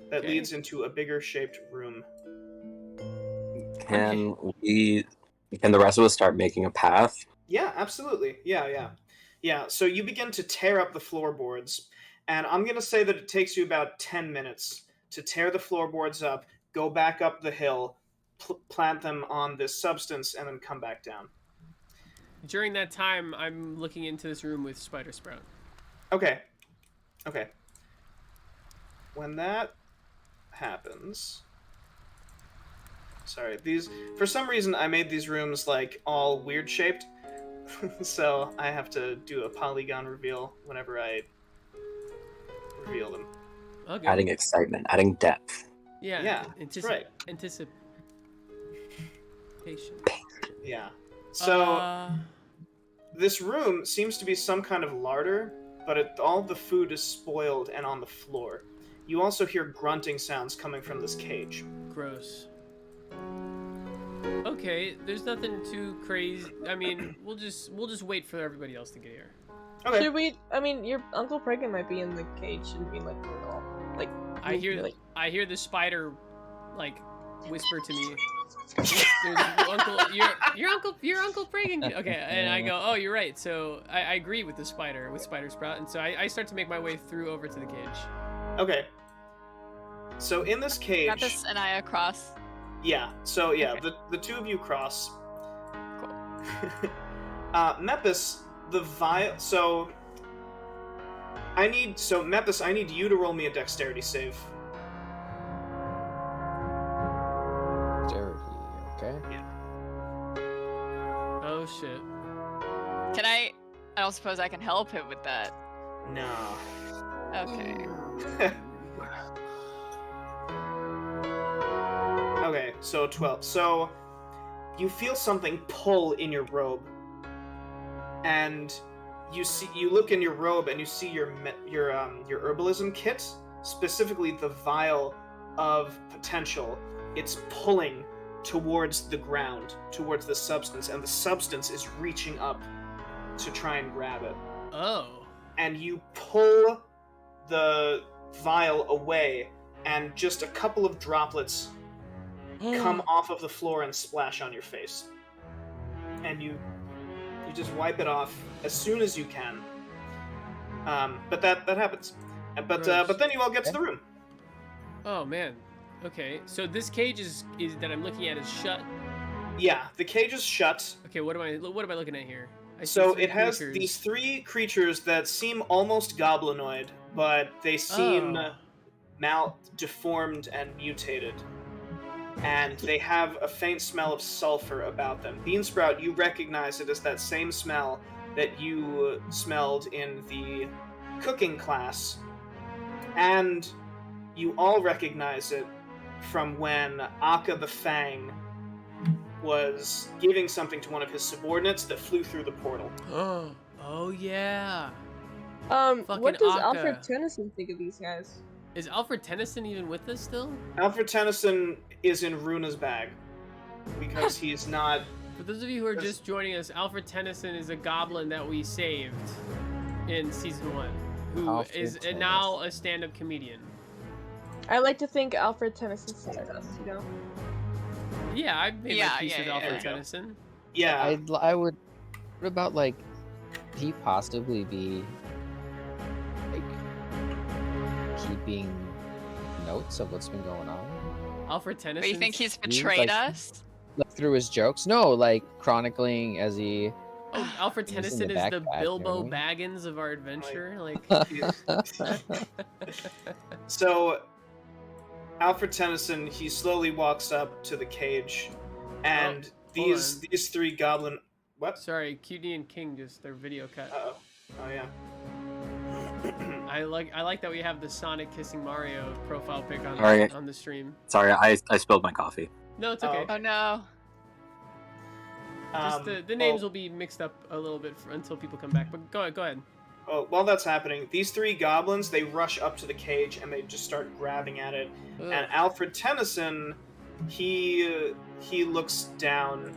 that Okay. leads into a bigger shaped room. Can the rest of us start making a path? Yeah, absolutely. Yeah, so you begin to tear up the floorboards, and I'm going to say that it takes you about 10 minutes to tear the floorboards up, go back up the hill, plant them on this substance, and then come back down. During that time, I'm looking into this room with Spider Sprout. Okay. When that happens, Sorry, these for some reason I made these rooms like all weird shaped, so I have to do a polygon reveal whenever I reveal them. Okay. Adding excitement, adding depth. Yeah. Right. Anticipation. Yeah. So this room seems to be some kind of larder, but all the food is spoiled and on the floor. You also hear grunting sounds coming from this cage. Gross. Okay, there's nothing too crazy. I mean, we'll just wait for everybody else to get here. Okay. Should we? I mean, your Uncle Pragan might be in the cage and be like doing all like. I hear the spider, like, whisper to me. There's your Uncle Pragan. Okay, and I go, oh, you're right. So I agree with Spider Sprout, and so I start to make my way through over to the cage. Okay. So in this cage. Got this and I across. Yeah. So yeah, Okay. the two of you cross. Cool. Mepis, the vial. So Mepis, I need you to roll me a dexterity save. Dexterity, okay. Oh shit. Can I don't suppose I can help him with that. No. Okay. Okay, so 12. So you feel something pull in your robe, and you look in your robe and you see your herbalism kit, specifically the vial of potential. It's pulling towards the ground, towards the substance, and the substance is reaching up to try and grab it. Oh. And you pull the vial away, and just a couple of droplets come off of the floor and splash on your face. And you just wipe it off as soon as you can. But that happens. But then you all get to the room. Oh man. Okay. So this cage is that I'm looking at is shut. Yeah, the cage is shut. Okay. What am I looking at here? I see So three it has creatures. these three creatures that seem almost goblinoid, but they seem deformed and mutated. And they have a faint smell of sulfur about them. Beansprout, you recognize it as that same smell that you smelled in the cooking class. And you all recognize it from when Akka the Fang was giving something to one of his subordinates that flew through the portal. Oh yeah. What does Akka. Alfred Tennyson think of these guys? Is Alfred Tennyson even with us still? Alfred Tennyson is in Runa's bag because he's not. For those of you who are just joining us, Alfred Tennyson is a goblin that we saved in season 1, who Alfred is Tennyson. now a stand-up comedian. I like to think Alfred Tennyson saved us, you know? Yeah, I made my peace with yeah, Alfred yeah. Tennyson. Yeah. I would. What about like? Could he possibly be like keeping notes of what's been going on? Alfred Tennyson. But you think he's He betrayed like- us? Like through his jokes? No, like chronicling as he. Oh, Alfred He was in Tennyson the is the backpack, Bilbo right? Baggins of our adventure. Like, So, Alfred Tennyson, he slowly walks up to the cage, and hold these three goblin. What? sorry, Cuteknee and King just their video cut. Uh-oh. Oh yeah. I like that we have the Sonic kissing Mario profile pic on Alright. on the stream. Sorry, I spilled my coffee. No, it's okay. Oh no. Just the names will be mixed up a little bit until people come back. But go ahead. Well, while that's happening, these three goblins, they rush up to the cage and they just start grabbing at it. Ugh. And Alfred Tennyson, he looks down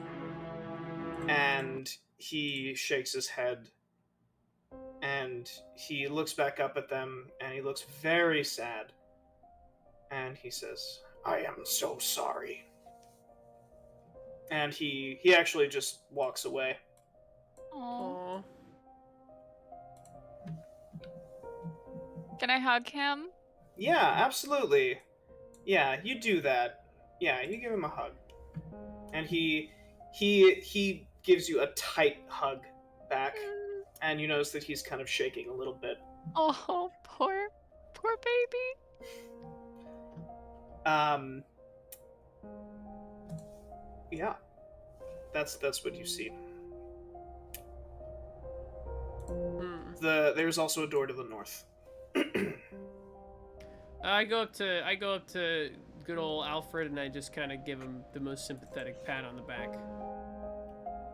and he shakes his head. And he looks back up at them and he looks very sad. And he says, "I am so sorry." And he actually just walks away. Aw. Aw. Can I hug him? Yeah, absolutely. Yeah, you do that. Yeah, you give him a hug. And he gives you a tight hug back. And you notice that he's kind of shaking a little bit. Oh, poor baby. Yeah. That's what you see. There's also a door to the north. I go up to good old Alfred and I just kind of give him the most sympathetic pat on the back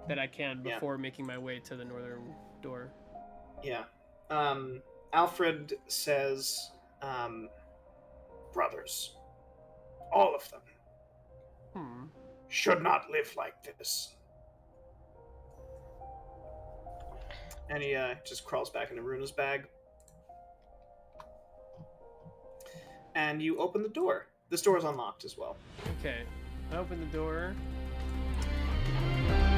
that I can before making my way to the northern door. Yeah. Alfred says, brothers, all of them, should not live like this. And he just crawls back into Runa's bag. And you open the door. This door is unlocked as well. Okay. I open the door.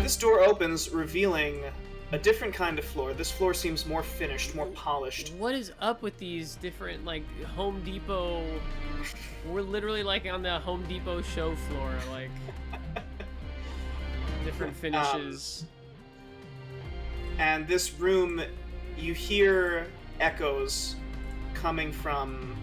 This door opens, revealing a different kind of floor. This floor seems more finished, more polished. What is up with these different, like, Home Depot... We're literally, like, on the Home Depot show floor, like... different finishes. And this room, you hear echoes coming from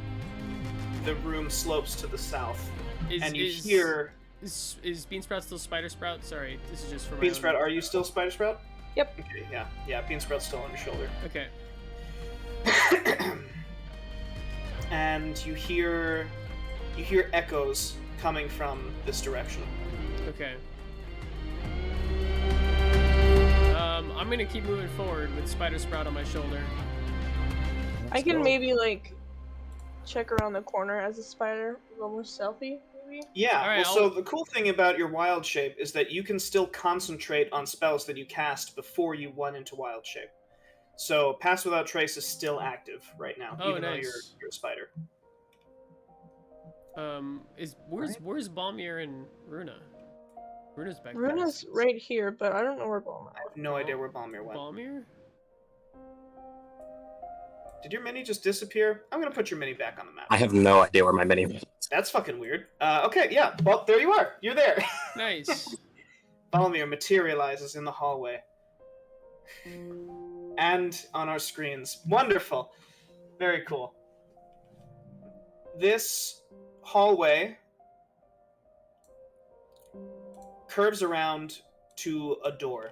the room slopes to the south. Hear... Is Beansprout still Spider Sprout? Sorry, this is just for my Beansprout, own... are you still Spider Sprout? Yep. Okay, yeah, Beansprout's still on your shoulder. Okay. And you hear echoes coming from this direction. Okay. I'm gonna keep moving forward with Spider Sprout on my shoulder. I can maybe, like, check around the corner as a spider, a little more stealthy, maybe? Yeah, All right, so the cool thing about your wild shape is that you can still concentrate on spells that you cast before you went into wild shape. So Pass Without Trace is still active right now, even though you're a spider. Where's Balmir and Runa? Runa's back there. Runa's right here, but I don't know where Balmir I have no idea where Balmir went. Balmir? Did your mini just disappear? I'm gonna put your mini back on the map. I have no idea where my mini is. That's fucking weird. Okay, yeah, well, there you are. You're there. Nice. Balmir materializes in the hallway. And on our screens. Wonderful. Very cool. This hallway curves around to a door,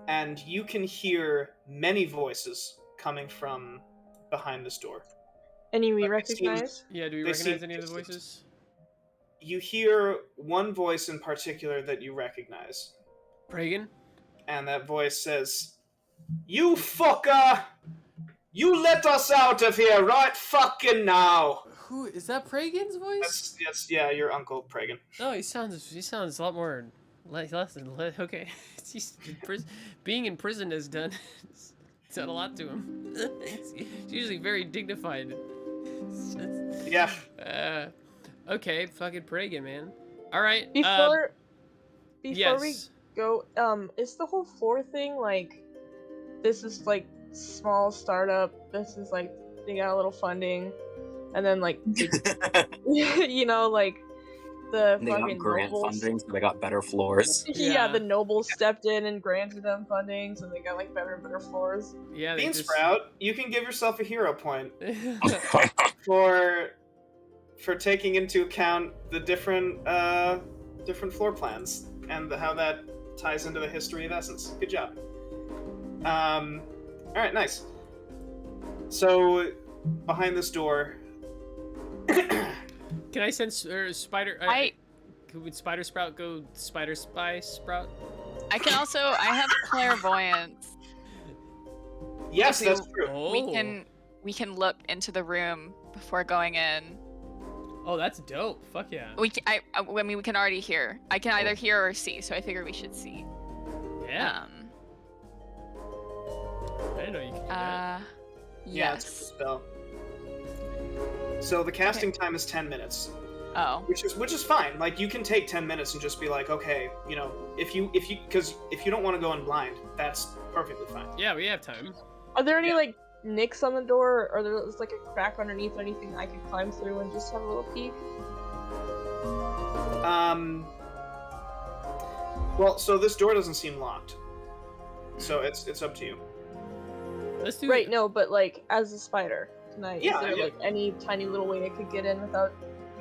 and you can hear many voices coming from behind this door. Any we recognize? Yeah, do we recognize any of the voices? You hear one voice in particular that you recognize. Pragan? And that voice says, "You fucker! You let us out of here right fucking now!" Who is that? Pragan's voice? That's your Uncle Pragan. Oh, he sounds a lot more less than okay. Being in prison has done a lot to him. It's usually very dignified. Yeah. Okay, fucking Pragan, man. All right. Before yes. we go, is the whole floor thing like this is like small startup? This is like they got a little funding, and then like you know, like the They fucking got grant nobles. funding, so they got better floors. Yeah, the nobles stepped in and granted them funding, so they got like better and better floors. Yeah, Beansprout, you can give yourself a hero point for taking into account the different floor plans and how that ties into the history of Essence. Good job. All right, nice. So behind this door. Can I send Spider? Would Spider Sprout go Spider Spy Sprout? I can also. I have clairvoyance. Yes, If that's true. Oh. We can look into the room before going in. Oh, that's dope. Fuck yeah. We can already hear. I can either hear or see, so I figure we should see. Yeah. I didn't know you could do that. Yeah, it's a Yes. spell. So the casting time is 10 minutes. Oh. Which is fine. Like, you can take 10 minutes and just be like, okay, you know, if you don't want to go in blind, that's perfectly fine. Yeah, we have time. Are there any like nicks on the door, or there's like a crack underneath or anything I could climb through and just have a little peek? Well, so this door doesn't seem locked. So it's up to you. Let's do Right, no, but like as a spider, can I? Yeah, is there yeah. like any tiny little way I could get in without?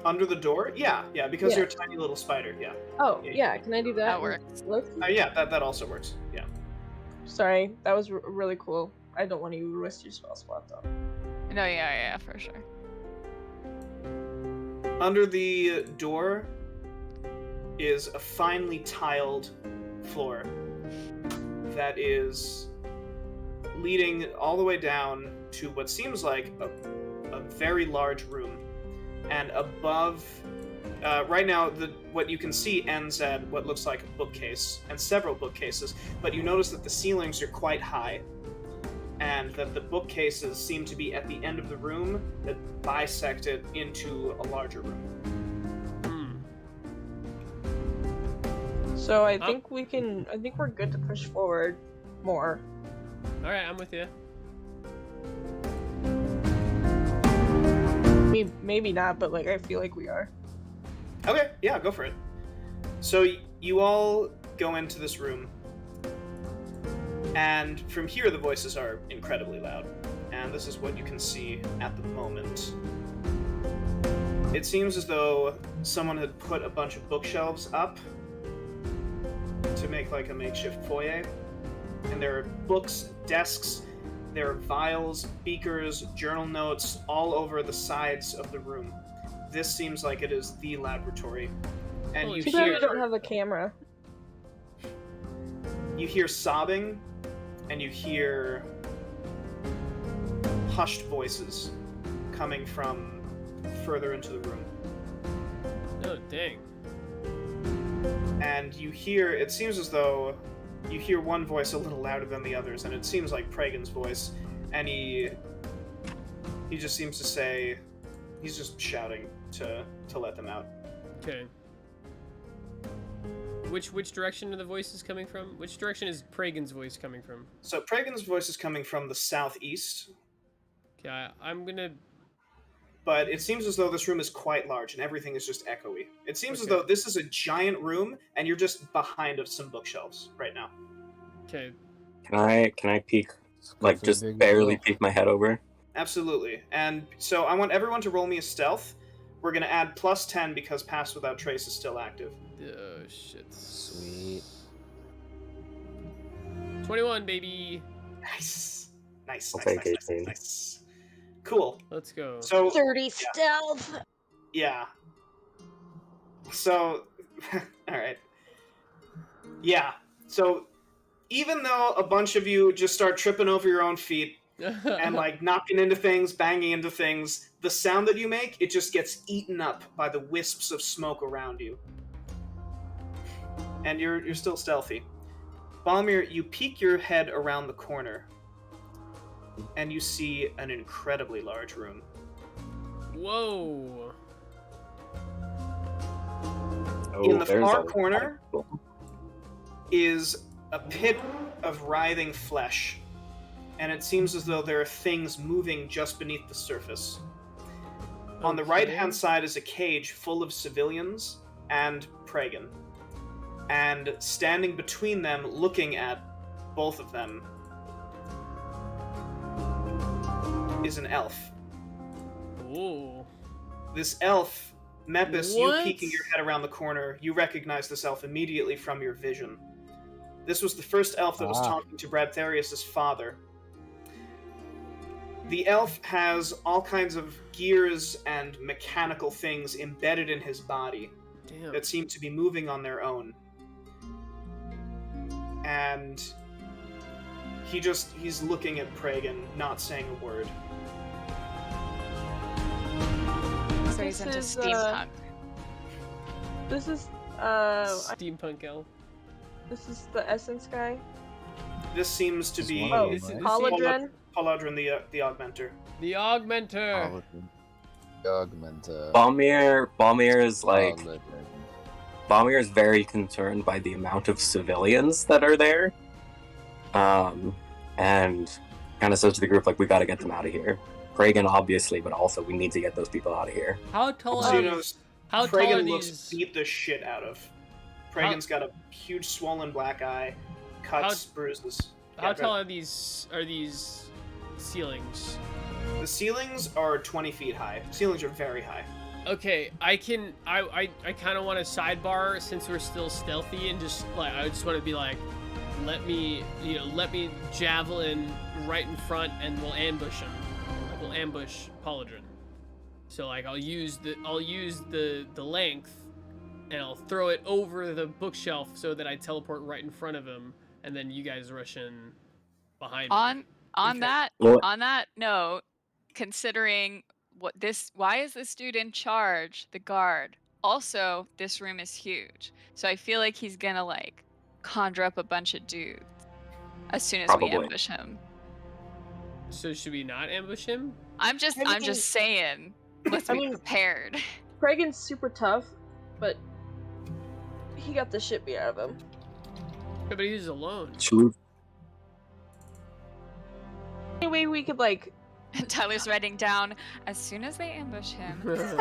Under the door? Yeah, because Yeah. you're a tiny little spider. Yeah. Oh, Yeah. yeah. Can I do that? That and works. Look. Yeah, that also works. Yeah. Sorry, that was really cool. I don't want you to waste your spell slot though. No, yeah, for sure. Under the door is a finely tiled floor that is leading all the way down to what seems like a very large room. And above, right now, what you can see ends at what looks like a bookcase, and several bookcases, but you notice that the ceilings are quite high, and that the bookcases seem to be at the end of the room that bisect it into a larger room. So I think we can. I think we're good to push forward more. All right, I'm with you. Maybe not, but like I feel like we are. Okay, yeah, go for it. So you all go into this room, and from here the voices are incredibly loud, and this is what you can see at the moment. It seems as though someone had put a bunch of bookshelves up to make like a makeshift foyer, and there are books, desks, there are vials, beakers, journal notes all over the sides of the room. This seems like it is the laboratory. And Holy you Too bad we hear don't have a camera. sobbing, and you hear hushed voices coming from further into the room. Oh, dang. And you hear, it seems as though you hear one voice a little louder than the others, and it seems like Pragan's voice, and he just seems to say, he's just shouting to let them out. Okay. Which direction are the voices coming from? Which direction is Pragan's voice coming from? So Pragan's voice is coming from the southeast, Okay, I'm gonna... but it seems as though this room is quite large, and everything is just echoey. It seems as Okay. though this is a giant room, and you're just behind of some bookshelves right now. Okay. Can I peek, like, just barely peek my head over? Absolutely. And so I want everyone to roll me a stealth. We're going to add plus 10 because Pass Without Trace is still active. Oh, shit. Sweet. 21, baby. Nice. Nice. I'll nice, take nice, 18. nice. Cool. Let's go. So, 30 stealth. yeah. So, alright. Yeah. So, even though a bunch of you just start tripping over your own feet, and like knocking into things, banging into things, the sound that you make, it just gets eaten up by the wisps of smoke around you. And you're still stealthy. Balmir, you peek your head around the corner, and you see an incredibly large room. Whoa. In the there's far a- corner is a pit of writhing flesh, and it seems as though there are things moving just beneath the surface. On the Okay. right-hand side is a cage full of civilians and Pragan. And standing between them, looking at both of them, is an elf. Ooh. This elf, Mepis, What? you peeking your head around the corner, you recognize this elf immediately from your vision. This was the first elf that was talking to Bradtherius' father. The elf has all kinds of gears and mechanical things embedded in his body Damn. that seem to be moving on their own. And he's looking at Pragan, not saying a word. So he's This into is, steampunk. This is Steampunk elf. this is the essence guy. This seems to Just be one Oh, of this them, is- right? Holodren. Paladrin the Augmenter. The Augmenter. Paladin. Augmenta. Balmir is like, Paladin. Balmir is very concerned by the amount of civilians that are there. And kind of says to the group, like, we gotta get them out of here. Pragan, obviously, but also we need to get those people out of here. How tall So are you know, these? How tall are Pragan looks these? beat the shit out of. Pragan's got a huge swollen black eye, cuts, bruises. How Yeah, tall right. are these ceilings? The ceilings are 20 feet high. Ceilings are very high. Okay, I kind of want to sidebar since we're still stealthy and just like I just want to be like, let me javelin right in front and we'll ambush him. Like, we'll ambush Polydron. So like I'll use the length and I'll throw it over the bookshelf so that I teleport right in front of him, and then you guys rush in behind me. On that Well- on that note, considering why is this dude in charge, the guard? Also, this room is huge, so I feel like he's gonna like conjure up a bunch of dudes as soon as we Probably. ambush him. So should we not ambush him? I'm just saying, let's be prepared. Pragan's super tough, but he got the shit beat out of him. Yeah, but he's alone. Should we? Anyway, we could like. Tyler's writing down, as soon as they ambush him. Is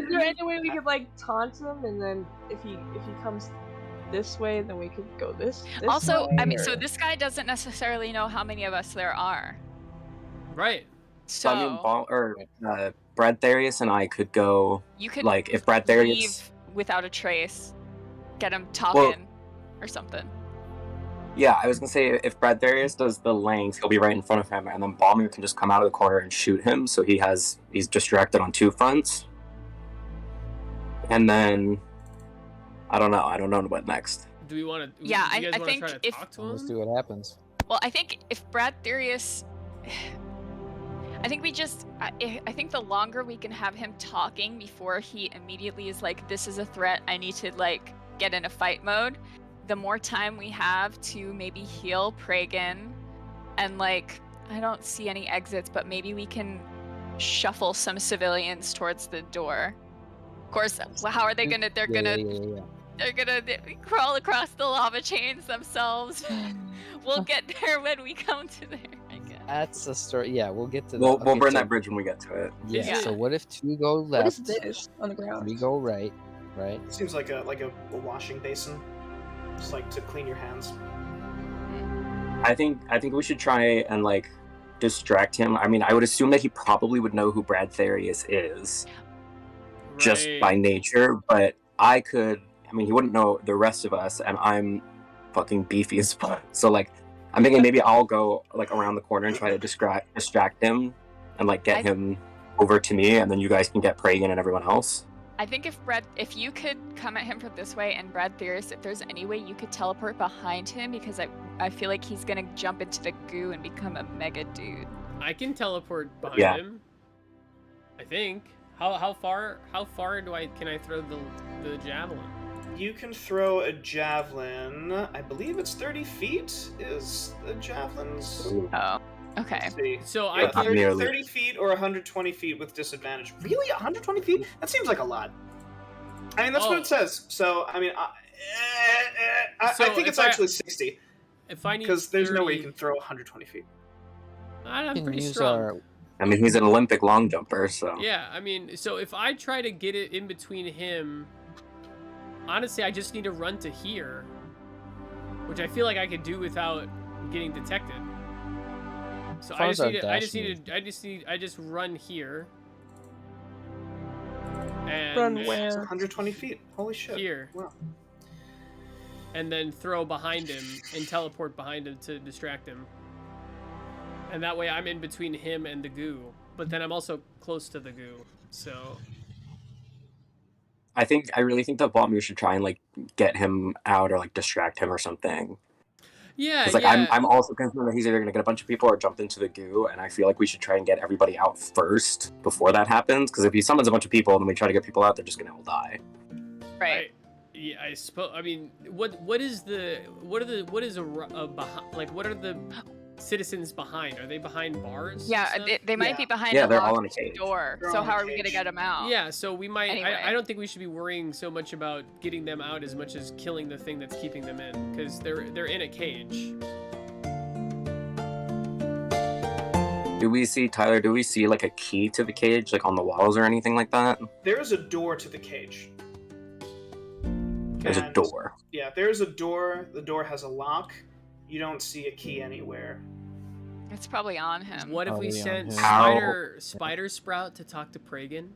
there any way we could like taunt him, and then if he comes this way, then we could go this Also, way, I mean, or- so this guy doesn't necessarily know how many of us there are. Right. So I mean, Bradtherius and I could go. you could Like, if Bradtherius. leave without a trace, get him talking or something. Yeah, I was gonna say if Bradtherius does the length, he'll be right in front of him, and then Balmir can just come out of the corner and shoot him, so he's distracted on two fronts. And then I don't know what next. Do we want to? Yeah, do you guys I wanna think try to if- talk to Let's him? see what happens. Well, I think if Bradtherius, I think I think the longer we can have him talking before he immediately is like, this is a threat, I need to like get in a fight mode, the more time we have to maybe heal Pragan, and like, I don't see any exits, but maybe we can shuffle some civilians towards the door. Of course, how are they gonna? They're gonna crawl across the lava chains themselves. We'll get there when we come to there, I guess. That's a story. Yeah, we'll get to that. We'll Okay, burn so- that bridge when we get to it. Yeah, Yeah. So what if two go left? What is this on the ground? We go right. Seems like a washing basin, just like to clean your hands. I think we should try and like distract him. I mean, I would assume that he probably would know who Bradtherius is just Right. by nature, but I mean, he wouldn't know the rest of us, and I'm fucking beefy as fuck. So like, I'm thinking maybe I'll go like around the corner and try to distract him and like get him over to me, and then you guys can get Pragan and everyone else. I think if you could come at him from this way, and Bradtherius, if there's any way you could teleport behind him, because I feel like he's gonna jump into the goo and become a mega dude. I can teleport behind Yeah. him. I think. How far can I throw the javelin? You can throw a javelin. I believe it's 30 feet. Is the javelin's? Oh, okay. Let's see. So Yeah, I can. 30 feet or 120 feet with disadvantage. Really, 120 feet? That seems like a lot. I mean, that's what Oh. it says. So, I mean, I So think if it's actually 60 If I need because there's no way 30 you can throw 120 feet. I'm We can pretty use strong. our. I mean, he's an Olympic long jumper, so Yeah, I mean, so if I try to get it in between him, honestly, I just need to run to here, which I feel like I could do without getting detected. So As far I as just run here. And Run It's where? 120 feet. Holy shit. Here. Wow. And then throw behind him and teleport behind him to distract him. And that way I'm in between him and the goo. But then I'm also close to the goo. So I really think that Balmir should try and like get him out or like distract him or something. yeah, Because like yeah. I'm also concerned that he's either gonna get a bunch of people or jump into the goo, and I feel like we should try and get everybody out first before that happens. Because if he summons a bunch of people and then we try to get people out, they're just gonna all die. Right. I suppose. I mean, what is a behind? Like, what are the citizens behind? Are they behind bars? and Yeah, stuff? they might Yeah. be behind Yeah, a they're all in a locked cage. door. They're So all in how a are we gonna cage. get them out? Yeah, so we might. Anyway. I don't think we should be worrying so much about getting them out as much as killing the thing that's keeping them in, because they're in a cage. Do we see like a key to the cage, like on the walls or anything like that? There is a door to the cage. There's a And- door. Yeah, there's a door. The door has a lock. You don't see a key anywhere. It's probably on him. What if we Probably on sent him. Spider Sprout to talk to Pragan?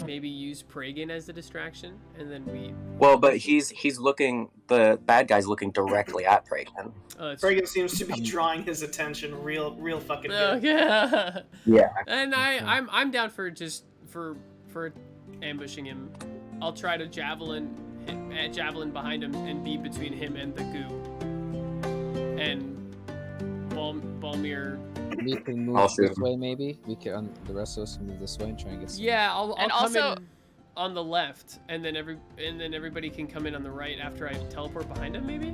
Maybe use Pragan as the distraction, and then we. Well, but he's looking. The bad guy's looking directly at Pragan. Pragan seems to be drawing his attention real fucking good. Yeah. Yeah. And I'm down for just for ambushing him. I'll try to javelin behind him and be between him and the goo. And Balmir. We can move this way, maybe. We can. The rest of us can move this way and try and get. Some... Yeah, I'll And come also- in on the left, and then everybody can come in on the right after I teleport behind him. Maybe.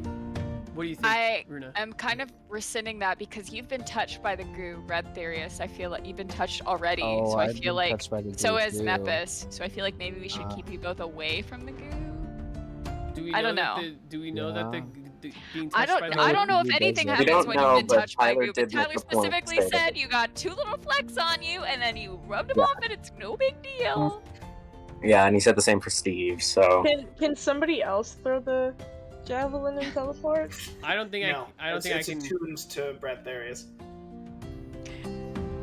What do you think, Runa? I'm kind of rescinding that because you've been touched by the goo, Bradtherius. I feel like you've been touched already, Oh, so I I've feel been like touched by the so goo, has too. Mepis. So I feel like maybe we should keep you both away from the goo. Do we I know don't that know. do we know that the being I touched by the I don't know if He does anything that. We happens don't when know, you've been but touched by Tyler goo, but did make Tyler the point specifically stating- said you got 2 little flecks on you, and then you rubbed them Yeah. off, and it's no big deal. Yeah, and he said the same for Steve. So Can somebody else throw the javelin and teleport? I don't think No, I don't think I it's can. attuned to Bradtherius.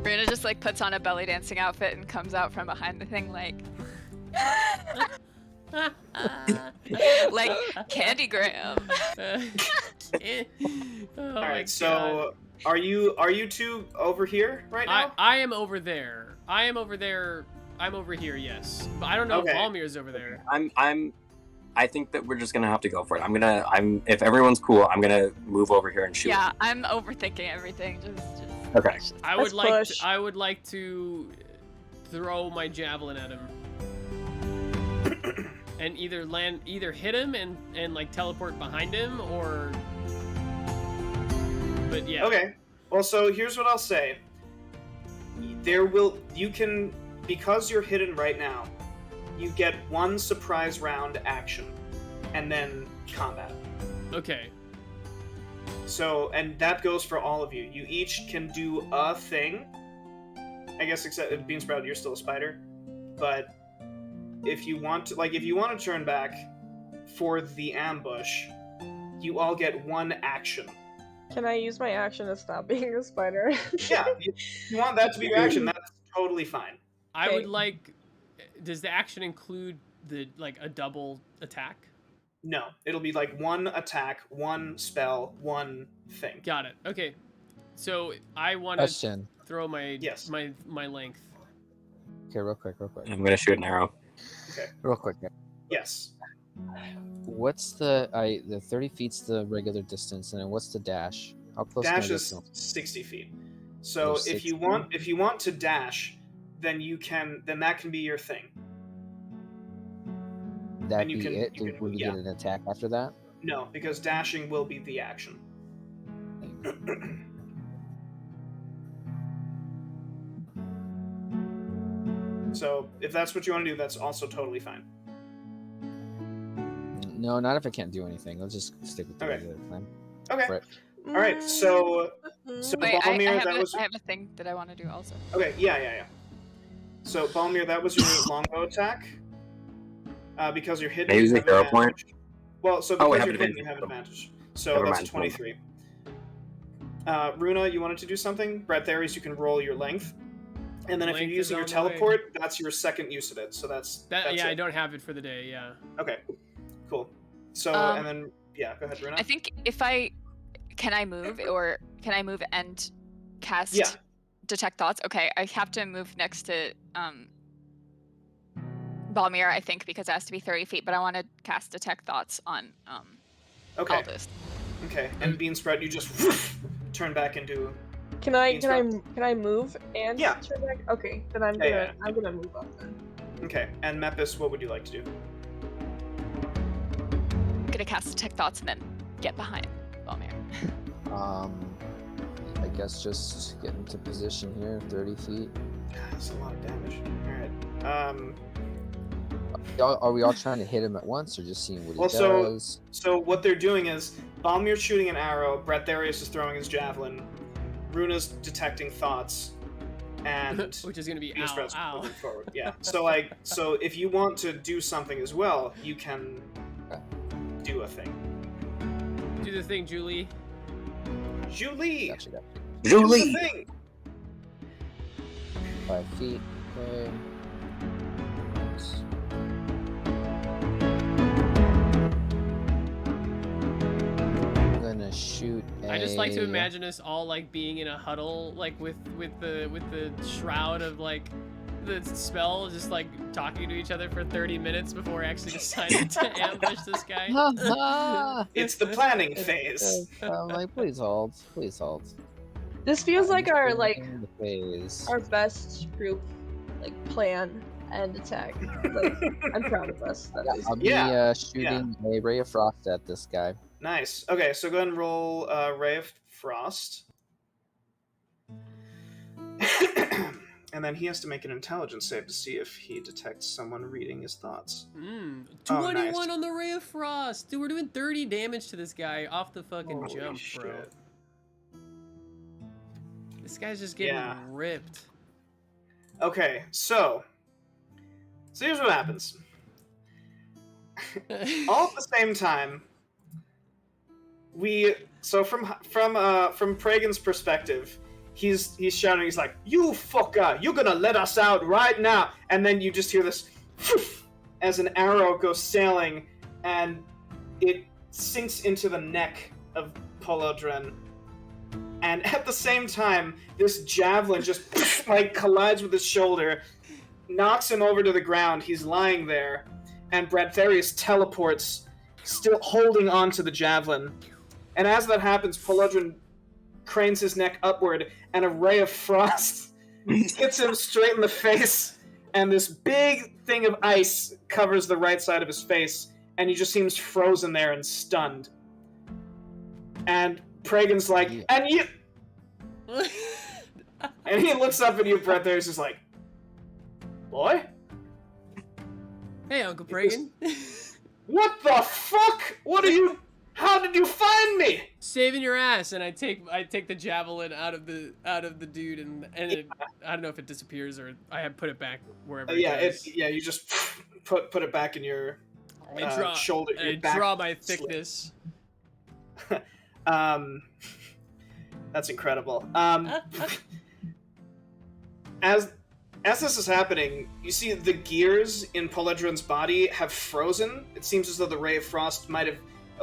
Runa just like puts on a belly dancing outfit and comes out from behind the thing like like Candygram. Oh All right, so are you two over here right now? I am over there. I'm over here. Yes, but I don't know Okay. if Balmir's over there. I think that we're just gonna have to go for it. If everyone's cool, I'm gonna move over here and shoot. Yeah, I'm overthinking everything. Just Okay. I would Let's push. I would like to throw my javelin at him. And either hit him and like teleport behind him, or but yeah. Okay. Well, so here's what I'll say. Because you're hidden right now, you get 1 surprise round action, and then combat. Okay. So, and that goes for all of you. You each can do a thing. I guess except Beansprout, you're still a spider. But if you want to turn back for the ambush, you all get 1 action. Can I use my action to stop being a spider? Yeah, you want that to be your action, that's totally fine. I Okay. would like. Does the action include a double attack? No, it'll be like 1 attack, 1 spell, 1 thing. Got it. Okay. So I want to Question. throw my Yes. my length. Okay, real quick. I'm gonna shoot an arrow. Real quick. Yes. What's the 30 feet's the regular distance, and then what's the dash? How close can I Dash get is to him? 60 feet. So Oh, if 60. you want to dash, then that can be your thing. That'd and you be can- it? you can- Would we yeah. get an attack after that? No, because dashing will be the action. So if that's what you want to do, that's also totally fine. No, not if I can't do anything. Let's just stick with the Okay. regular plan. Okay. Right. All right. So wait, I Balmir, have a thing that I want to do also. okay. Yeah. So Balmir, that was your longbow attack. Because you're hidden. Can I use you the have arrow advantage. Well, so Oh, I because have you're hidden, advantage. you have advantage. So Never that's mind. 23. Runa, you wanted to do something? Bradtherius, you can roll your length. And then if Length you're is using your on the way. teleport, that's your second use of it. So that's Yeah, it. I don't have it for the day. Yeah. Okay, cool. So Um, and then yeah, go ahead, Runa. I think can I move and cast Yeah. detect thoughts? Okay, I have to move next to Balmir, I think, because it has to be 30 feet, but I want to cast detect thoughts on Okay, Aldous. okay. And Beansprout, you just turn back into. Can I Beansprout. move and Yeah. turn back? Okay, then I'm Yeah, gonna move up then. Okay, and Mepis, what would you like to do? I'm gonna cast detect thoughts and then get behind Balmir. I guess just get into position here, 30 feet. That's a lot of damage. All right. Are we all trying to hit him at once, or just seeing what he Well, so- does? So what they're doing is Balmir's shooting an arrow, Bradtherius is throwing his javelin, Runa's detecting thoughts, and Which is gonna be Beansprout's ow. moving forward. Yeah. So if you want to do something as well, you can do a thing. Do the thing, Julie. Julie. Gotcha. Here's the Julie! thing. 5 feet. Okay. Nice. I'm gonna shoot I just like to imagine us all like being in a huddle, like with the shroud of like the spell, just like talking to each other for 30 minutes before actually deciding to ambush this guy. It's the planning phase. I'm like, please hold. Please hold. This feels like our In the phase. our best group plan and attack. Like, I'm proud of us. That is. I'll be Yeah, shooting a ray of frost at this guy. Nice. Okay, so go ahead and roll Ray of Frost. And then he has to make an intelligence save to see if he detects someone reading his thoughts. 21 nice. on the Ray of Frost. Dude, we're doing 30 damage to this guy off the fucking Holy jump, bro. shit. This guy's just getting Yeah. ripped. Okay, so here's what happens. All at the same time, from Pragan's perspective, he's shouting, he's like, "You fucker, you're gonna let us out right now!" And then you just hear this as an arrow goes sailing, and it sinks into the neck of Polodren. And at the same time, this javelin just like collides with his shoulder, knocks him over to the ground. He's lying there, and Bradtherius teleports, still holding on to the javelin. And as that happens, Polodren cranes his neck upward, and a ray of frost hits him straight in the face, and this big thing of ice covers the right side of his face, and he just seems frozen there and stunned. And Pragan's like, and you... And he looks up at you, Bradtherius is like, "Boy? Hey, Uncle Pragan. What the fuck? What are you... How did you find me?" Saving your ass, and I take the javelin out of the dude, and it, I don't know if it disappears or I have put it back wherever. You just put it back in your shoulder. I Your back draw my slit. thickness. That's incredible. As this is happening, you see the gears in Polodren's body have frozen. It seems as though the Ray of Frost might have...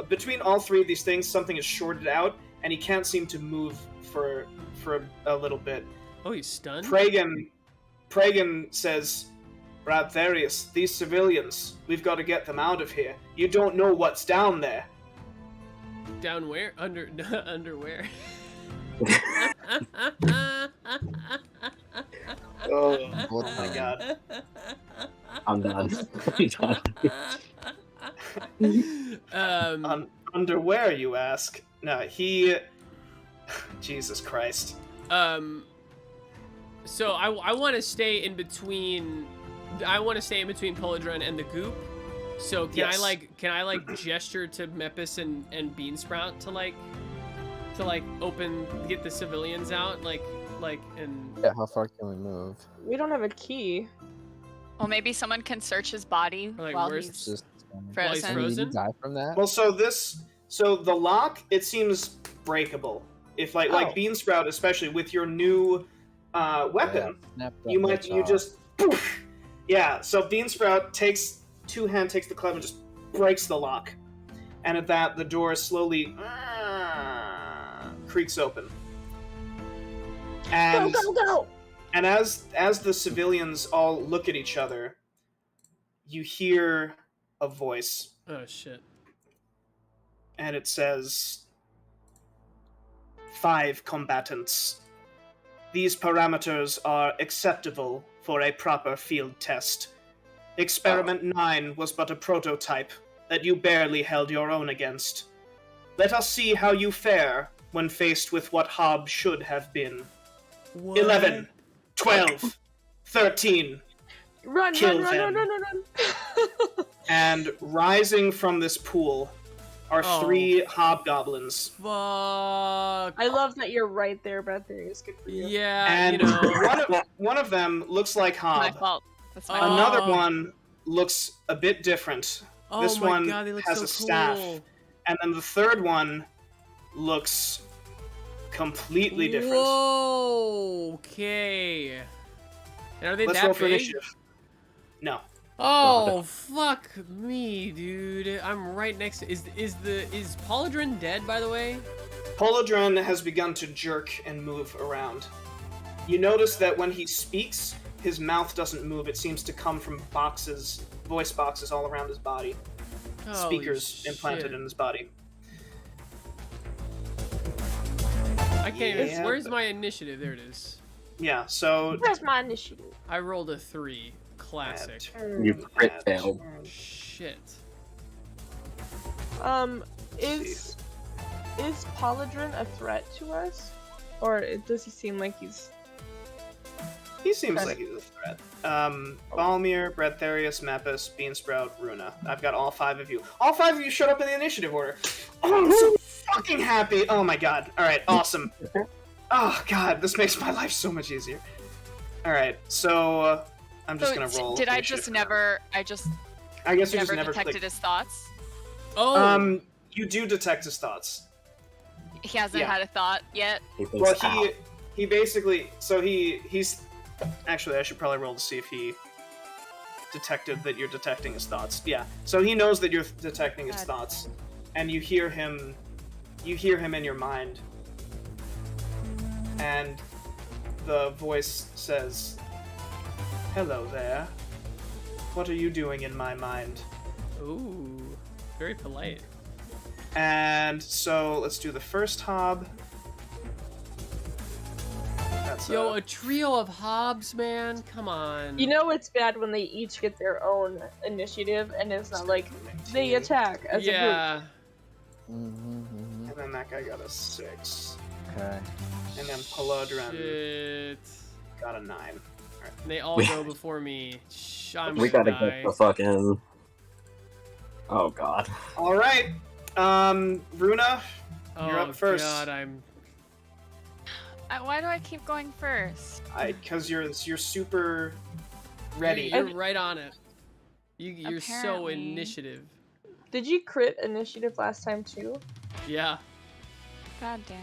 Between all three of these things, something is shorted out, and he can't seem to move for a little bit. Oh, he's stunned? Pragan says, "Bradtherius, these civilians, we've got to get them out of here. You don't know what's down there." Down where? Underwear. Oh my God. I'm done. Underwear, you ask? No, he... Jesus Christ. So I want to stay in between... I want to stay in between Polodren and the goop. So can Yes. I like gesture to Mepis and Beansprout to get the civilians out, and Yeah, how far can we move? We don't have a key. Well, maybe someone can search his body Or, like, while where's he's Just While he's frozen. frozen? Did he die from that? Well, so the lock, it seems breakable. If like Beansprout, especially with your new weapon, Snap that you bitch off. just poof. Yeah. So Beansprout takes the club and just breaks the lock, and at that the door slowly creaks open. And Go! And as the civilians all look at each other, you hear a voice, oh shit. and it says, "5 combatants. These parameters are acceptable for a proper field test. Experiment 9 was but a prototype that you barely held your own against. Let us see how you fare when faced with what Hob should have been. What? 11, 12, 13. Run! Kill them. And rising from this pool are Oh. 3 hobgoblins. Fuck. I love that you're right there, Bradtherius. Good for you. Yeah, And you know. one of them looks like My Hob. fault. That's my Oh. fault. Another one looks a bit different. Oh This my one God, they look has so a staff. cool. And then the third one looks completely different. Whoa. Okay. And are they Let's that roll for big? initiative. No. Oh fuck me, dude! I'm right next to. Is Polydrin dead, by the way? Polydren has begun to jerk and move around. You notice that when he speaks, his mouth doesn't move. It seems to come from boxes, voice boxes all around his body. Holy Speakers implanted shit. in his body. I can't even. Yeah, Where's but- my initiative? There it is. Yeah, so... Where's my initiative? I rolled a 3. Classic. You crit failed. Shit. Is Polydrin a threat to us? Or does he seem like he's... He seems like he's a threat. Balmir, Bradtherius, Mepis, Beansprout, Runa. I've got all 5 of you. All 5 of you showed up in the initiative order. Oh, I'm so fucking happy. Oh my god. Alright, awesome. Oh god, this makes my life so much easier. Alright, so I'm just gonna roll. Did I initiative just for never? now. I just I guess you never just never detected clicked. his thoughts. Oh. You do detect his thoughts. He hasn't Yeah. had a thought yet. He thinks, Well, "Ow." he basically, so he's actually, I should probably roll to see if he detected that you're detecting his thoughts. Yeah, so he knows that you're detecting his God. thoughts, and you hear him in your mind, and the voice says, "Hello there. What are you doing in my mind?" Ooh. Very polite. And so let's do the first hob. That's Yo, a trio of hobs, man. Come on. You know it's bad when they each get their own initiative and it's not like they attack as a yeah. and then that guy got a 6. Okay. And then Polodren Shit. got a 9. And they all go before me. I'm We gonna gotta die. get the fucking. Oh god. All right, Runa, Oh you're up first. God, I'm. Why do I keep going first? Because you're super ready. You're right on it. You're so Apparently. initiative. Did you crit initiative last time too? Yeah. God damn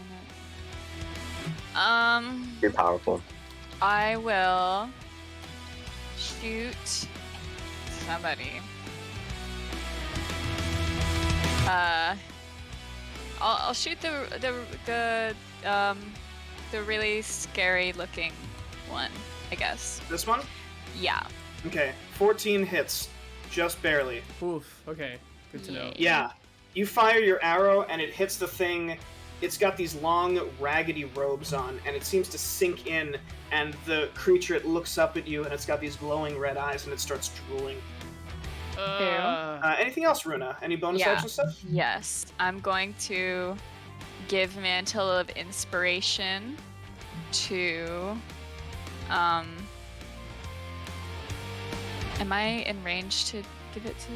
it. You're powerful. I will shoot somebody. I'll shoot the really scary looking one, I guess. This one? Yeah. Okay, 14 hits, just barely. Oof. Okay. Good to know. Yeah, you fire your arrow and it hits the thing. It's got these long, raggedy robes on, and it seems to sink in. And the creature, it looks up at you, and it's got these glowing red eyes, and it starts drooling. Anything else, Runa? Any bonus Yeah. action stuff? Yes. I'm going to give Mantle of Inspiration to am I in range to give it to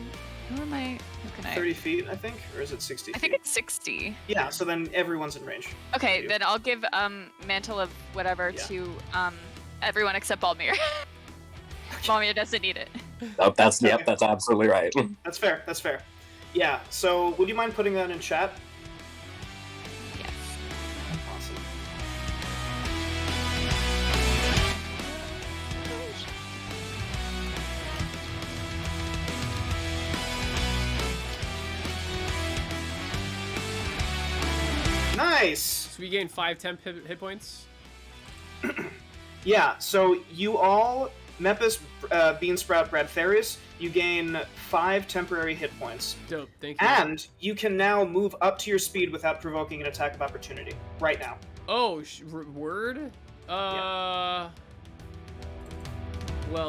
who am I? Who can I? 30 feet, I think, or is it 60 I feet? think it's 60. Yeah, so then everyone's in range. Okay, You. then I'll give Mantle of whatever Yeah. to everyone except Balmir. Balmir doesn't need it. Oh, that's yep. That's absolutely right. That's fair, that's fair. Yeah, so would you mind putting that in chat? Yes. Awesome. Nice! So we gain 5 temp hit points. Yeah, so you all, Mepis, Beansprout, Bradtherius, you gain 5 temporary hit points. Dope. Thank you. And you can now move up to your speed without provoking an attack of opportunity. Right now. Oh, word? Well,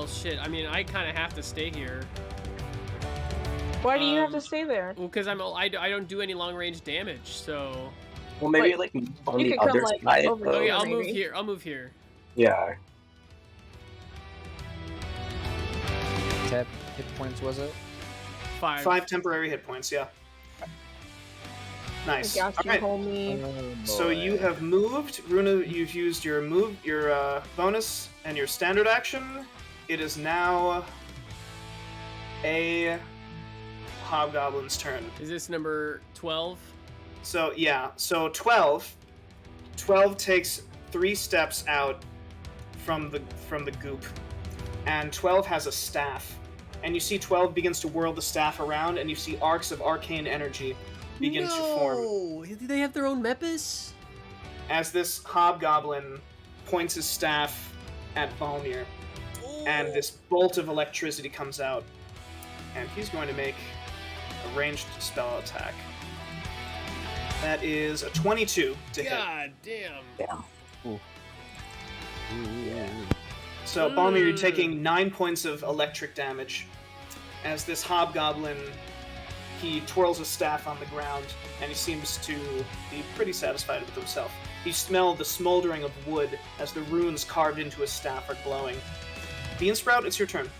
shit. I mean, I kind of have to stay here. Why do you have to stay there? Well, because I don't do any long range damage, so. Well, maybe Like, on you the could come, other like, side. over Oh though. yeah, I'll move maybe. here. I'll move here. Yeah. Tap hit points was it? 5. 5 temporary hit points, yeah. I Nice. got you, Alright, homie. so you have moved. Runa, you've used your bonus and your standard action. It is now a Hobgoblin's turn. Is this number 12? So, yeah, so 12 12 takes 3 steps out from the goop, and 12 has a staff. And you see 12 begins to whirl the staff around, and you see arcs of arcane energy begin to form. No! Do they have their own Mepis? As this hobgoblin points his staff at Balmir, and this bolt of electricity comes out, and he's going to make a ranged spell attack. That is a 22 to hit. God damn. Damn. So, Balmir, you're taking 9 points of electric damage. As this hobgoblin, he twirls his staff on the ground, and he seems to be pretty satisfied with himself. You smell the smoldering of wood as the runes carved into his staff are glowing. Beansprout, it's your turn.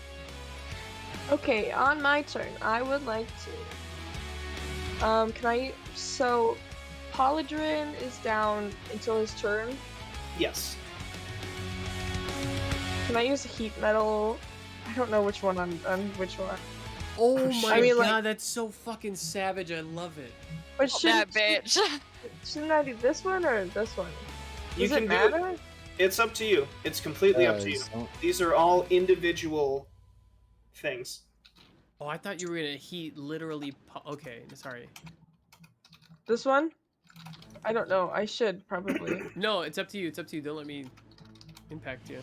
Okay, on my turn, I would like to. Can I? So, Polydrin is down until his turn. Yes. Can I use a heat metal? I don't know which one on which one. Oh my I mean, god, like- that's so fucking savage. I love it. But That bitch. shouldn't I do this one or this one? You Does can it do matter? It's up to you. It's completely up to you. These are all individual things. Oh, I thought you were gonna heat literally. Okay, sorry. This one? I don't know. I should probably. No, it's up to you. It's up to you. Don't let me impact you.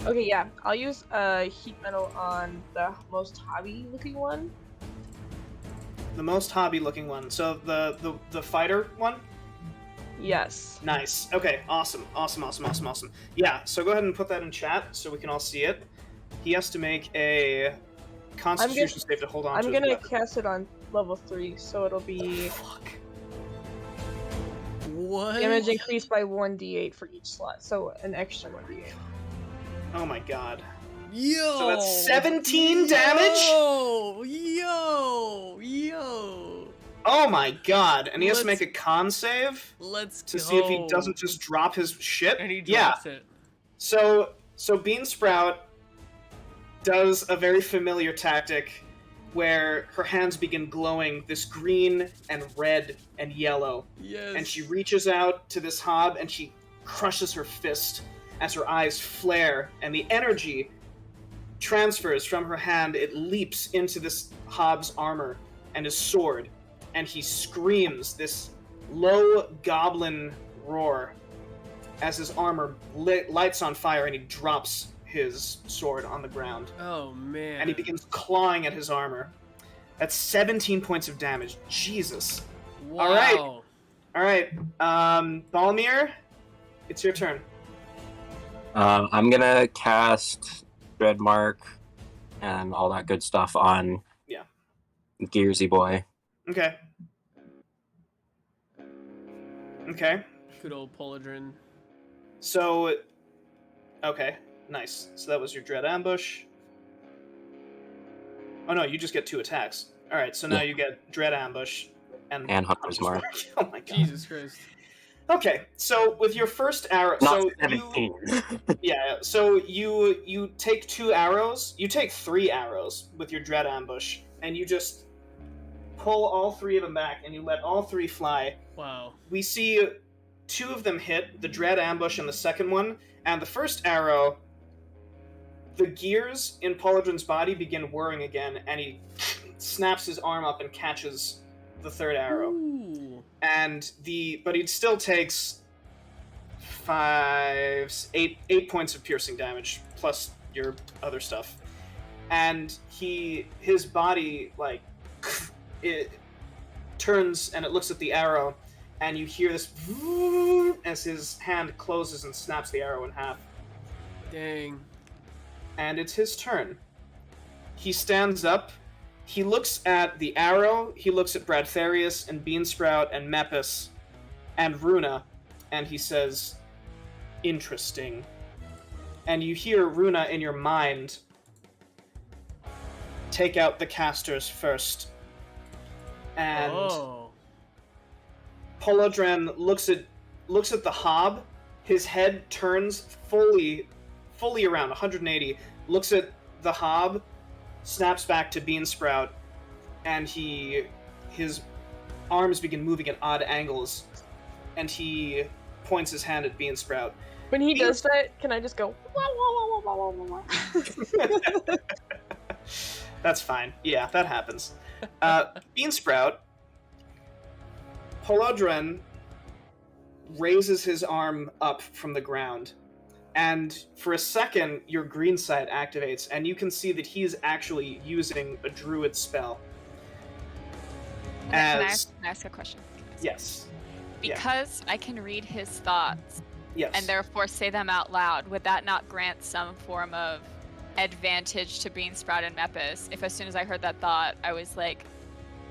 Okay, yeah. I'll use heat metal on the most hobby-looking one. The most hobby-looking one. So the fighter one? Yes. Nice. Okay, awesome. Yeah, so go ahead and put that in chat so we can all see it. He has to make a Constitution save to hold on to I'm his gonna weapon. cast it on level 3, so it'll be Fuck. What? damage increased by 1d8 for each slot, so an extra 1d8. Oh my god. Yo. So that's 17 damage? Yo. Oh my god. And he has to Let's- make a con save Let's to go. see if he doesn't just drop his shit. And he Yeah. drops it. So Beansprout does a very familiar tactic where her hands begin glowing this green and red and yellow. Yes. And she reaches out to this hob and she crushes her fist as her eyes flare, and the energy transfers from her hand. It leaps into this hob's armor and his sword, and he screams this low goblin roar as his armor lights on fire and he drops his sword on the ground. Oh man. And he begins clawing at his armor. That's 17 points of damage. Jesus. Wow. All right, Balmir, it's your turn. I'm gonna cast Dreadmark and all that good stuff on Gearsy Boy. Okay. Okay. Good old Polydrin. So, okay, nice. So that was your Dread Ambush. Oh no, you just get 2 attacks. All right, so now you get Dread Ambush and Hunter's Mark. Oh my god. Jesus Christ. Okay, so with your first arrow, Not so 17. so you take 2 arrows. You take 3 arrows with your Dread Ambush, and you just pull all 3 of them back, and you let all 3 fly. Wow. We see 2 of them hit, the Dread Ambush and the second one, and the first arrow, the gears in Polydrin's body begin whirring again, and he snaps his arm up and catches the third arrow. Ooh. But he still takes 8 points of piercing damage, plus your other stuff. And his body, like, it turns and it looks at the arrow, and you hear this as his hand closes and snaps the arrow in half. Dang. And it's his turn. He stands up, he looks at the arrow, he looks at Bradtherius and Beansprout and Mepis and Runa, and he says, "Interesting." And you hear Runa in your mind, "Take out the casters first." And Polydrin looks at the hob. His head turns fully around 180. Looks at the hob, snaps back to Beansprout, and his arms begin moving at odd angles, and he points his hand at Beansprout. When he does that, can I just go? Wah, wah, wah, wah, wah, wah, wah. That's fine. Yeah, that happens. Beansprout, Polodren raises his arm up from the ground, and for a second, your green side activates, and you can see that he's actually using a druid spell. Can I ask a question? Yes. Because I can read his thoughts Yes. and therefore say them out loud, would that not grant some form of advantage to Beansprout and Mepis if as soon as I heard that thought, I was like,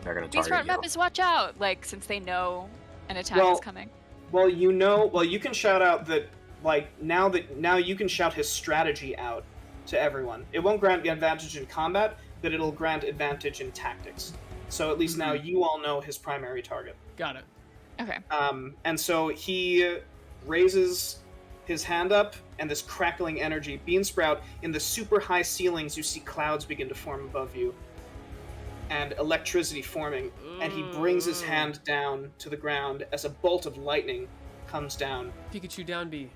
They're gonna Beansprout target and you. Mepis, watch out! Like, since they know an attack is coming. Well, you can shout out that, like, now you can shout his strategy out to everyone. It won't grant advantage in combat, but it'll grant advantage in tactics. So at least now you all know his primary target. Got it. Okay. And so he raises his hand up, and this crackling energy. Beansprout, in the super high ceilings, you see clouds begin to form above you, and electricity forming, and he brings his hand down to the ground as a bolt of lightning comes down. Pikachu down B.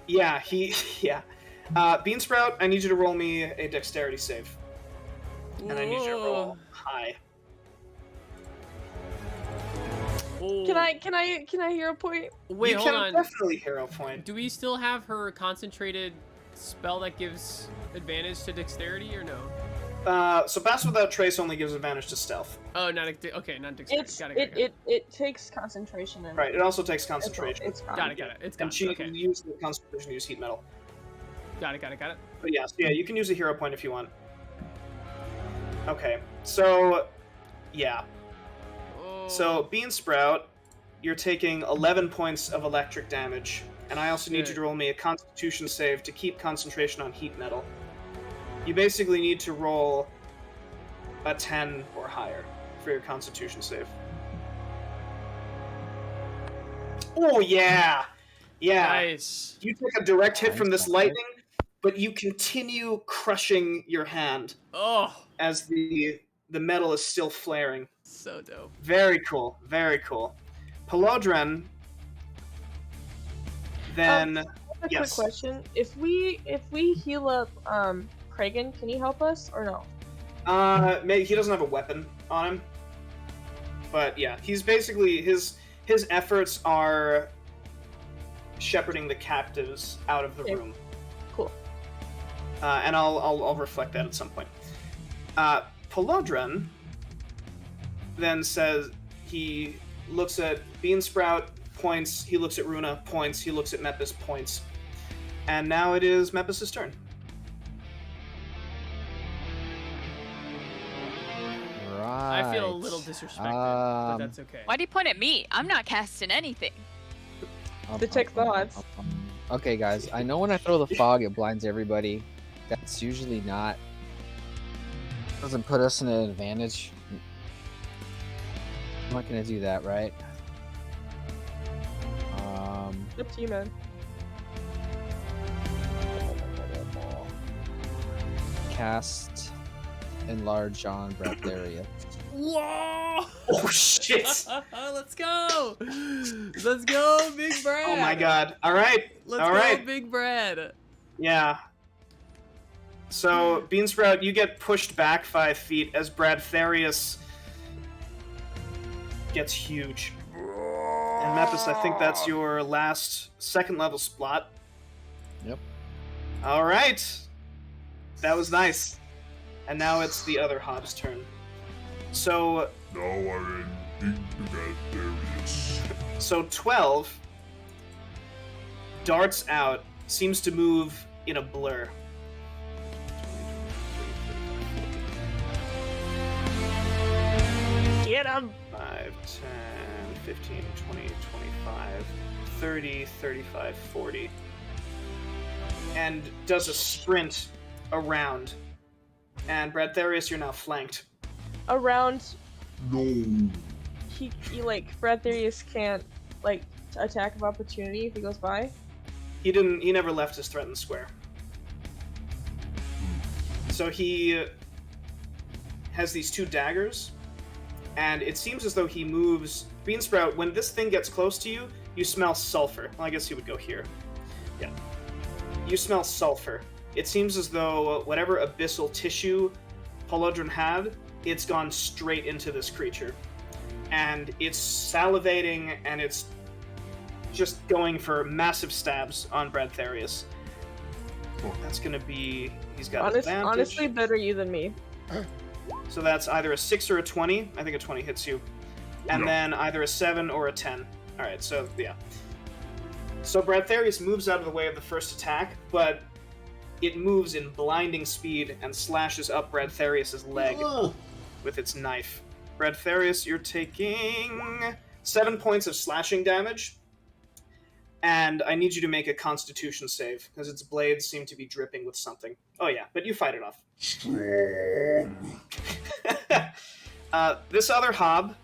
Yeah, Beansprout, I need you to roll me a dexterity save. And I need you to roll high. Oh. Can I hear a point? Wait, you hold can on. definitely hero point. Do we still have her concentrated spell that gives advantage to dexterity or no? So Pass Without Trace only gives advantage to stealth. Oh, not okay, not dexterity. It takes concentration and Right, it also takes concentration. it's fine. Got it. It's And got she it. Okay. can use the concentration to use heat metal. Got it. But yeah, you can use a hero point if you want. Okay, so yeah. So Beansprout, you're taking 11 points of electric damage, and I also need you to roll me a Constitution save to keep concentration on heat metal. You basically need to roll a 10 or higher for your Constitution save. Oh yeah, yeah. Nice. You take a direct hit from this lightning, but you continue crushing your hand Oh, as the metal is still flaring. so dope. Very cool, very cool. Polodren, then A yes. quick question: If we heal up Pragan, can he help us or no? Maybe he doesn't have a weapon on him, but yeah, he's basically his efforts are shepherding the captives out of the Okay. room. Cool. And I'll reflect that at some point. Polodren then says he looks at Beansprout, points, he looks at Runa, points, he looks at Mepis, points. And now it is Mepis' turn. Right. I feel a little disrespected, but that's okay. Why do you point at me? I'm not casting anything. Detect thoughts. Okay, guys. I know when I throw the fog, it blinds everybody. That's usually not. Doesn't put us in an advantage. I'm not gonna do that, right? Up to you, man. Cast enlarge on Bradtherius. Whoa! Oh shit! Let's go! Let's go, Big Brad! Oh my god. Alright. Let's Alright. go, Big Brad! Yeah. So, Beansprout, you get pushed back 5 feet as Bradtherius gets huge. And Mepis, I think that's your last second level spot. Yep. Alright. That was nice. And now it's the other Hobbs' turn. So, Now I'm in Bradtherius. so 12 darts out, seems to move in a blur. Get him! 5, 10, 15, 20, 25, 30, 35, 40. And does a sprint around. And Bradtherius, you're now flanked. Around, No. he like Bradtherius can't like attack of opportunity if he goes by. He never left his threatened square. So he has these 2 daggers, and it seems as though he moves. Beansprout, when this thing gets close to you, you smell sulfur. Well, I guess he would go here. Yeah. You smell sulfur. It seems as though whatever abyssal tissue Polodron had, it's gone straight into this creature. And it's salivating, and it's just going for massive stabs on Bradtherius. That's gonna be... He's got advantage. Honestly, better you than me. So that's either a 6 or a 20. I think a 20 hits you. And then either a 7 or a 10. Alright, so, yeah. So Bradtherius moves out of the way of the first attack, but it moves in blinding speed and slashes up Bradtherius' leg with its knife. Bradtherius, you're taking 7 points of slashing damage, and I need you to make a Constitution save, because its blades seem to be dripping with something. Oh yeah, but you fight it off. This other hob,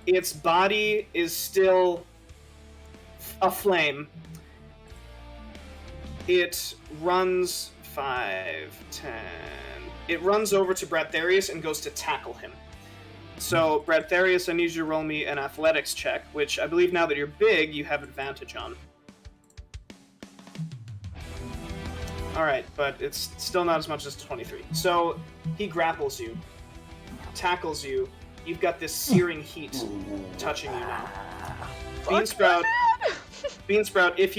its body is still aflame. It runs 5, 10... It runs over to Bradtherius and goes to tackle him. So, Bradtherius, I need you to roll me an athletics check, which I believe now that you're big, you have advantage on. Alright, but it's still not as much as 23. So, he grapples you, tackles you, you've got this searing heat touching you now. Beansprout, if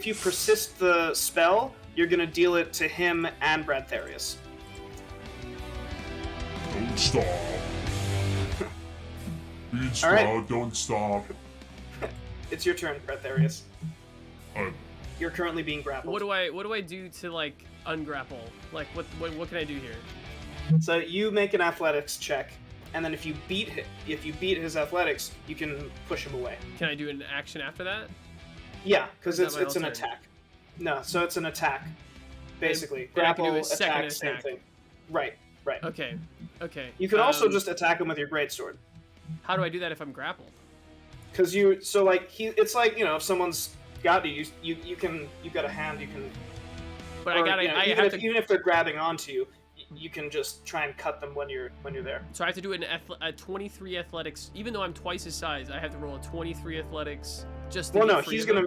you persist the spell, you're gonna deal it to him and Bradtherius. Don't stop. Beansprout, Alright. don't stop. It's your turn, Bradtherius. You're currently being grappled. What do I do to like ungrapple? Like what can I do here? So you make an athletics check, and then if you beat his athletics, you can push him away. Can I do an action after that? Yeah, because Or is that it's my an whole turn? attack. No, so it's an attack, basically. Then I can do Grapple, a second attack, same attack. thing. Right. Okay. You can also just attack him with your greatsword. How do I do that if I'm grappled? Because it's like, you know, if someone's got you you've got a hand, you can. But or, even if they're grabbing onto you, you can just try and cut them when you're there. So I have to do a 23 athletics, even though I'm twice his size. I have to roll a 23 athletics just to Well, get no, free he's of him?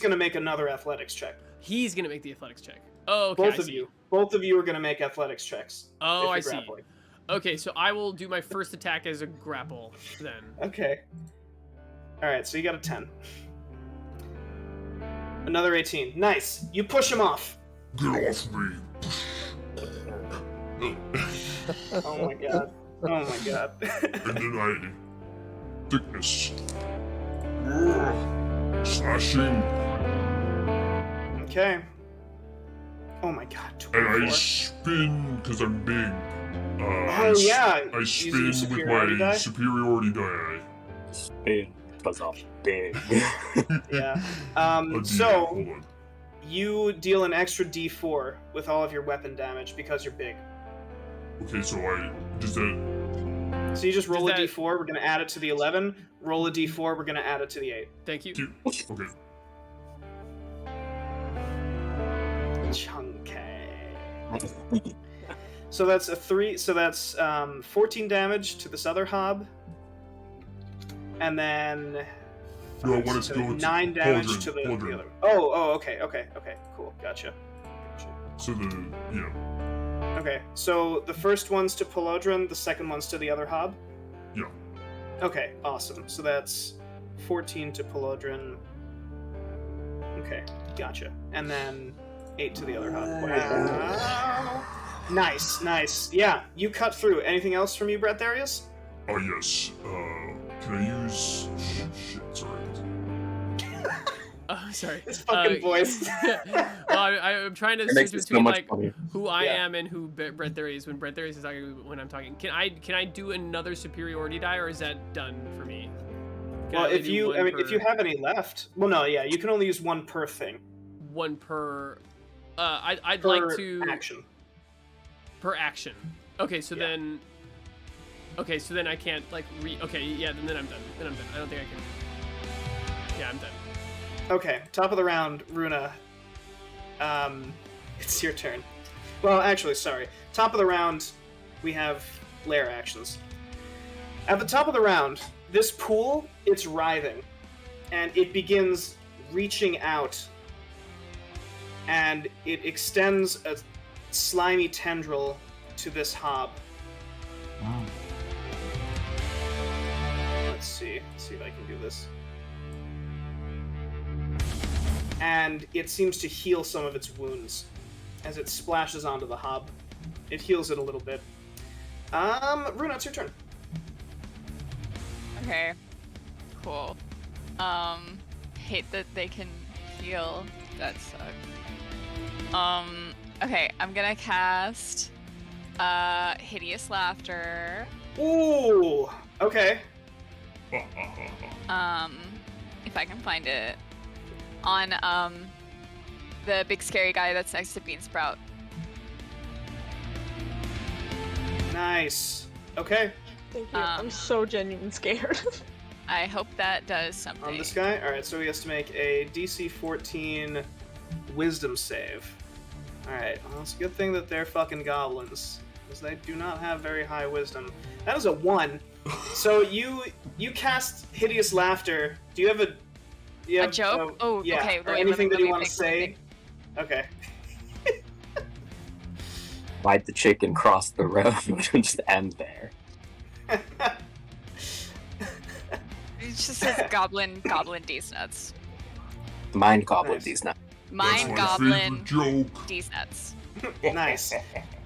gonna make another athletics check. He's gonna make the athletics check. Oh, okay. Both of you are gonna make athletics checks. Oh, if I you're see. grappling. Okay, so I will do my first attack as a grapple then. Okay. All right, so you got a 10. Another 18. Nice. You push him off. Get off me. Oh my god. Oh my god. And then thickness. Slashing. Okay. Oh my god. And 24. I spin because I'm big. Oh yeah. I Using spin with superiority my die? superiority die. Spin because I'm big. Yeah. Hold So on. you deal an extra D4 with all of your weapon damage because you're big. Okay, so does that? So you just roll Does a that- D4. We're gonna add it to the 11. Roll a D4. We're gonna add it to the 8. Thank you. Okay. Chunky. So that's a 3. So that's 14 damage to this other hob, and then No, I want to go 9 damage to the other. Oh, okay, cool, gotcha. So Okay, so the first one's to Polodron, the second one's to the other hob. Yeah. Okay, awesome. So that's 14 to Polodron. Okay, gotcha. And then 8 to the other hob. Wow. Nice. Yeah, you cut through. Anything else from you, Bradtherius? Oh yes. Can I use? Shit, sorry. Oh, sorry. His fucking voice. Well, I'm trying to It makes switch it so between much like funnier. who I Yeah. am and who Bradtherius is when Bradtherius is talking when I'm talking. Can I do another superiority die, or is that done for me? Can I Well, only if do you, one I mean, if per- you have any left, well, no, yeah, you can only use one per thing. one per, I'd Per like to action. per action. Okay, so Yeah. then. Okay, so then I can't like Okay, yeah, then I'm done. I don't think I can. Yeah, I'm done. Okay, top of the round, Runa. It's your turn. Well, actually, sorry. Top of the round, we have lair actions. At the top of the round, this pool, it's writhing, and it begins reaching out, and it extends a slimy tendril to this hob. Wow. Let's see if I can do this. And it seems to heal some of its wounds as it splashes onto the hob. It heals it a little bit. Runa, it's your turn. Okay. Cool. Hate that they can heal. That sucks. Okay, I'm gonna cast Hideous Laughter. Ooh, okay. If I can find it. On the big scary guy that's next to Beansprout. Nice. Okay. Thank you. I'm so genuinely scared. I hope that does something. On this guy? Alright, so he has to make a DC 14 Wisdom save. Alright, well, it's a good thing that they're fucking goblins, because they do not have very high wisdom. That is a 1. So you cast Hideous Laughter. Do you have a... A joke? Oh, yeah. okay. Or anything that you want to say? Okay. Ride the chicken, cross the road, and just end there. It just says goblin D's nuts. Mind goblin Nice. these nuts. Mind That's my goblin favorite joke. D's nuts. Nice.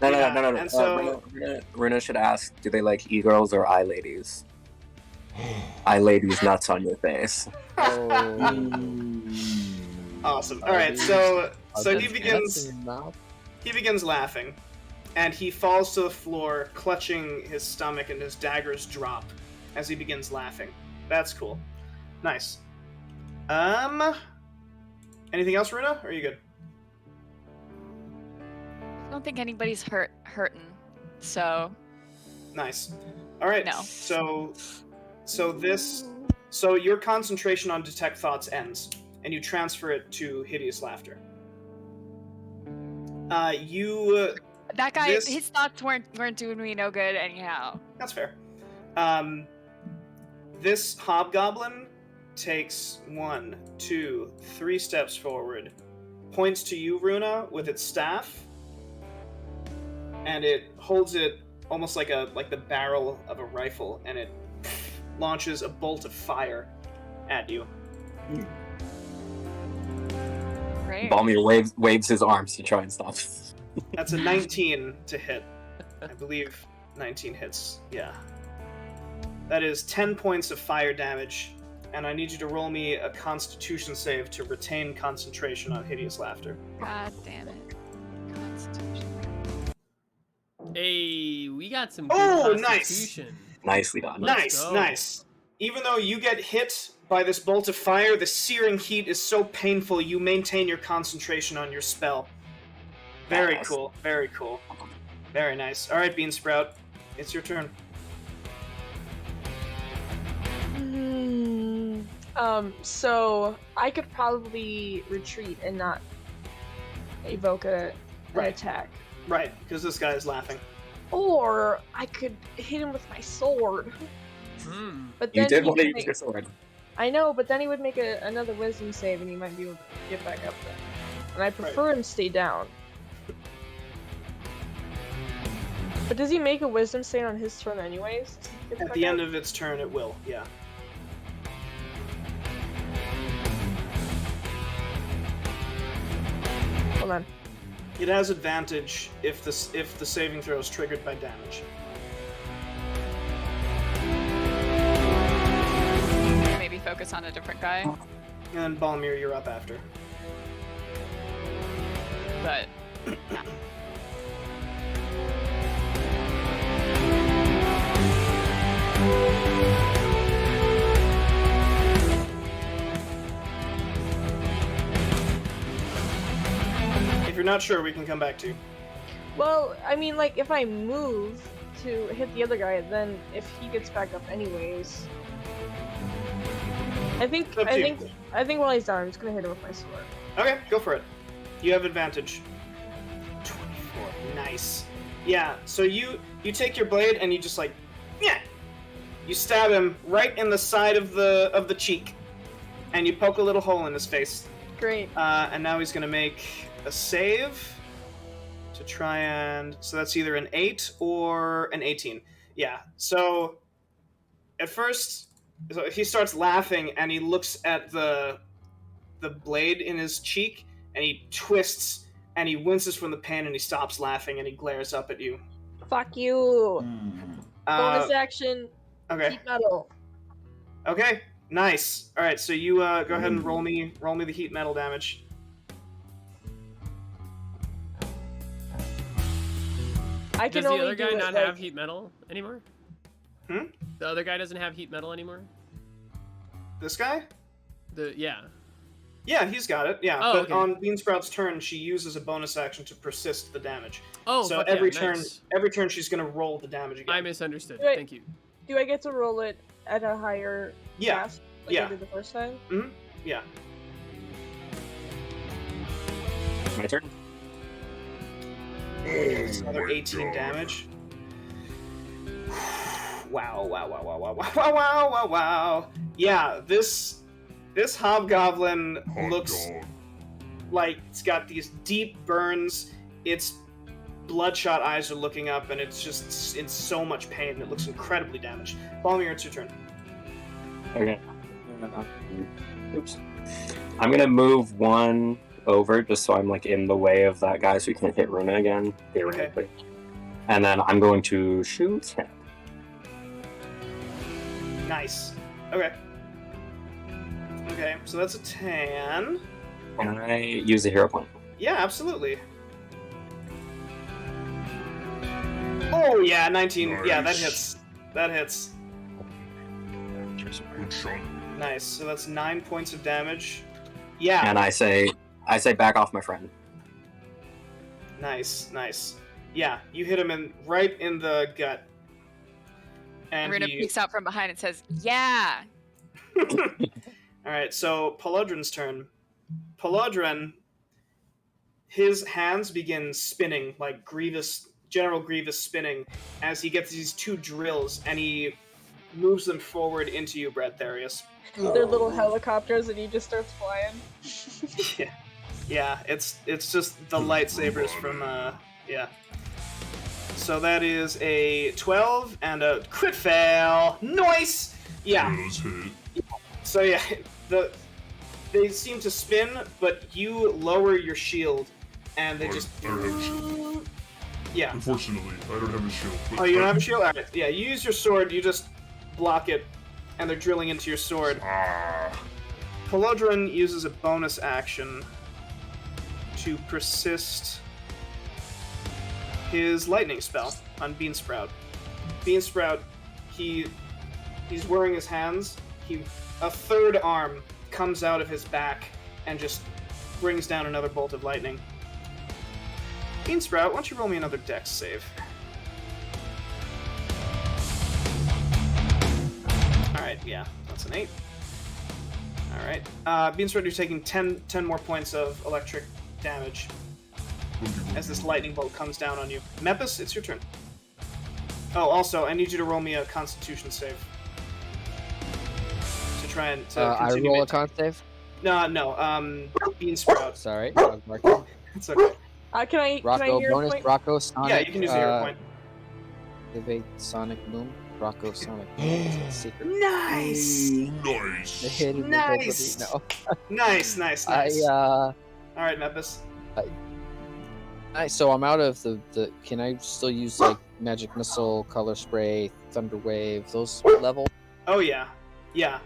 No. And so- Runa should ask, do they like e-girls or eye ladies? Eye ladies nuts on your face. Awesome. Alright, so he Nuts begins in your mouth? he begins laughing, and he falls to the floor, clutching his stomach, and his daggers drop as he begins laughing. That's cool. Nice. Anything else, Runa? Or are you good? I don't think anybody's hurting. So Nice. All right. No. So your concentration on detect thoughts ends, and you transfer it to hideous laughter. that guy, This- his thoughts weren't doing me no good anyhow. That's fair. This hobgoblin takes 1, 2, 3 steps forward, points to you, Runa, with its staff, and it holds it almost like the barrel of a rifle, and it launches a bolt of fire at you. Great. Balmir waves his arms to try and stop. That's a 19 to hit. I believe 19 hits. Yeah. That is 10 points of fire damage, and I need you to roll me a Constitution save to retain concentration on hideous laughter. God damn it. Constitution. Hey, we got some good Oh, nice. constitution. Nicely done. Let's Nice, go. nice. Even though you get hit by this bolt of fire, the searing heat is so painful you maintain your concentration on your spell. Very Badass. cool, very cool. Very nice. Alright, Beansprout, it's your turn. So I could probably retreat and not evoke an Right. attack. Right, because this guy is laughing. Or I could hit him with my sword. Hmm. But then You did he want to would use your sword. I know, but then he would make another wisdom save and he might be able to get back up there. And I prefer him stay down. But does he make a wisdom save on his turn anyways? At the end of its turn, it will, yeah. Hold on. It has advantage if the saving throw is triggered by damage. Maybe focus on a different guy. And Balmir, you're up after. But If you're not sure, we can come back to you. Well, I mean, like, if I move to hit the other guy, then if he gets back up anyways... I think Up to you. while he's down, I'm just gonna hit him with my sword. Okay, go for it. You have advantage. 24. Nice. Yeah, so you take your blade and you just like, yeah, You stab him right in the side of the cheek, and you poke a little hole in his face. Great. And now he's gonna make a save to try and. So that's either an 8 or an 18. Yeah. So at first, he starts laughing, and he looks at the blade in his cheek, and he twists, and he winces from the pain, and he stops laughing, and he glares up at you. Fuck you. Bonus Uh, action. okay. Heat metal. Okay. Nice. All right. So you go ahead and roll me the heat metal damage. I can Does the only other guy do it, not like, have heat metal anymore? Hmm? The other guy doesn't have heat metal anymore? This guy? Yeah. Yeah, he's got it. Yeah, Oh, but okay. on Beansprout's turn, she uses a bonus action to persist the damage. Oh, so fuck every yeah, turn, nice. every turn she's gonna roll the damage again. I misunderstood. Wait. Thank you. Do I get to roll it at a higher Yeah. cast like Yeah. I did the first time? Yeah. My turn. It's Oh another my 18 God. damage. Wow! Wow! Wow! Wow! Wow! Wow! Wow! Wow! Wow! Wow! Yeah, this hobgoblin Hot looks dog. like it's got these deep burns. Its bloodshot eyes are looking up, and it's just in so much pain. It looks incredibly damaged. Balmir, it's your turn. Okay. Oops. I'm gonna move one over just so I'm like in the way of that guy so he can't hit Runa again, theoretically. And then I'm going to shoot him. Nice. Okay. Okay, so that's a 10. Can I use a hero point? Yeah, absolutely. Oh yeah, 19. Yeah, that Nice. hits. That hits. Good shot. Nice. So that's 9 points of damage. Yeah. And I say back off, my friend. Nice, nice. Yeah, you hit him right in the gut. And Runa he... peeks out from behind and says, "Yeah." Alright, so Palodrin's turn. Palodrin, his hands begin spinning, like General Grievous spinning, as he gets these 2 drills, and he moves them forward into you, Bradtherius. They're little helicopters and he just starts flying. Yeah, it's just the lightsabers from, yeah. So that is a 12 and a crit fail. Nice! Yeah. Does hit. So yeah, they seem to spin, but you lower your shield, and they just... I don't have a shield. Yeah. Unfortunately, I don't have a shield. But Oh, you don't have a shield? Alright, yeah, you use your sword, you just block it, and they're drilling into your sword. Palodrin uses a bonus action to persist his lightning spell on Beansprout. Beansprout, he's wearing his hands. A third arm comes out of his back and just brings down another bolt of lightning. Beansprout, why don't you roll me another dex save? Alright, yeah, that's an 8. Alright. Beansprout, you're taking 10 more points of electric damage as this lightning bolt comes down on you. Mepis, it's your turn. Oh, also, I need you to roll me a constitution save. To try and I continue roll a maintaining- con save. No, Beansprout. Sorry, dog barking. It's okay. Can I Rocco hear a bonus. point? Rocco Sonic. Yeah, you can use the hero point. Evade Sonic Boom. Rocco Sonic Boom. Is that secret? Nice! Nice. The hit in the Nice! no. Nice. Alright, Mepis. So I'm out of the. Can I still use like magic missile, color spray, thunder wave, those level? Oh, yeah. Yeah.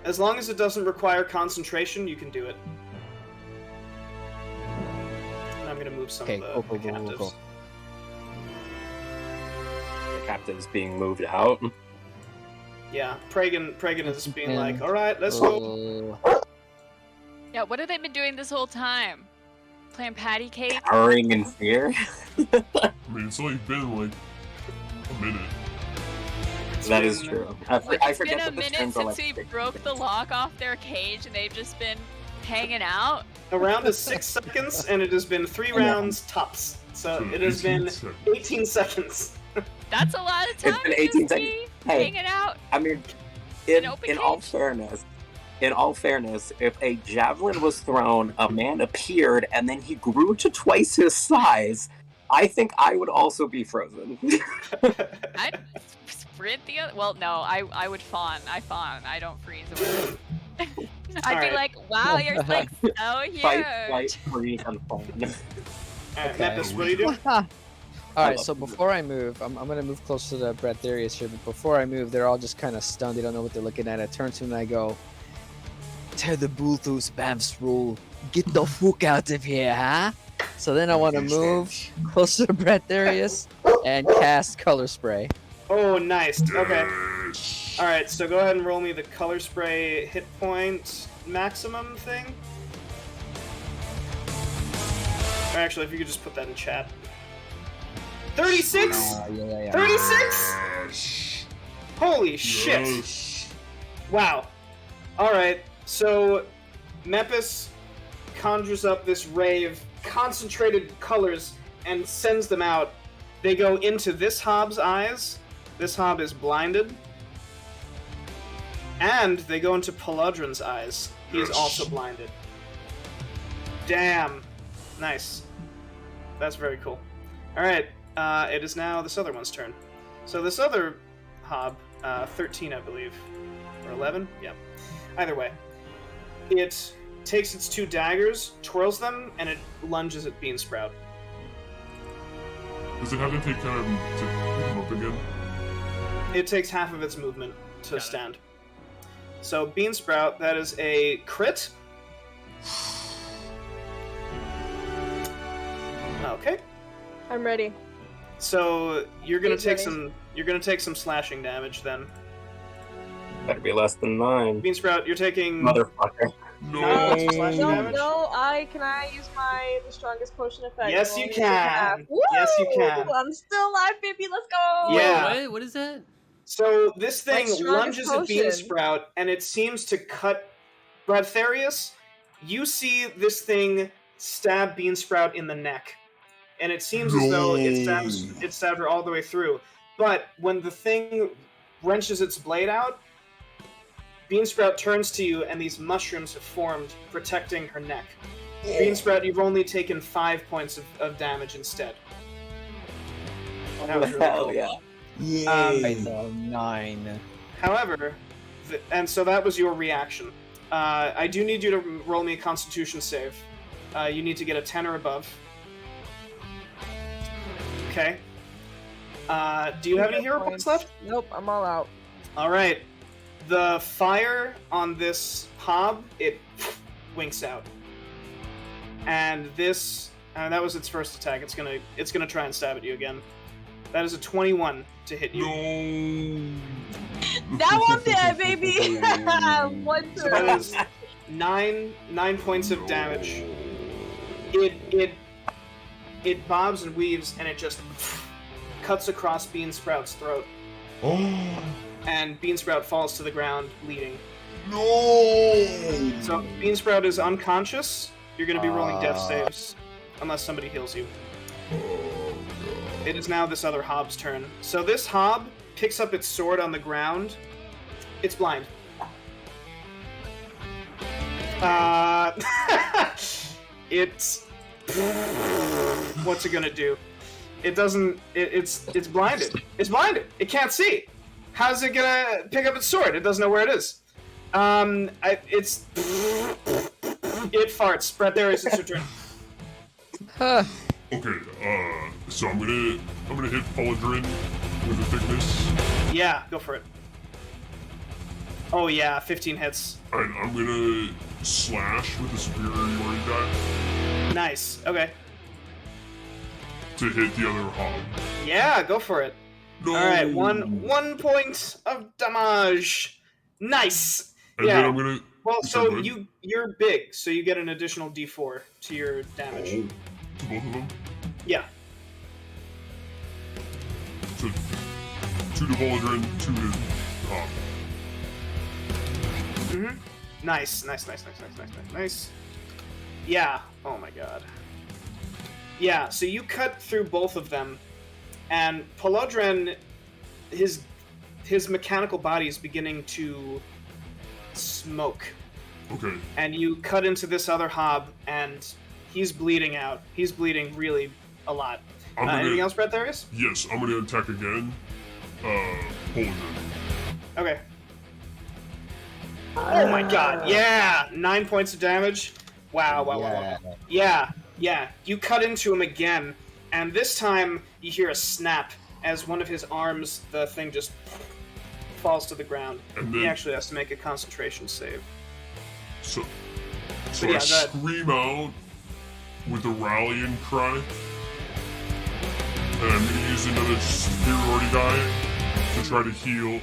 As long as it doesn't require concentration, you can do it. And I'm gonna move some Okay, of the cool. captives. The captive's being moved out. Yeah, Pragan is being like, alright, let's go. Yeah, what have they been doing this whole time? Playing patty cake? Cowering in fear. I mean, it's only been like a minute. That is true. I It's forget been a that the minute turns are since like we broke the lock off their cage and they've just been hanging out. A round is 6 seconds, and it has been 3 rounds tops. So it has been 18 seconds. That's a lot of time. It's been 18 Susie. Hey, hanging out. I mean, An open in all cage? fairness, if a javelin was thrown, a man appeared, and then he grew to twice his size, I think I would also be frozen. I'd sprint the other. Well, no, I would fawn. I fawn. I don't freeze away. I'd be Alright. like, wow, you're like so huge. Fight, flight, freeze, and fawn. Alright, Okay. Mepis, what do you do? Alright, love so moving. before I move, I'm gonna move closer to Bradtherius here, but before I move, they're all just kind of stunned. They don't know what they're looking at. I turn to him and I go, "Tear the Bulthus Bamf's rule. Get the fuck out of here, huh?" So then I want to move closer to Bradtherius and cast Color Spray. Oh, nice. Okay. Yes. Alright, so go ahead and roll me the color spray hit point maximum thing. Or actually, if you could just put that in chat. 36? Yeah. 36? Yes. Holy shit. Yes. Wow. Alright, so Mepis conjures up this ray of concentrated colors and sends them out. They go into this hob's eyes. This hob is blinded. And they go into Pelodrin's eyes. He is Yes. also blinded. Damn. Nice. That's very cool. Alright, it is now this other one's turn. So this other hob, 13 I believe, or 11? Yeah. Either way. It takes its two daggers, twirls them, and it lunges at Beansprout. Does it have to take time to pick him up again? It takes half of its movement to Got it. stand. So Beansprout, that is a crit. Okay. I'm ready. So you're gonna He's take ready. some slashing damage then. Better be less than 9. Beansprout, you're taking Motherfucker. No. slashing No, damage? can I use the strongest potion effect? Yes, I'm you only taking half. can. Yes, you Woo! can. I'm still alive, baby. Let's go. Yeah. What is that? So this thing My strongest lunges at potion. Beansprout, and it seems to cut Bradtherius. You see this thing stab Beansprout in the neck, and it seems as though it stabbed her all the way through. But when the thing wrenches its blade out, Beansprout turns to you, and these mushrooms have formed, protecting her neck. Beansprout, you've only taken 5 points of damage instead. That was really Hell cool. yeah. I know, 9. However, and so that was your reaction. I do need you to roll me a Constitution save. You need to get a 10 or above. Okay. Do you have any hero points left? Nope, I'm all out. All right. The fire on this hob, it winks out, and this, that was its first attack. It's gonna try and stab at you again. That is a 21 to hit you. No. Now I'm dead, baby. One So that turn. is 9 points of damage. It bobs and weaves, and it just cuts across Beansprout's throat, Oh. and Beansprout falls to the ground, bleeding. No. So Beansprout is unconscious. You're going to be rolling death saves, unless somebody heals you. It is now this other hob's turn. So this hob picks up its sword on the ground. It's blind. It's... What's it gonna do? It doesn't... It's blinded. It's blinded. It can't see. How's it gonna pick up its sword? It doesn't know where it is. It's... It farts. Bradtherius, it's your turn. Huh. Okay. So I'm gonna hit Paladrin with a thickness, Yeah, go for it. Oh yeah, 15 hits. and I'm gonna slash with the superiority die Nice. Okay. to hit the other hob. Yeah, go for it. No. All right, one point of damage. Nice. And yeah. then I'm gonna. Well, Is so that good? you're big, so you get an additional D4 to your damage. To both of them. Yeah. So 2 to Paladrin, 2 to hob. Mhm. Nice. Yeah. Oh my god. Yeah. So you cut through both of them, and Pelodrin, his his mechanical body is beginning to smoke. Okay. And you cut into this other hob, and he's bleeding out. He's bleeding really a lot. Anything else, Bradtherius? Yes, I'm gonna attack again. Poison. Okay. Oh my god, yeah! 9 points of damage. Wow. Yeah. You cut into him again, and this time you hear a snap as one of his arms, the thing just falls to the ground. And then, he actually has to make a concentration save. So yeah, I scream out with a rallying cry. And I'm gonna use another superiority die to try to heal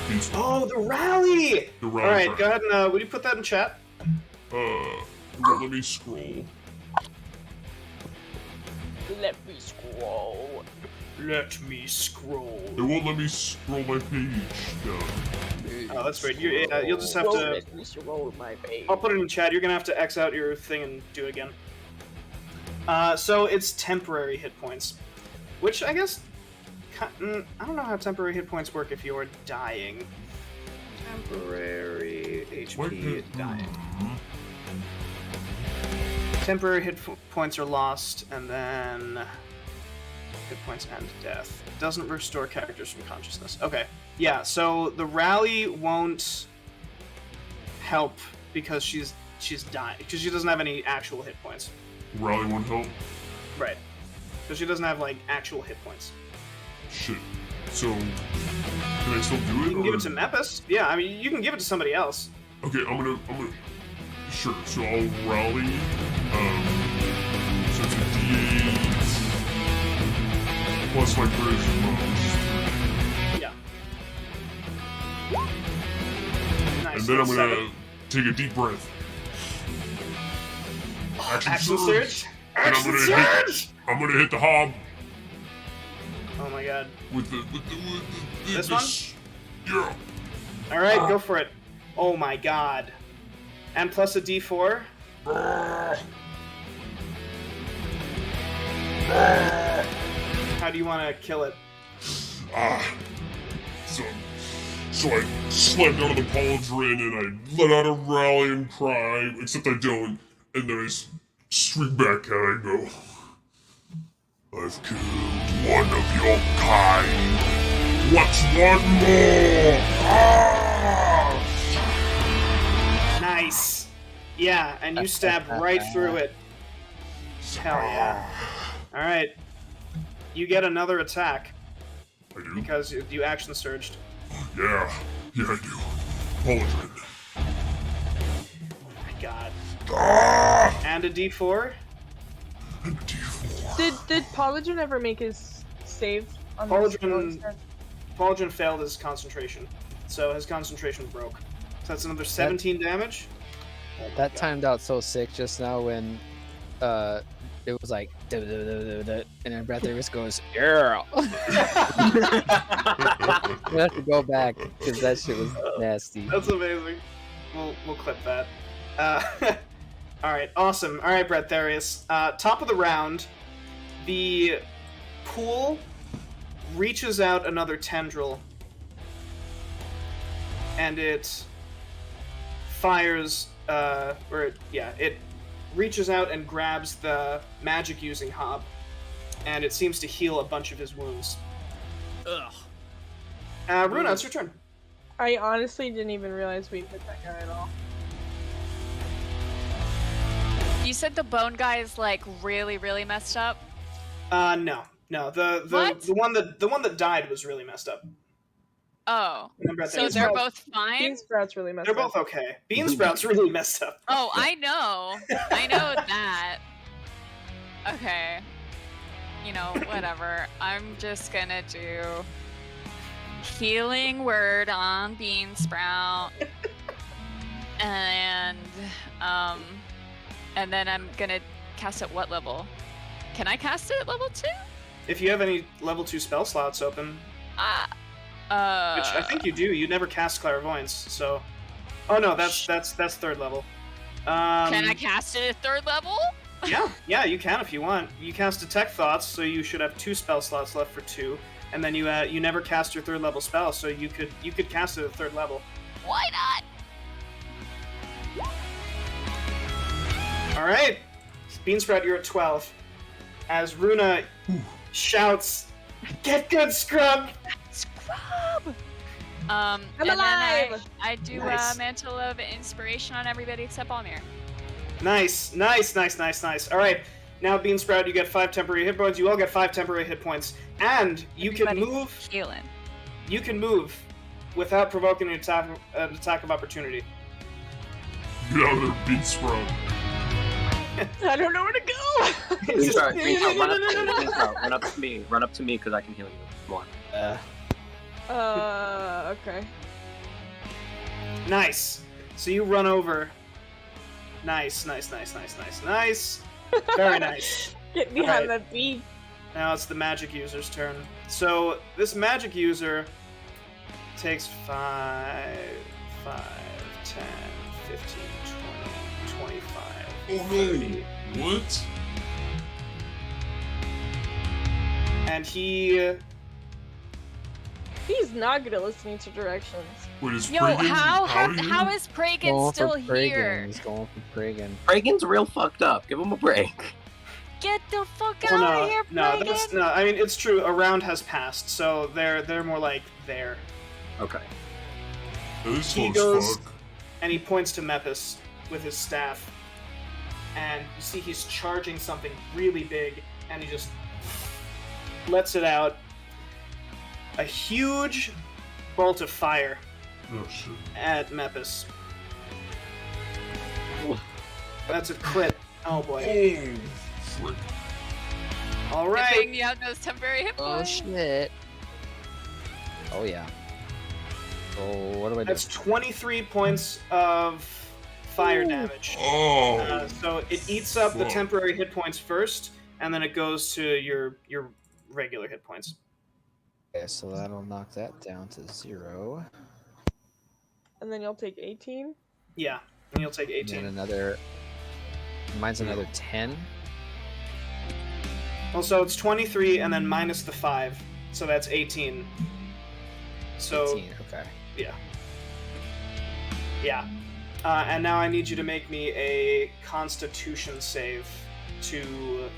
these. Oh, the rally! The rally. Alright, cry. go ahead and would you put that in chat? Let me scroll. Let me scroll. Let me scroll. It won't let me scroll my page down. Oh, that's right. You'll just have to. Let me scroll my page. I'll put it in chat. You're gonna have to X out your thing and do it again. So it's temporary hit points, which I guess I don't know how temporary hit points work if you're dying. Temporary HP dying. Temporary hit points are lost, and then hit points and death. Doesn't restore characters from consciousness. Okay, yeah. So the rally won't help because she's dying because she doesn't have any actual hit points. Rally won't help? Right. So she doesn't have, like, actual hit points. Shit. So, can I still do it? You can give it to Mepis. Yeah, I mean, you can give it to somebody else. Okay, I'm gonna... Sure, so I'll rally, so it's a D8, plus my charisma, which is 3. Yeah. Nice. And then I'm gonna 7. take a deep breath. Action surge! And Action surge! I'm gonna hit the hob. Oh my god. With This one? Yeah. Alright, go for it. Oh my god. And plus a D4. How do you want to kill it? So I slammed out of the pauldron and I let out a rallying cry, except I don't, and then I streak back at it and go, I've killed one of your kind. What's one more? Nice. Yeah, and you stab right through it. Hell yeah. Alright. You get another attack. I do? Because you action surged. Yeah, I do. Pauldron. Oh my god. And a D4? And a D4. Did Pauldron ever make his save on Pauldron failed his concentration. So his concentration broke. So that's another 17 damage. Oh my That god. timed out so sick just now when it was like and then Bradtherius goes yeah. We have to go back because that shit was nasty. That's amazing. We'll clip that. Alright, awesome. Alright, Bradtherius. Top of the round, the pool reaches out another tendril, and it fires, it reaches out and grabs the magic-using hob, and it seems to heal a bunch of his wounds. Ugh. Runa, it's your turn. I honestly didn't even realize we hit that guy at all. You said the bone guy is like really, really messed up. No. The one that died was really messed up. Oh, Remember so they're both fine? Bean Sprout's really messed They're up. both okay. Bean Sprout's really messed up. Oh, I know that. Okay. You know, whatever. I'm just gonna do healing word on Bean Sprout, and then I'm gonna cast at what level? Can I cast it at level 2? If you have any level 2 spell slots open, which I think you do. You never cast clairvoyance, so. Oh no, that's 3rd level. Can I cast it at 3rd level? Yeah, you can if you want. You cast Detect Thoughts, so you should have 2 spell slots left for 2. and then you never cast your 3rd level spell, so you could cast it at 3rd level. Why not? All right, Beansprout, you're at 12. As Runa shouts, "Get good, scrub!" Scrub! I'm and alive! then I do Nice. Mantle of Inspiration on everybody except Balmir. Nice. All right, now Beansprout, you get 5 temporary hit points. You all get 5 temporary hit points, and you can Everybody's move. Healing. You can move without provoking an attack of opportunity. Get out of there, Beansprout. I don't know where to go. Beansprout, run up to me. Run up to me because I can heal you. Come on. Okay. Nice. So you run over. Nice. Very nice. Get behind Alright. that beat. Now it's the magic user's turn. So this magic user takes 5, 10, 15, 20, 25. Oh 30. no! What? And he's not good at listening to directions. Wait, is Yo, Pragan how out here? is Pragan Going still for Pragan. here? He's going for Pragan. Pragan's real fucked up. Give him a break. Get the fuck Oh, out of here, Pragan! I mean, it's true. A round has passed, so they're more like there. Okay. That is He slow goes- as fuck. And he points to Mepis with his staff, and you see he's charging something really big, and he just lets it out. A huge bolt of fire Oh shit. at Mepis. That's a crit. Oh boy. Oh, frick. All Good right. thing you have those temporary hit Oh points. shit. Oh yeah. So what do I do? That's 23 points of fire damage. Oh. So it eats up the Fuck. temporary hit points first, and then it goes to your regular hit points. Okay, so that'll knock that down to 0. And then you'll take 18. Yeah, and you'll take And then 18. another. Mine's another 10. Also, it's 23 and then minus the 5, so that's 18. So 18. Okay. yeah. And now I need you to make me a Constitution save to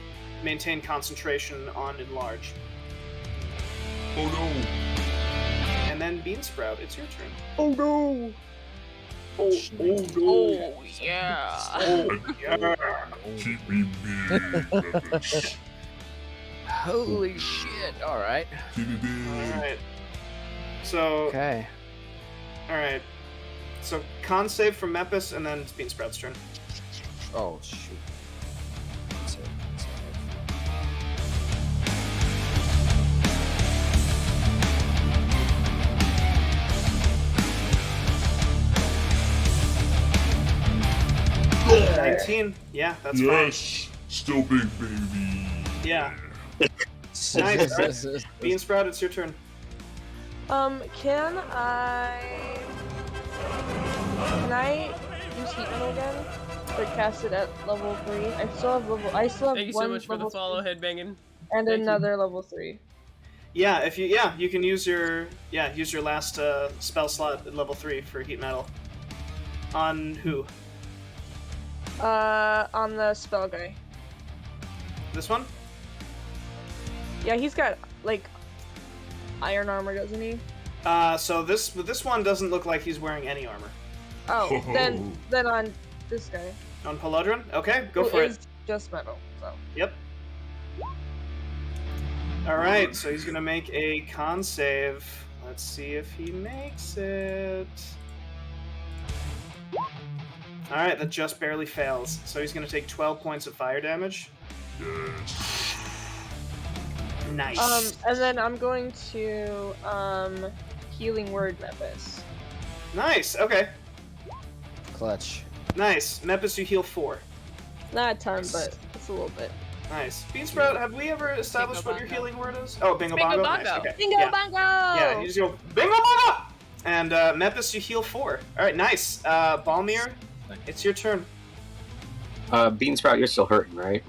maintain concentration on Enlarge. Oh no. And then Beansprout, it's your turn. Oh no! Oh Oh yeah. Oh, yeah. Keep me big. Mepis. Holy shit! All right. Keep me big. Alright. So, Okay. alright. So, con save from Mepis, and then it's Beansprout's turn. Oh shoot. That's it. Oh, 19. Yeah, that's fine. yes. Still big, baby. Yeah. Nice. Beansprout, it's your turn. Can I use heat metal again? Or cast it at level 3? I still have Thank you so one much for the level follow, 3 headbanging. and Thank you. another level 3. Yeah, you can use your last spell slot at level 3 for heat metal. On who? On the spell guy. This one? Yeah, he's got like iron armor, doesn't he? So this one doesn't look like he's wearing any armor. Oh, then on this guy. On Pelodron? Okay, go who for is it. just metal. So Yep. Alright, so he's gonna make a con save. Let's see if he makes it. Alright, that just barely fails. So he's gonna take 12 points of fire damage. Yes. Nice. and then I'm going to healing word Mepis. Nice, okay. Clutch. Nice. Mepis, you heal 4. Not a ton, but it's a little bit. Nice. Beansprout, have we ever established Bingo what your bongo. healing word is? Oh, bingo Bingo bongo. bongo. Nice. Okay. Bingo yeah. bongo! Yeah, you just go bingo bongo. And Mepis, you heal 4. All right, nice. Balmir, it's your turn. Beansprout, you're still hurting, right?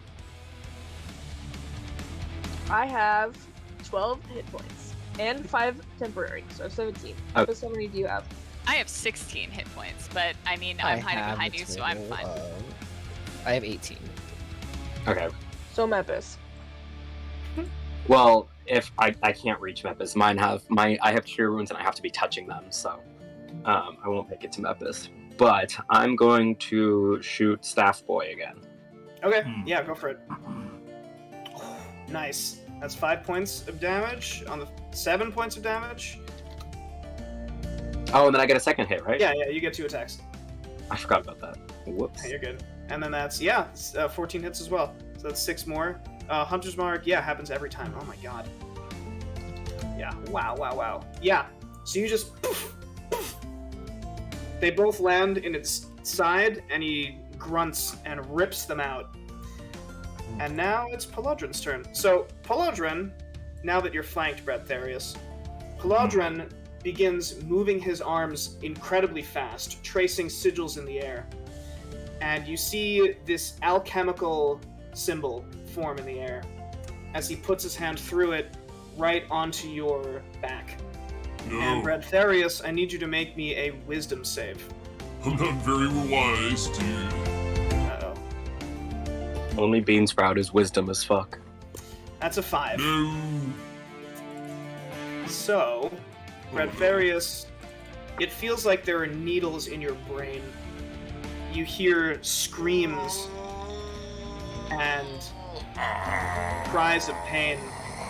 I have 12 hit points. and 5 temporary, so I have 17. Okay. How many do you have? I have 16 hit points, but I mean, I'm hiding have behind a you, so I'm total fine. of- I have 18. Okay. So Mepis. Well, if I can't reach Mepis, I have cure wounds and I have to be touching them, so I won't make it to Mepis. But I'm going to shoot Staff Boy again. Okay, Hmm. yeah, go for it. Nice. That's 5 points of damage on the 7 points of damage. Oh, and then I get a second hit, right? Yeah, you get 2 attacks. I forgot about that. Whoops. You're good. And then that's 14 hits as well. So that's 6 more. Hunter's Mark, happens every time. Oh my god. Yeah. Wow. Yeah. So you just poof, poof. They both land in its side, and he grunts and rips them out. And now it's Palodrin's turn. So Palodrin, now that you're flanked, Bradtherius, Palodrin begins moving his arms incredibly fast, tracing sigils in the air. And you see this alchemical symbol form in the air as he puts his hand through it right onto your back. No, And Bradtherius, I need you to make me a wisdom save. I'm not very wise, dude. Uh-oh. Only Beansprout is wisdom as fuck. That's a 5. No. So, Bradtherius, it feels like there are needles in your brain. You hear screams and cries of pain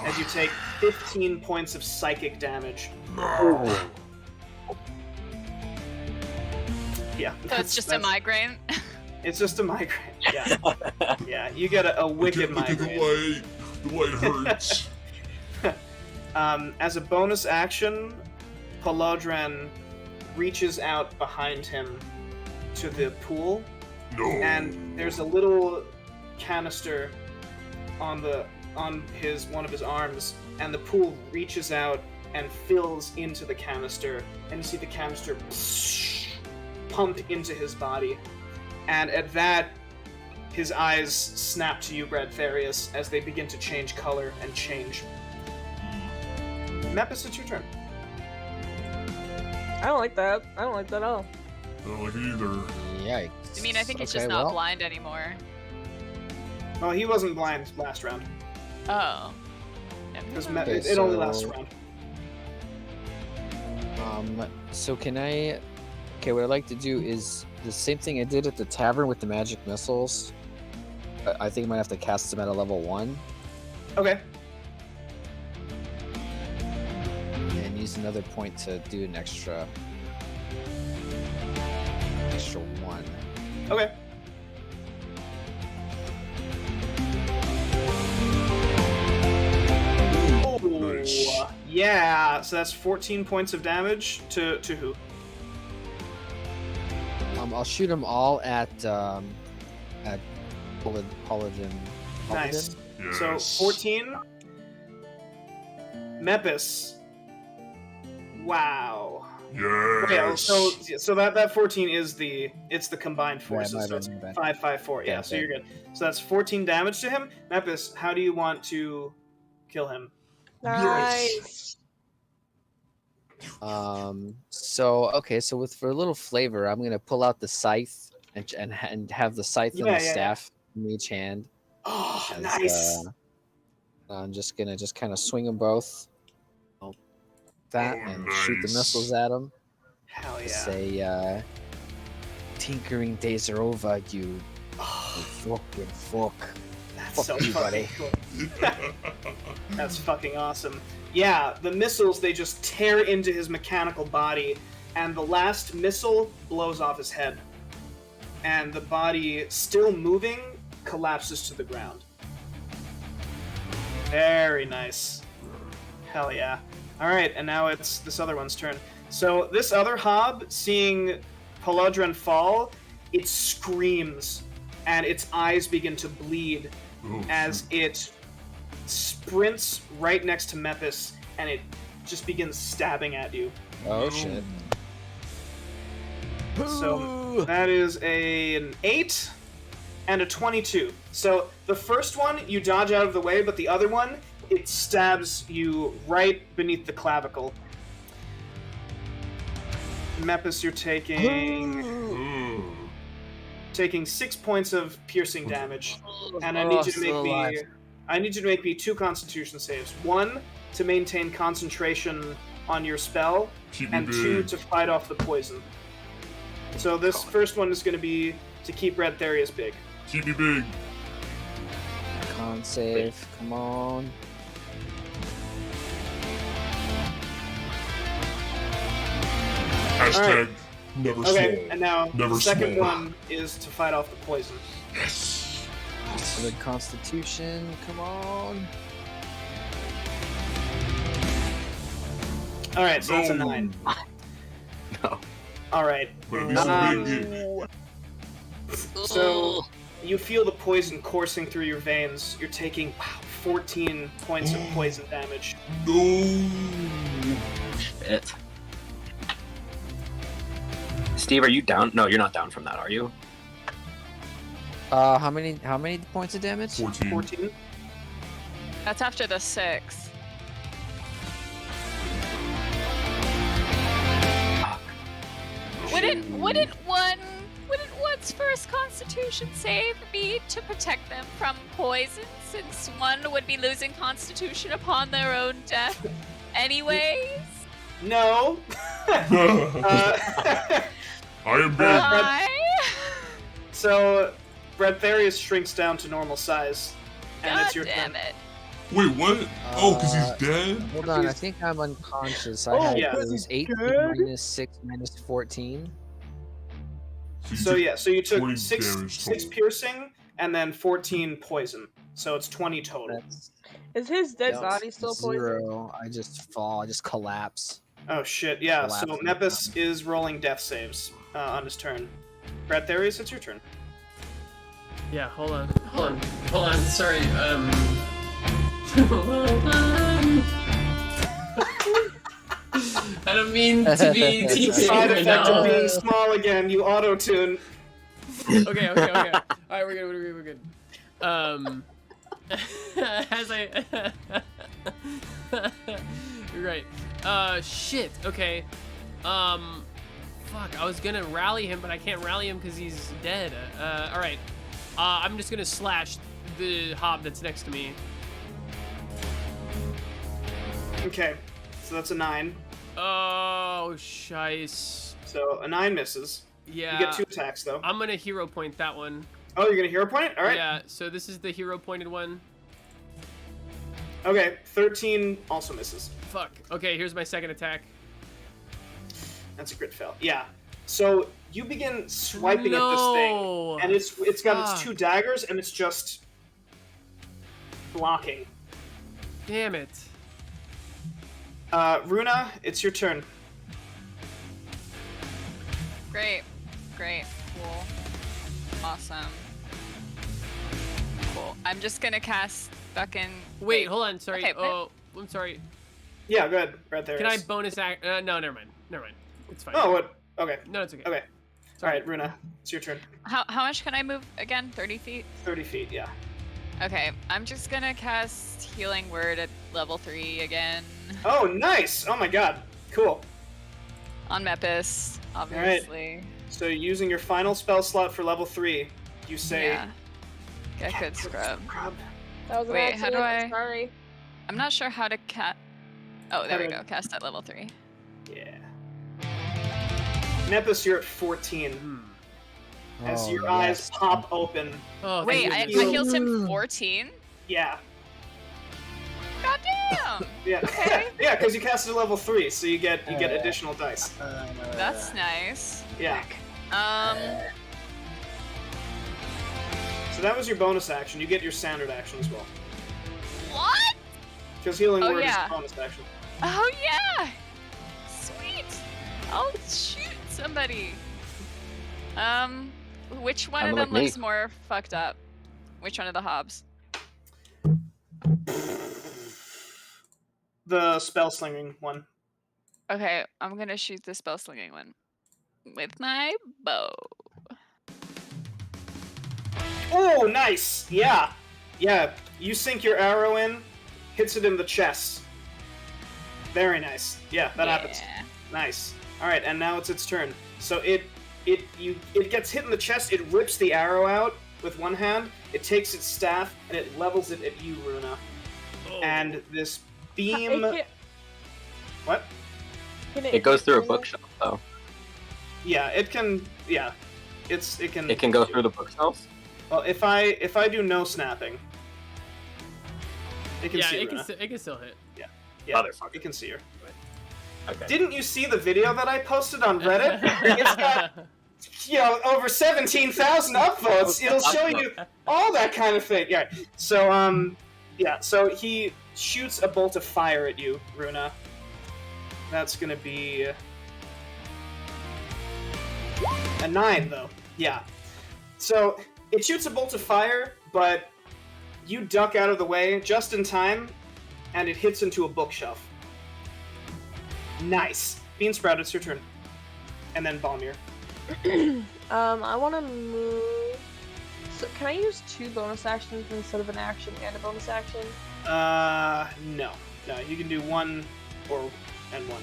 as you take 15 points of psychic damage. Yeah. So it's just a migraine. It's just a migraine. Yeah. Yeah, you get a wicked Look at migraine. the light hurts. As a bonus action, Palodrin reaches out behind him to the pool, No. and there's a little canister on one of his arms, and the pool reaches out and fills into the canister, and you see the canister pump into his body. And at that, his eyes snap to you, Bradtherius, as they begin to change color and change. Mepis, it's your turn. I don't like that. I don't like that at all. I don't like it either. Yikes. I mean, I think he's just Okay, not well, blind anymore. Well, he wasn't blind last round, Oh. because Okay, it only so- lasts a round. So can I... Okay, what I'd like to do is the same thing I did at the tavern with the magic missiles. I think I might have to cast them at a level 1. Okay. And use another point to do an extra 1. Okay. Oh, Nice. yeah. So that's 14 points of damage to who? I'll shoot them all at Paladin. Nice. Yes. So 14. Mepis. Wow. Yes. Okay, so that 14 is the combined forces. my So it's bad. 5, 5, 4. Yeah, Yeah, so okay. you're good. So that's 14 damage to him. Mepis, how do you want to kill him? Nice. So for a little flavor, I'm gonna pull out the scythe and have the scythe and Yeah, the yeah, staff in each hand. Oh, as, nice. I'm just gonna kind of swing them both. That Oh, and shoot the nice. missiles at them. Hell yeah. Say, tinkering days are over, you Oh, fucking fuck. that's fuck so you, fucking buddy. cool. That's fucking awesome. Yeah, the missiles, they just tear into his mechanical body, and the last missile blows off his head. And the body, still moving, collapses to the ground. Very nice. Hell yeah. Alright, and now it's this other one's turn. So this other hob, seeing Palodrin fall, it screams, and its eyes begin to bleed Oh, as it sprints right next to Mepis, and it just begins stabbing at you. Oh shit. So that is an 8 and a 22. So the first one, you dodge out of the way, but the other one, it stabs you right beneath the clavicle. Mepis, you're taking 6 points of piercing damage, and I need you to make me 2 Constitution saves. 1 to maintain concentration on your spell, and 2 to fight off the poison. So this first one is going to be to keep Bradtherius big. Keep me big. Con save. Come on. Hashtag never Okay, small. and now Never the second small. one is to fight off the poison. Yes. The Constitution. Come on. All right, so that's a No. 9. No. All right. But at least I'm big. So you feel the poison coursing through your veins. You're taking 14 points of poison damage. No. Shit. Steve, are you down? No, you're not down from that, are you? How many points of damage? 14. 14. That's after the 6. Wouldn't one's first Constitution save be to protect them from poison, since one would be losing Constitution upon their own death, anyways? No. I am big. Why? So Bradtherius shrinks down to normal size, and God it's your damn turn. it! Wait, what? Oh, because he's dead? Hold on, I think I'm unconscious. I Oh, had yeah. it was 18 minus 6 minus 14. So yeah, so you took 20 six damage 6 total. piercing and then 14 poison. So it's 20 total. That's Is his dead yep, body still poisoned? 0. I just fall. I just collapse. Oh shit, yeah. So Collapsing. Mepis is rolling death saves on his turn. Bradtherius, it's your turn. Yeah, hold on. Sorry, I don't mean to be It's the teaching side right effect now. of being small again. You auto-tune. Okay. Alright, we're good. As I... You're right. Shit, okay. Fuck, I was gonna rally him, but I can't rally him because he's dead. Alright. I'm just gonna slash the hob that's next to me. Okay, so that's a 9. Oh, shice. So a 9 misses. Yeah. You get 2 attacks though. I'm gonna hero point that one. Oh, you're gonna hero point it? All right. Yeah, so this is the hero pointed one. Okay, 13 also misses. Fuck. Okay, here's my second attack. That's a crit fail. Yeah. So you begin swiping at this thing, and it's got its 2 daggers, and it's just blocking. Damn it. Runa, it's your turn. Great. Cool. Awesome. Cool. I'm just gonna cast fucking. Wait, hold on. Sorry. Okay, Oh, I'm sorry. Yeah, go ahead. Bradtherius. Can I bonus act? No, never mind. It's fine. Oh, what? Okay. No, it's okay. Okay. Sorry. All right, Runa, it's your turn. How much can I move again? 30 feet? 30 feet, yeah. Okay, I'm just gonna cast Healing Word at level 3 again. Oh, nice! Oh my god. Cool. On Mepis, obviously. So using your final spell slot for level 3, you say... Yeah. Get good scrub. That was an Wait, how do accident, I- Sorry. I'm not sure how to Oh, there we How go. Cast at level 3. Yeah. Mepis, you're at 14. As Oh, your eyes yes. pop open. Oh, Wait, I thank you. healed him 14? Yeah. God damn! Yeah. Okay. Yeah, because you casted at level 3, so you get additional dice. That's nice. Yeah. So that was your bonus action. You get your standard action as well. What? Because healing Oh, word yeah. is a bonus action. Oh yeah! Sweet! I'll shoot somebody. Which one of Kinda them like me. looks more fucked up? Which one of the hobs? The spell slinging one. Okay, I'm gonna shoot the spell slinging one with my bow. Oh, nice! Yeah. Yeah, you sink your arrow in, hits it in the chest. Very nice. Yeah, that happens. Nice. All right, and now it's its turn. So it gets hit in the chest. It rips the arrow out with one hand. It takes its staff and it levels it at you, Runa. Oh. And this beam. What? It goes through a bookshelf, though. Yeah, it can. Yeah, it can. It can go through the bookshelves. Well, if I do no snapping, it can see it Runa. it can still hit. Yeah, Motherfucker. you can see her. Okay. Didn't you see the video that I posted on Reddit? It's got, over 17,000 upvotes. It'll show you all that kind of thing. Yeah. So so he shoots a bolt of fire at you, Runa. That's gonna be a 9, though. Yeah. So it shoots a bolt of fire, but you duck out of the way just in time, and it hits into a bookshelf. Nice. Beansprout, it's your turn. And then Balmir. I want to move. So can I use 2 bonus actions instead of an action and a bonus action? No. No, you can do 1 and 1.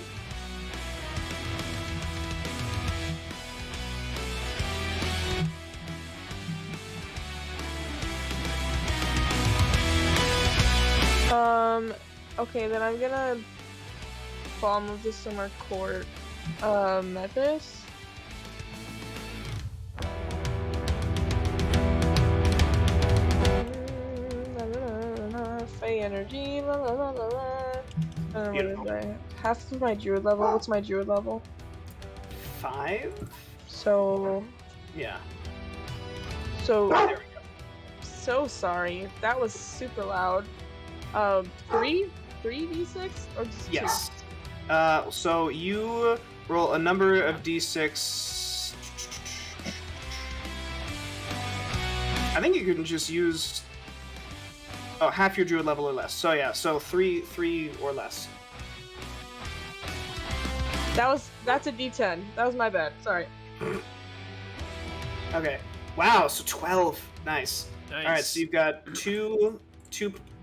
Okay, then I'm gonna bomb of the summer court, Mepis. Fey energy, la la la la la. What is that? Half of my druid level. What's my druid level? 5? So. Yeah. So. There we go. So sorry. That was super loud. 3 d6 or just 2? Yes. So you roll a number of d6. I think you can just use half your druid level or less. So yeah, so 3 or less. That's a d10. That was my bad. Sorry. Okay. Wow, so 12. Nice. Nice. Alright, so you've got two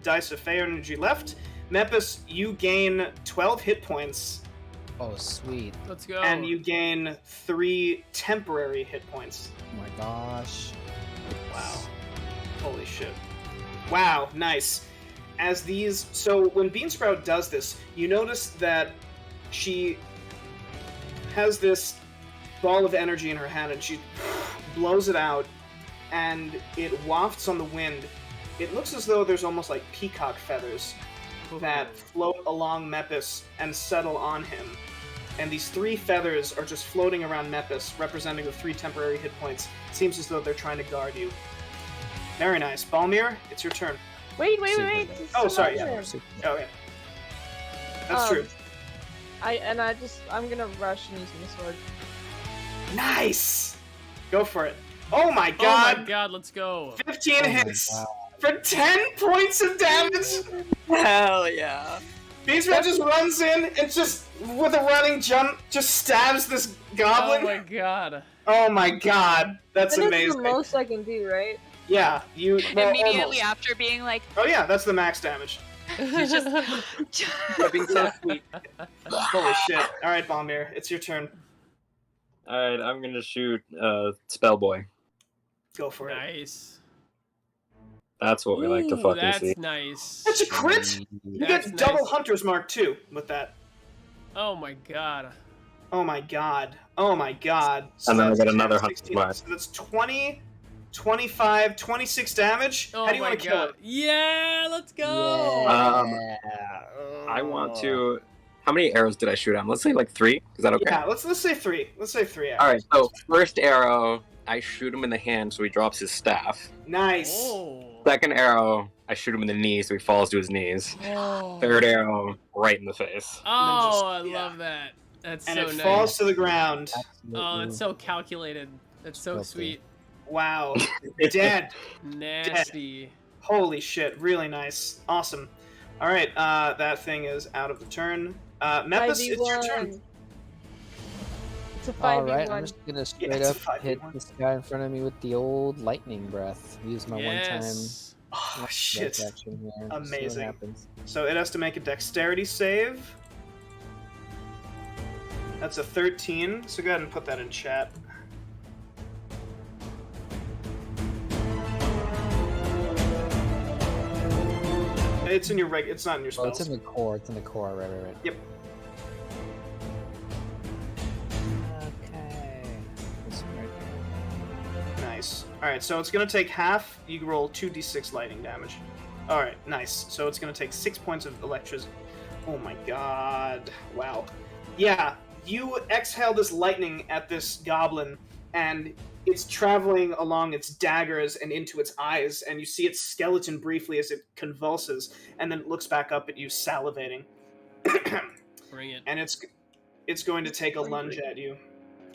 dice of Fey energy left. Mepis, you gain 12 hit points. Oh, sweet. Let's go. And you gain 3 temporary hit points. Oh my gosh. Wow. Holy shit. Wow, nice. So when Beansprout does this, you notice that she has this ball of energy in her hand and she blows it out and it wafts on the wind. It looks as though there's almost like peacock feathers that float along Mepis and settle on him. And these 3 feathers are just floating around Mepis, representing the 3 temporary hit points. It seems as though they're trying to guard you. Very nice. Balmir, it's your turn. Wait. Oh, sorry. Yeah. Okay. That's true. I'm gonna rush and use my sword. Nice! Go for it. Oh my god! Oh my god, let's go. 15 hits for 10 points of damage! Hell yeah. Beastman just runs in and just, with a running jump, just stabs this goblin. Oh my god. Oh my god. That's amazing. That's the most I can do, right? Yeah, Immediately almost. after being like, Oh yeah, that's the max damage. Being so sweet. Holy shit. Alright, Balmir, it's your turn. Alright, I'm gonna shoot Spellboy. Go for it. Nice. That's what we like to fucking That's see. nice. That's a crit! You That's get double nice. Hunter's Mark too with that. Oh my god. Oh my god. Oh my god. So And then I that's get 10, another 16, 100 mark. So that's 20, 25, 26 damage. Oh How do you my want to kill god. it? Yeah, let's go. I want to... How many arrows did I shoot at him? Let's say like 3. Is that okay? Yeah, let's say 3. Let's say 3 arrows. Alright, so first arrow, I shoot him in the hand so he drops his staff. Nice. Oh. Second arrow, I shoot him in the knee so he falls to his knees. Oh. Third arrow, right in the face. Oh, I yeah. love that. That's And so it nice. falls to the ground. Oh, that's so calculated. That's so Filthy. sweet. Wow. Dead. Nasty. Holy shit. Really nice. Awesome. Alright, that thing is out of the turn. Mepis, it's your turn. It's a 5v1. Alright, I'm just gonna straight it's a up hit 5v1. this guy in front of me with the old lightning breath. Use my one-time Yes. Oh, shit. That's action here. See what Amazing. happens. So it has to make a dexterity save. That's a 13, so go ahead and put that in chat. It's in your it's not in your Oh, spells. it's in the core. It's in the core. Right. Yep. Okay. This one right Nice. Alright, so it's gonna take half. You roll 2d6 lightning damage. Alright, nice. So it's gonna take 6 points of electricity. Oh my god. Wow. Yeah, you exhale this lightning at this goblin, and it's traveling along its daggers and into its eyes, and you see its skeleton briefly as it convulses, and then it looks back up at you, salivating. Bring it. And it's going to take a lunge at you.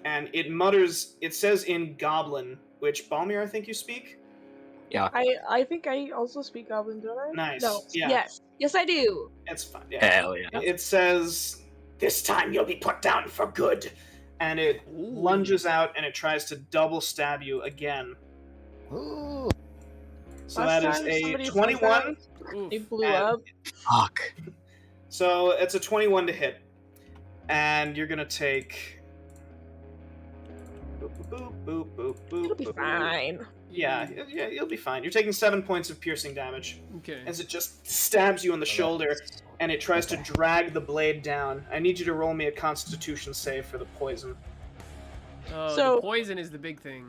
And it mutters, it says in Goblin, which, Balmir, I think you speak? I think I also speak Goblin, don't I? Nice. No. Yeah. Yes, I do. It's fine. Yeah. Hell yeah. It says, "This time you'll be put down for good." And it lunges out and it tries to double stab you again. Ooh. So Last that is time a somebody 21. Oof. It blew And- up. Fuck. So it's a 21 to hit. And you're going to take... Boop, boop, boop, boop, boop, It'll be boop. fine. Yeah, you'll be fine. You're taking 7 points of piercing damage Okay. as it just stabs you in the shoulder, and it tries to drag the blade down. I need you to roll me a Constitution save for the poison. Oh, So- the poison is the big thing.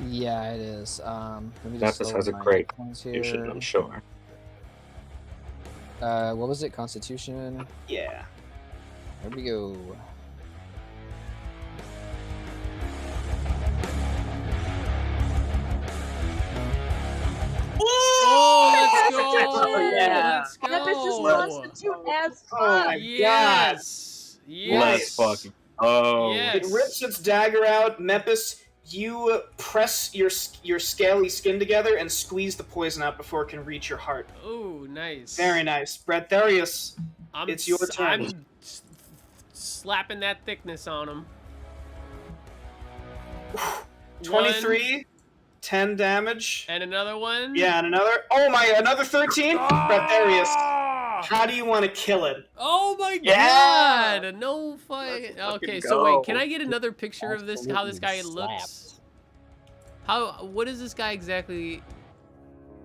Yeah, it is. Let me Mepis just has a load my great icons Constitution, here. I'm sure. What was it? Constitution. Yeah. There we go. Oh, let's go! Oh, yeah. Let's go! Mepis is Let's- constitute as Oh fuck. my Yes! Yes! Let's fucking. Oh. Yes. It rips its dagger out. Mepis, you press your scaly skin together and squeeze the poison out before it can reach your heart. Oh, nice. Very nice. Bradtherius, I'm it's your turn. I'm slapping that thickness on him. 23, 10 damage. And another one. Yeah, and another. Oh my, another 13? Bradtherius, Ah! how do you want to kill it? Oh my Yeah! god! No fight. Let's fucking Okay, so wait, go. can I get another picture of this? How this guy Absolutely looks? What is this guy exactly?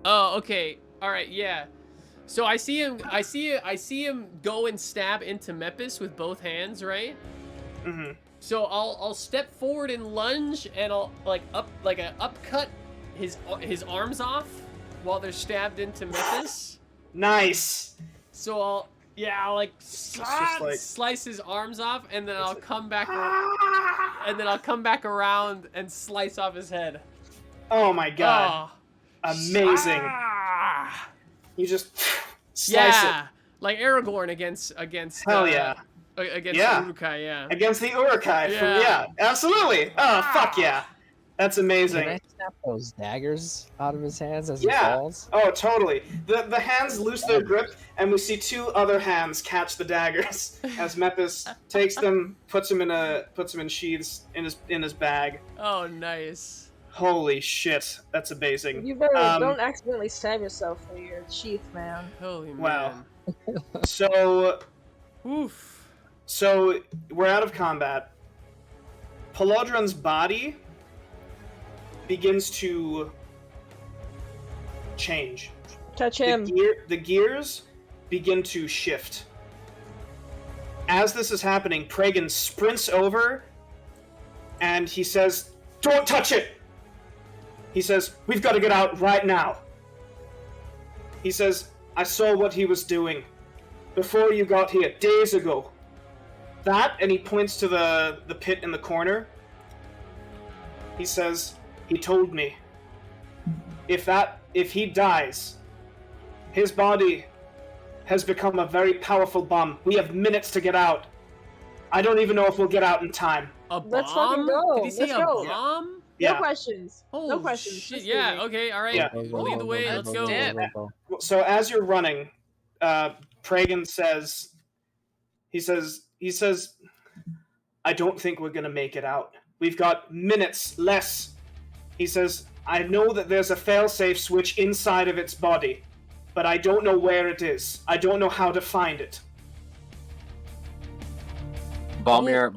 Oh, okay. All right, yeah. So I see him. I see him go and stab into Mepis with both hands, right? Mm-hmm. So I'll step forward and lunge, and I'll upcut his arms off while they're stabbed into Mepis. Nice. So I'll like just like- slice his arms off, and then I'll like- come back around and slice off his head. Oh my god. Oh. Amazing. Ah. You just slice Yeah, like Aragorn against Hell yeah. against Yeah. Urukai, yeah. it. Against the Urukai. Yeah. Yeah, absolutely. Oh, fuck yeah. That's Can amazing. I snap those daggers out of his hands as Yeah. he falls? Oh, totally. The hands lose their grip, and we see two other hands catch the daggers as Mepis takes them, puts them in sheaths in his bag. Oh, nice. Holy shit, that's amazing. You better Um, don't accidentally stab yourself with your sheath, man. Holy Wow. man. So Oof. we're out of combat. Pelodron's body begins to change. Touch him. The gears begin to shift. As this is happening, Pragan sprints over and he says, "Don't touch it!" He says, "We've got to get out right now." He says, "I saw what he was doing before you got here, days ago." That, and he points to the pit in the corner. He says, "He told me. If he dies, his body has become a very powerful bomb. We have minutes to get out. I don't even know if we'll get out in time." A bomb? Let's fucking go. Did he say Let's a go. bomb? No Yeah. questions. Holy no questions. shit, Just yeah, do it. okay, alright. Yeah. Lead the way, let's go. So as you're running, Pragan says, he says, "I don't think we're gonna make it out. We've got minutes less He says, I know that there's a failsafe switch inside of its body, but I don't know where it is. I don't know how to find it. Balmir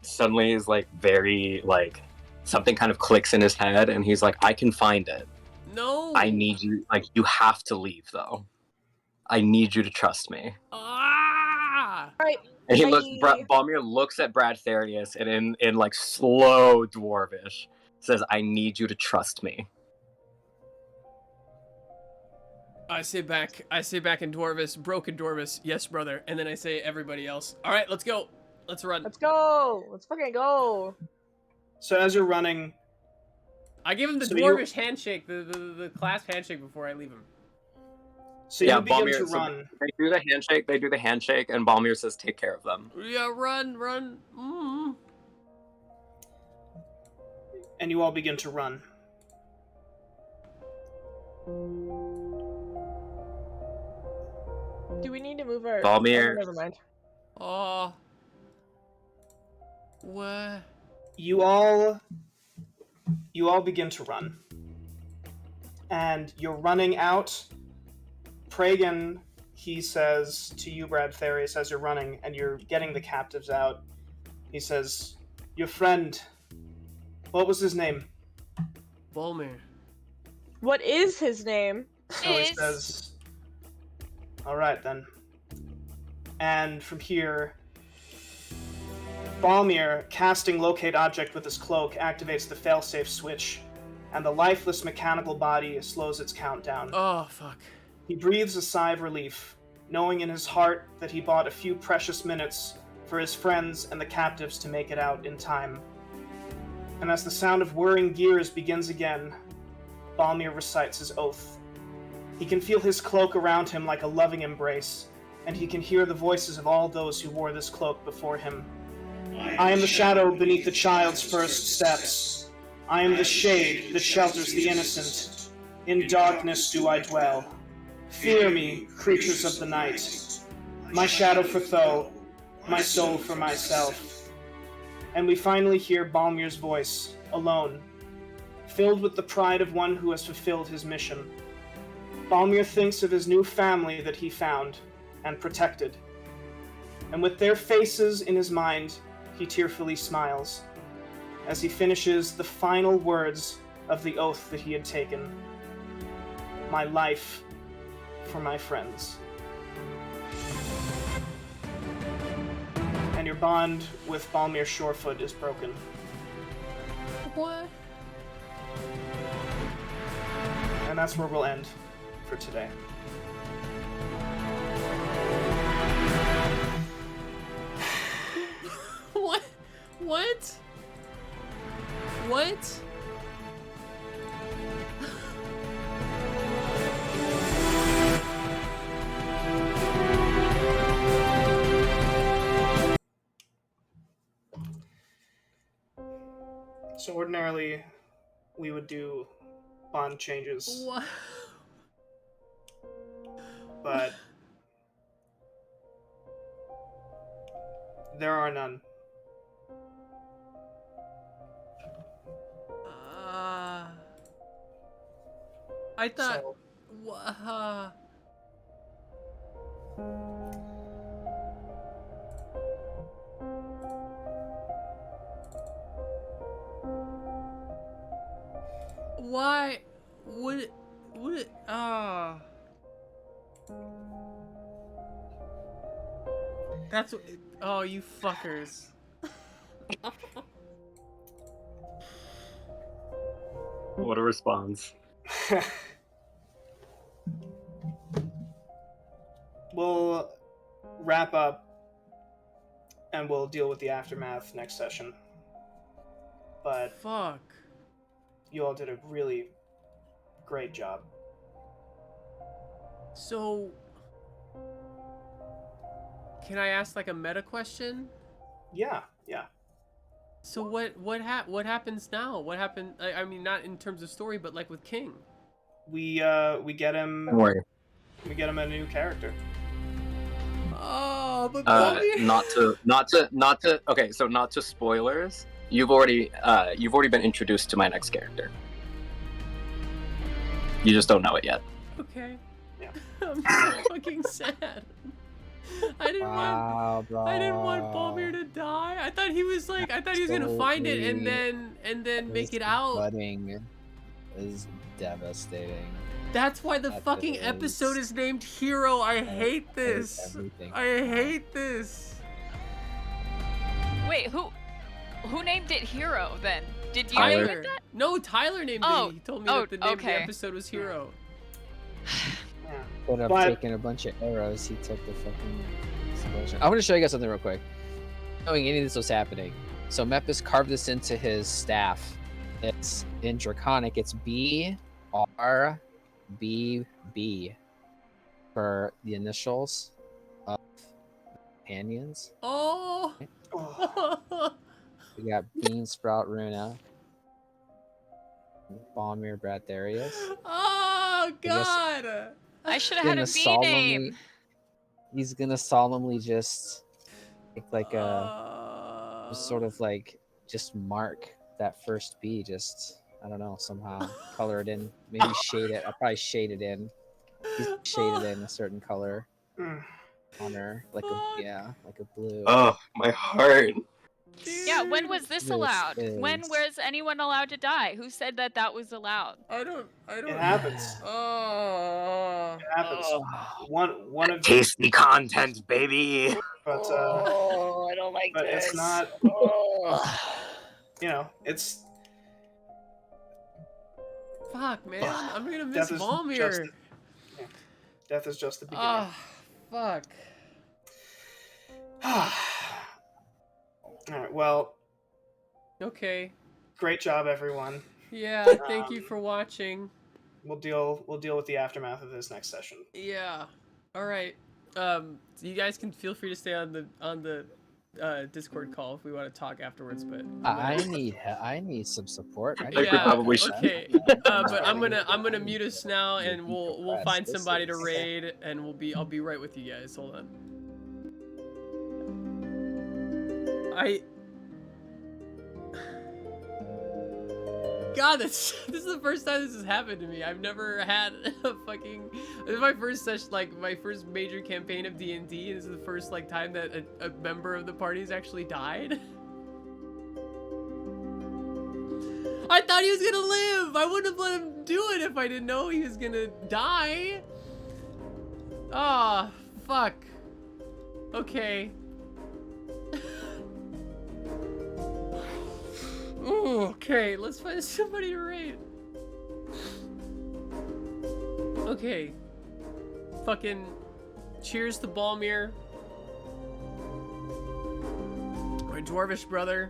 suddenly is like very like something kind of clicks in his head, and he's like, I can find it. No. I need you. Like, you have to leave though. I need you to trust me. Ah! Alright. And he looks. Balmir looks at Bradtherius and in like slow dwarvish says, "I need you to trust me." I say back in Dwarvis, broken Dwarvis, yes, brother. And then I say everybody else. All right, let's go. Let's run. Let's go. Let's fucking go. So as you're running, I give him the So Dwarvish handshake, the clasp handshake before I leave him. so you begin to run. They do the handshake, and Balmir says, "Take care of them." Yeah, run. And you all begin to run. Do we need to move our... Balmir. Oh, never mind. Oh. What? You all begin to run. And you're running out. Pragan, he says to you, Bradtherius, as you're running and you're getting the captives out, he says, your friend, what was his name? Balmir. What is his name? So he says, all right then. And from here, Balmir, casting locate object with his cloak, activates the failsafe switch, and the lifeless mechanical body slows its countdown. Oh, fuck. He breathes a sigh of relief, knowing in his heart that he bought a few precious minutes for his friends and the captives to make it out in time. And as the sound of whirring gears begins again, Balmir recites his oath. He can feel his cloak around him like a loving embrace, and he can hear the voices of all those who wore this cloak before him. I am the shadow beneath the child's first steps. I am the shade that shelters the innocent. In darkness do I dwell. Fear me, creatures of the night. My shadow for Tho, my soul for myself. And we finally hear Balmir's voice, alone, filled with the pride of one who has fulfilled his mission. Balmir thinks of his new family that he found and protected. And with their faces in his mind, he tearfully smiles as he finishes the final words of the oath that he had taken. My life for my friends. And your bond with Balmir Surefoot is broken. What? And that's where we'll end for today. What? What? What? So ordinarily, we would do bond changes, What? but there are none. I thought. So, Why would it? That's what. Oh, you fuckers. What a response. we'll wrap up and we'll deal with the aftermath next session. But Fuck. you all did a really great job. So, can I ask like a meta question? Yeah. So what happens now? What happened? I mean, not in terms of story, but like with King. We get him. Don't worry. We get him a new character. Oh, but Not to. Okay, so not to spoilers, you've already been introduced to my next character. You just don't know it yet. Okay. Yeah. I'm so fucking sad. I didn't want Balmir to die. I thought he was like, I thought he was gonna find it and then make it out. Flooding is devastating. That's why the That fucking is- episode is named Hero. I That hate is this. everything. I hate this. Wait, who named it Hero then? Did you name Tyler. it that? No, Tyler named Oh, it. He told me oh, that the name of the okay. episode was Hero. Yeah. Put up But- taking a bunch of arrows, he took the fucking explosion. I want to show you guys something real quick. Knowing any of this was happening. So Mepis carved this into his staff. It's in Draconic, it's BRBB for the initials of companions. Oh. Oh, We got Bean Sprout Runa, Balmir Bradtherius. Oh God. I should have had a B name. He's gonna solemnly just make like a sort of like just mark that first B, just I don't know, somehow color it in, maybe shade it. I'll probably shade it in. He's shaded in a certain color mm. on her, like a blue. Oh, my heart. Yeah, when was this This allowed? When is- was anyone allowed to die? Who said that that was allowed? I don't. It happens. Oh. It happens. One of Tasty content, baby. but I don't like but it's not. You know, it's Fuck, man. I'm gonna miss death is Balmir. just yeah. Death is just the beginning. Ah, fuck. All right. Well, Okay. great job, everyone. Yeah. Thank you for watching. We'll deal with the aftermath of this next session. Yeah. All right. You guys can feel free to stay on the Discord call if we want to talk afterwards. But I need some support. I think we probably should. Okay. But I'm gonna mute us now, and we'll find somebody to raid, and I'll be right with you guys. Hold on. God, this is the first time this has happened to me. I've never had a fucking. This is my first session, like my first major campaign of D&D, and this is the first like time that a member of the party's actually died. I thought he was gonna live. I wouldn't have let him do it if I didn't know he was gonna die. Ah, fuck. Okay. Ooh, okay, let's find somebody to raid. Okay. Fucking cheers to Balmir. My dwarvish brother.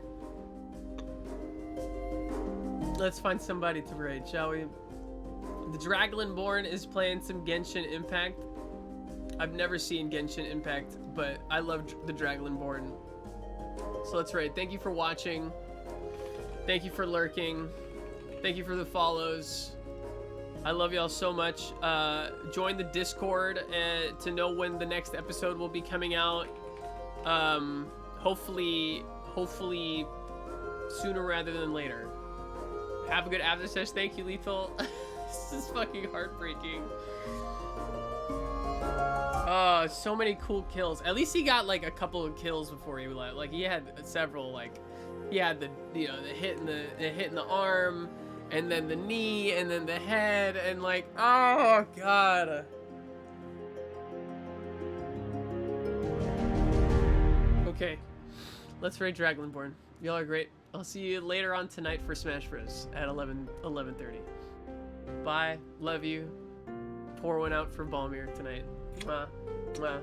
Let's find somebody to raid, shall we? The Dragonborn is playing some Genshin Impact. I've never seen Genshin Impact, but I love the Dragonborn. So let's raid. Thank you for watching. Thank you for lurking. Thank you for the follows. I love y'all so much. Join the Discord to know when the next episode will be coming out. Hopefully sooner rather than later. Have a good after session. Thank you, Lethal. This is fucking heartbreaking. Oh, so many cool kills. At least he got like a couple of kills before he left. Like he had several. Like he had the the hit in the arm, and then the knee, and then the head, and like oh god. Okay, let's raid Dragonborn. Y'all are great. I'll see you later on tonight for Smash Bros. At 11:30. Bye. Love you. Pour one out for Balmir tonight. Mwah. Mwah.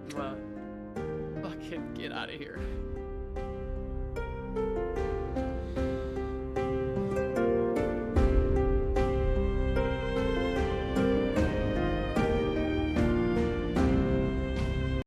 Mwah. Fucking get out of here.